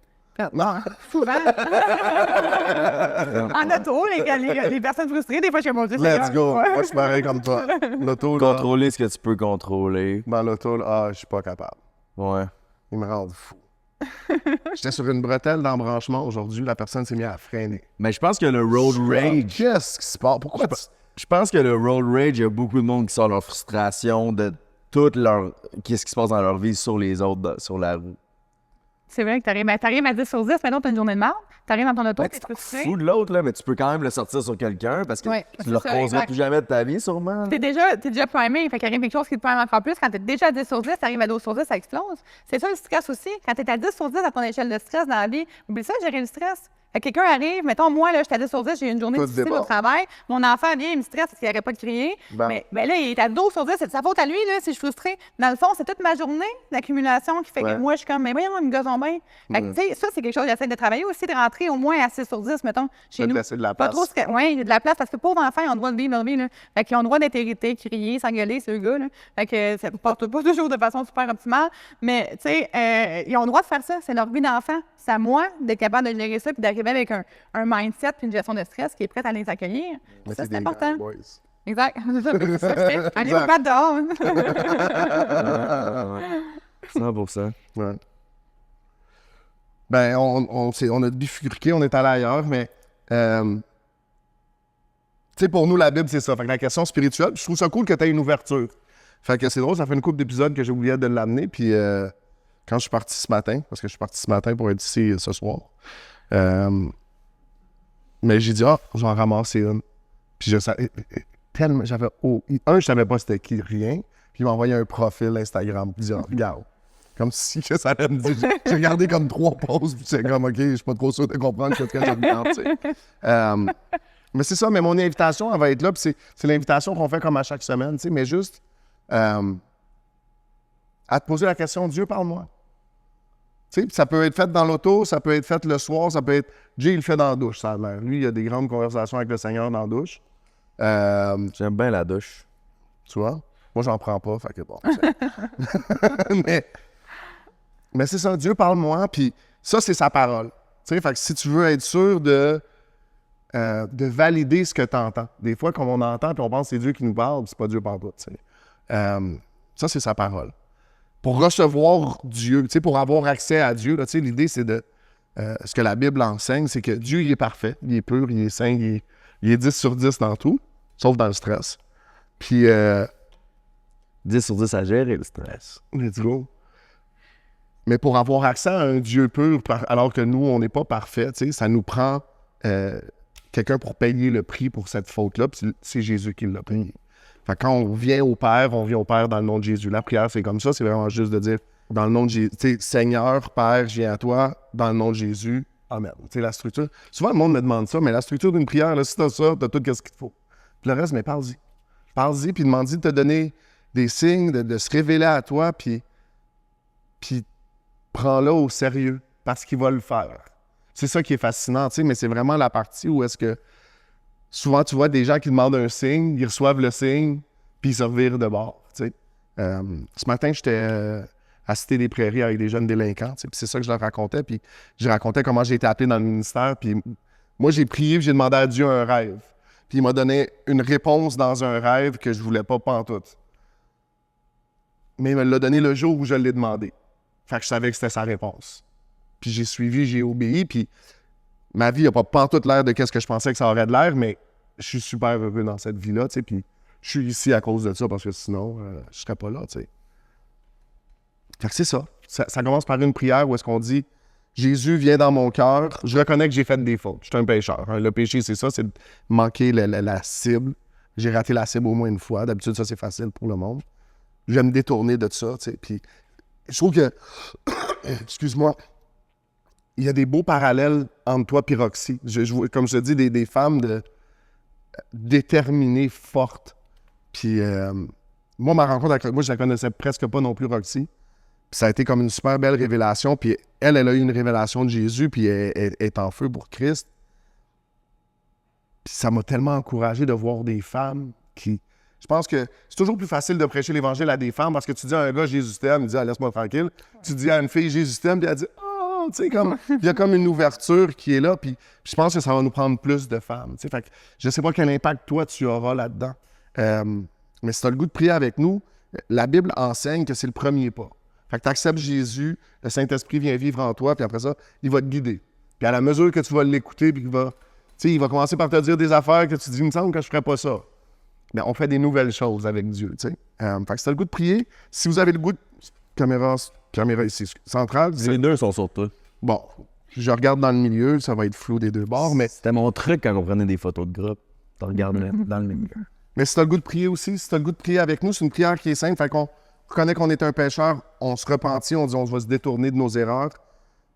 Non, souvent. En auto, les personnes frustrées, des fois, je suis mon Dieu, Let's Seigneur. go. Ouais. Moi, je suis pareil comme toi. L'auto, là, Contrôler ce que tu peux contrôler. dans l'auto, là, je suis pas capable. Ouais. Ils me rendent fou. J'étais sur une bretelle d'embranchement aujourd'hui. La personne s'est mise à freiner. Mais je pense que le road rage... Qu'est-ce qui se passe? Pourquoi tu... Je pense que le road rage, il y a beaucoup de monde qui sort leur frustration de toute leur... Qu'est-ce qui se passe dans leur vie sur les autres, sur la rue. C'est vrai que t'arrives à 10 sur 10, maintenant, t'as une journée de marde, t'arrives dans ton auto, Ben, t'es tu t'en frustré. fous de l'autre, là, mais tu peux quand même le sortir sur quelqu'un parce que Ouais, tu c'est le ça, reposeras exact. plus jamais de ta vie, sûrement. T'es déjà primé, fait qu'il arrive quelque chose qui te prime encore plus. Quand t'es déjà à 10 sur 10, t'arrives à 12 sur 10, ça explose. C'est ça le stress aussi. Quand t'es à 10 sur 10 à ton échelle de stress dans la vie, oublie ça, gérer le stress. Quelqu'un arrive, mettons, moi, là, j'étais à 10 sur 10, j'ai eu une journée Tout difficile départ. au travail. Mon enfant vient, il me stresse parce qu'il n'arrête pas de crier. Bon. Mais là, il est à 12 sur 10, c'est de sa faute à lui, là, si je suis frustrée. Dans le fond, c'est toute ma journée d'accumulation qui fait Ouais. que moi, je suis comme, mais voyons, ils me gossent bien. Fait que, tu sais, ça, c'est quelque chose que j'essaie de travailler aussi, de rentrer au moins à 6 sur 10, mettons, chez De nous. laisser de la Pas place. trop oui, il y a de la place parce que pauvres enfants, ils ont le droit de vivre leur vie, là. Fait qu'ils ont le droit d'être irrités, crier, s'engueuler, c'est eux gars, là. Fait que ça ne porte pas toujours de façon super optimale. Mais, tu sais, ils ont le droit de faire ça. C'est leur vie d'enfant. C'est à moi d'être capable de gérer ça puis d'arriver avec un mindset puis une gestion de stress qui est prête à les accueillir. Mais Ça, c'est des important. grands boys. Exact. C'est ça que je fais. Allez au pas dehors. 100%. Ouais. Ben, on a bifurqué, on est allé ailleurs, mais tu sais, pour nous, la Bible, c'est ça. Fait que la question spirituelle, je trouve ça cool que tu aies une ouverture. Fait que c'est drôle, ça fait une couple d'épisodes que j'ai oublié de l'amener, puis quand je suis parti ce matin, parce que je suis parti ce matin pour être ici ce soir, mais j'ai dit, je vais en ramasser une. Puis je savais, tellement, je savais pas c'était qui, rien, puis il m'a envoyé un profil Instagram, puis il dit, regarde. Comme si que ça allait me dire. J'ai regardé comme 3 pauses, puis c'est comme, OK, je suis pas trop sûr de comprendre ce que je regarde, tu sais. Mais c'est ça, mais mon invitation, elle va être là, puis c'est l'invitation qu'on fait comme à chaque semaine, tu sais, mais juste à te poser la question, Dieu, parle-moi. Tu sais, ça peut être fait dans l'auto, ça peut être fait le soir, ça peut être... Jay, il le fait dans la douche, ça a l'air. Lui, il a des grandes conversations avec le Seigneur dans la douche. J'aime bien la douche. Tu vois? Moi, j'en prends pas, fait que bon. mais c'est ça, Dieu parle-moi, puis ça, c'est sa parole. Tu sais, fait que si tu veux être sûr de valider ce que tu entends. Des fois, comme on entend, puis on pense que c'est Dieu qui nous parle, puis c'est pas Dieu par tout, tu sais. Ça, c'est sa parole. Pour recevoir Dieu, tu sais, pour avoir accès à Dieu, là, tu sais, l'idée, c'est de... ce que la Bible enseigne, c'est que Dieu, il est parfait, il est pur, il est saint, il est 10 sur 10 dans tout, sauf dans le stress. Puis... 10 sur 10 à gérer le stress. let's go. Mais pour avoir accès à un Dieu pur, alors que nous, on n'est pas parfait, tu sais, ça nous prend quelqu'un pour payer le prix pour cette faute-là, puis c'est Jésus qui l'a payé. Fait que quand on vient au Père dans le nom de Jésus. La prière, c'est comme ça, c'est vraiment juste de dire, dans le nom de Jésus, tu sais, Seigneur, Père, je viens à toi, dans le nom de Jésus, Amen. Tu sais, la structure, souvent le monde me demande ça, mais la structure d'une prière, là, si t'as ça, t'as tout ce qu'il te faut. Puis le reste, mais parle-y. Parle-y, puis demande-y de te donner des signes, de se révéler à toi, puis prends-le au sérieux, parce qu'il va le faire. C'est ça qui est fascinant, tu sais, mais c'est vraiment la partie où est-ce que souvent, tu vois des gens qui demandent un signe, ils reçoivent le signe, puis ils se revirent de bord, tu sais. Ce matin, j'étais à Cité des Prairies avec des jeunes délinquants, tu sais, puis c'est ça que je leur racontais, puis je racontais comment j'ai été appelé dans le ministère, puis moi, j'ai prié, puis j'ai demandé à Dieu un rêve. Puis il m'a donné une réponse dans un rêve que je voulais pas pantoute. Mais il me l'a donné le jour où je l'ai demandé. Fait que je savais que c'était sa réponse. Puis j'ai suivi, j'ai obéi, puis ma vie n'a pas pantoute l'air de qu'est-ce que je pensais que ça aurait de l'air, mais je suis super heureux dans cette vie-là, tu sais, puis je suis ici à cause de ça, parce que sinon, je serais pas là, tu sais. Fait que c'est ça. Ça commence par une prière où est-ce qu'on dit « Jésus, viens dans mon cœur, je reconnais que j'ai fait des fautes, je suis un pécheur. Hein. Le péché, c'est ça, c'est de manquer la cible. J'ai raté la cible au moins une fois. D'habitude, ça, c'est facile pour le monde. Je vais me détourner de ça, tu sais, puis je trouve que, excuse-moi, il y a des beaux parallèles entre toi et Roxy. Comme je te dis, des femmes déterminées, fortes. Puis moi, ma rencontre avec moi, je la connaissais presque pas non plus, Roxy. Puis ça a été comme une super belle révélation. Puis elle a eu une révélation de Jésus, puis elle est en feu pour Christ. Puis ça m'a tellement encouragé de voir des femmes qui... Je pense que c'est toujours plus facile de prêcher l'Évangile à des femmes parce que tu dis à un gars « Jésus t'aime », il dit « laisse-moi tranquille ». Tu dis à une fille « Jésus t'aime », puis elle dit « oh », tu sais, comme... Il y a comme une ouverture qui est là, puis je pense que ça va nous prendre plus de femmes, tu sais. Fait que je sais pas quel impact toi tu auras là-dedans. Mais si tu as le goût de prier avec nous, la Bible enseigne que c'est le premier pas. Fait que tu acceptes Jésus, le Saint-Esprit vient vivre en toi, puis après ça, il va te guider. Puis à la mesure que tu vas l'écouter, puis il va commencer par te dire des affaires que tu dis « il me semble que je ferais pas ça ». Mais on fait des nouvelles choses avec Dieu, tu sais. Fait que si t'as le goût de prier, si vous avez le goût de... Caméra ici, centrale. Les deux sont sur toi. Bon, je regarde dans le milieu, ça va être flou des deux bords, mais... C'était mon truc quand on prenait des photos de groupe. Tu regardes dans le milieu. Mais si t'as le goût de prier aussi, si t'as le goût de prier avec nous, c'est une prière qui est simple, fait qu'on reconnaît qu'on est un pécheur, on se repentit, on dit on va se détourner de nos erreurs,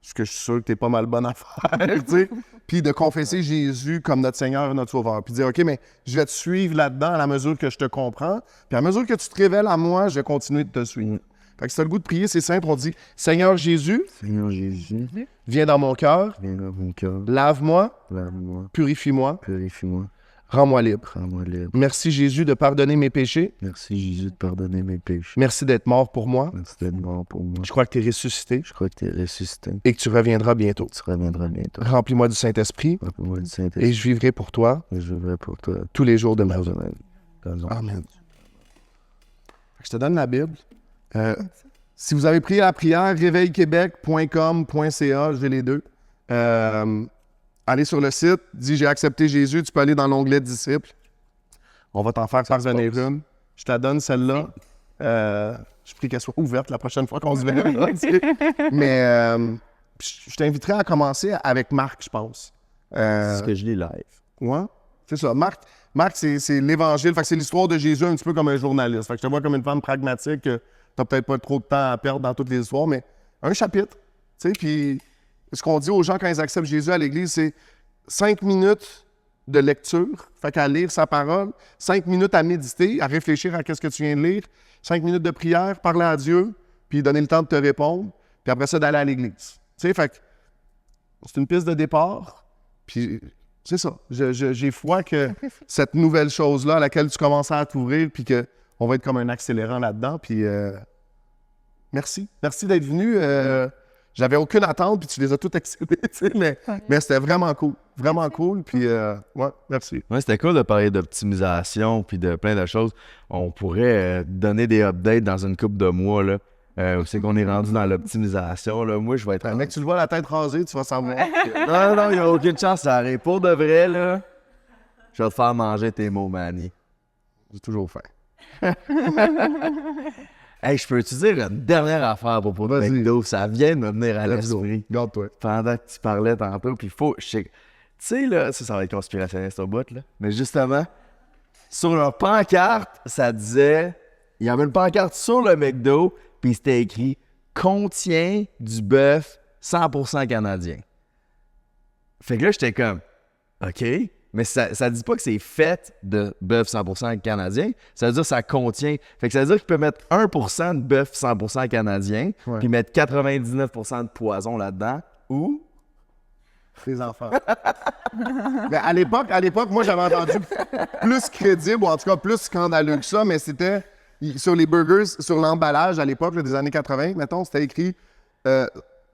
ce que je suis sûr que t'es pas mal bonne à faire, tu sais. Puis de confesser Jésus comme notre Seigneur et notre Sauveur. Puis dire, OK, mais je vais te suivre là-dedans à la mesure que je te comprends. Puis à mesure que tu te révèles à moi, je vais continuer de te suivre. Fait que si t'as le goût de prier, c'est simple. On dit, Seigneur Jésus, Seigneur Jésus, viens dans mon cœur, viens dans mon cœur, lave-moi, lave-moi, purifie-moi, purifie-moi, rends-moi libre. rends-moi libre. Merci Jésus de pardonner mes péchés. Merci Jésus de pardonner mes péchés. Merci d'être mort pour moi. Merci d'être mort pour moi. Je crois que tu es ressuscité Je crois que tu es ressuscité. et que tu reviendras bientôt. Tu reviendras bientôt. Remplis-moi du Saint-Esprit Remplis-moi du Saint-Esprit. et je vivrai pour toi Et je vivrai pour toi. tous les jours de ma vie. Amen. Amen. Je te donne la Bible. Si vous avez prié la prière, réveilquebec.com.ca, j'ai les deux. Allez sur le site, dis j'ai accepté Jésus, tu peux aller dans l'onglet disciples. On va t'en faire parvenir une. Je te la donne celle-là. Je prie qu'elle soit ouverte la prochaine fois qu'on se verra. Mais je t'inviterai à commencer avec Marc, je pense. C'est ce que je lis live. Ouais, c'est ça. Marc c'est l'Évangile. Fait que c'est l'histoire de Jésus un petit peu comme un journaliste. Fait que je te vois comme une femme pragmatique. T'as peut-être pas trop de temps à perdre dans toutes les histoires, mais un chapitre. Tu sais, puis ce qu'on dit aux gens quand ils acceptent Jésus à l'Église, c'est 5 minutes de lecture, fait qu'à lire sa parole, 5 minutes à méditer, à réfléchir à ce que tu viens de lire, 5 minutes de prière, parler à Dieu, puis donner le temps de te répondre, puis après ça, d'aller à l'Église. Tu sais, fait que c'est une piste de départ, puis c'est ça. J'ai foi que cette nouvelle chose-là à laquelle tu commences à t'ouvrir, puis qu'on va être comme un accélérant là-dedans, puis merci. Merci d'être venu. J'avais aucune attente, puis tu les as toutes excédées, tu sais, mais c'était vraiment cool. Vraiment cool, puis ouais, merci. Ouais, c'était cool de parler d'optimisation puis de plein de choses. On pourrait donner des updates dans une couple de mois, là. C'est qu'on est rendu dans l'optimisation, là. Moi, je vais être... Mec, tu le vois la tête rasée, tu vas savoir. Non, il n'y a aucune chance, ça arrive. Pour de vrai, là, je vais te faire manger tes mots, Manny. J'ai toujours faim. Hey, je peux te dire une dernière affaire pour le Vas-y. McDo? Ça vient de me venir à Let's go. l'esprit. Garde-toi. Pendant que tu parlais tantôt, puis tu sais, là, ça va être conspirationniste au bout, là. Mais justement, sur leur pancarte, ça disait... Il y avait une pancarte sur le McDo, puis c'était écrit « Contient du bœuf 100% canadien ». Fait que là, j'étais comme « OK ». Mais ça dit pas que c'est fait de bœuf 100% canadien. Ça veut dire que ça contient... Fait que ça veut dire qu'il peut mettre 1% de bœuf 100% canadien, Ouais. puis mettre 99% de poison là-dedans, ou... Les enfants. Mais à l'époque, moi, j'avais entendu plus crédible, ou en tout cas plus scandaleux que ça, mais c'était sur les burgers, sur l'emballage à l'époque, là, des années 80, mettons, c'était écrit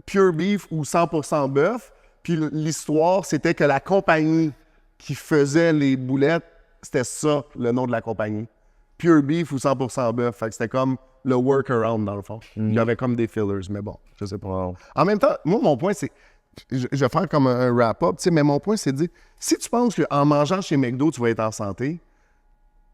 Pure Beef ou 100% bœuf. Puis l'histoire, c'était que la compagnie qui faisait les boulettes, c'était ça, le nom de la compagnie. Pure Beef ou 100% bœuf. Fait que c'était comme le workaround, dans le fond. Il y avait comme des fillers, mais bon, je sais pas. En même temps, moi, mon point, c'est... Je vais faire comme un wrap-up, tu sais, mais mon point, c'est de dire, si tu penses qu'en mangeant chez McDo, tu vas être en santé,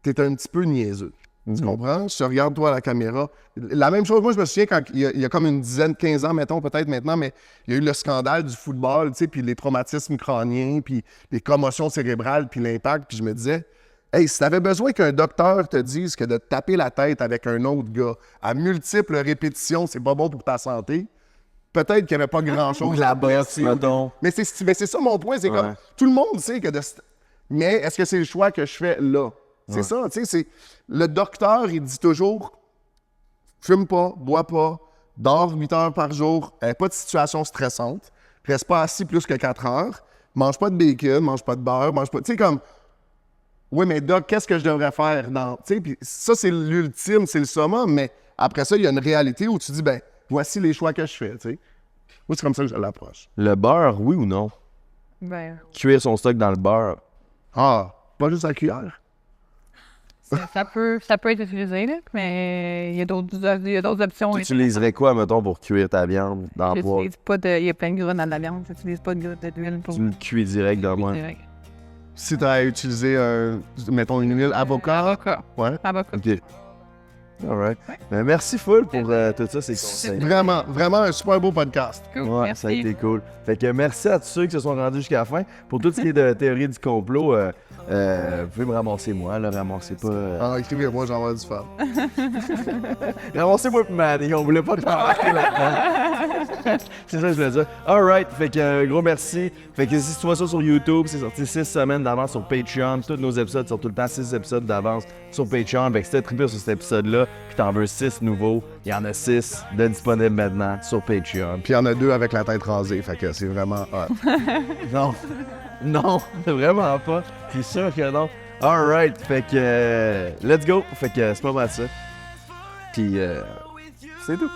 t'es un petit peu niaiseux. Tu comprends? Je te regarde, toi, à la caméra. La même chose, moi, je me souviens quand il y a comme une dizaine, 15 ans, mettons, peut-être maintenant, mais il y a eu le scandale du football, tu sais, puis les traumatismes crâniens, puis les commotions cérébrales, puis l'impact, puis je me disais, hey, si t'avais besoin qu'un docteur te dise que de te taper la tête avec un autre gars à multiples répétitions, c'est pas bon pour ta santé, peut-être qu'il n'y avait pas grand-chose. la bosse, mettons. Mais c'est ça mon point, c'est comme, Ouais. tout le monde sait que mais est-ce que c'est le choix que je fais là? C'est ça, tu sais, le docteur, il dit toujours, fume pas, bois pas, dors 8 heures par jour, pas de situation stressante, reste pas assis plus que 4 heures, mange pas de bacon, mange pas de beurre, mange pas, tu sais, comme, oui, mais doc, qu'est-ce que je devrais faire dans, tu sais, puis ça, c'est l'ultime, c'est le summum, mais après ça, il y a une réalité où tu dis, ben, voici les choix que je fais, tu sais. Moi, c'est comme ça que je l'approche. Le beurre, oui ou non? Ben, Cuire son stock dans le beurre. Ah, pas juste à la cuillère. ça peut être utilisé, là, mais il y a d'autres options. Tu utiliserais quoi, mettons, pour cuire ta viande dans le bois? J'utilise pas de... Il y a plein de gras dans la viande. J'utilise pas d'huile pour... Tu le cuis direct dans moi. direct. Si tu as utilisé, mettons, une huile avocat, Avocat. ouais. Avocat. OK. All right. Ben, merci full pour tout ça, ces conseils. Vraiment, vraiment un super beau podcast. Cool. Ouais, Merci. ça a été cool. Fait que merci à tous ceux qui se sont rendus jusqu'à la fin. Pour tout ce qui est de théorie du complot, vous pouvez me ramasser moi, là, ramassez pas... Ah, écrivez-moi, j'en vais du fan. Ramassez-moi pour Manny, on voulait pas te ramasser là-dedans. C'est ça que je voulais dire. Alright, fait que gros merci. Fait que si tu vois ça sur YouTube, c'est sorti 6 semaines d'avance sur Patreon. Tous nos épisodes sortent tout le temps 6 épisodes d'avance sur Patreon. Fait que si t'es trippé sur cet épisode-là, puis t'en veux 6 nouveaux, il y en a 6 de disponibles maintenant sur Patreon. Puis il y en a 2 avec la tête rasée, fait que c'est vraiment hot. Non, non, vraiment pas. C'est sûr que non. Alright, fait que let's go. Fait que c'est pas mal ça. Puis c'est tout.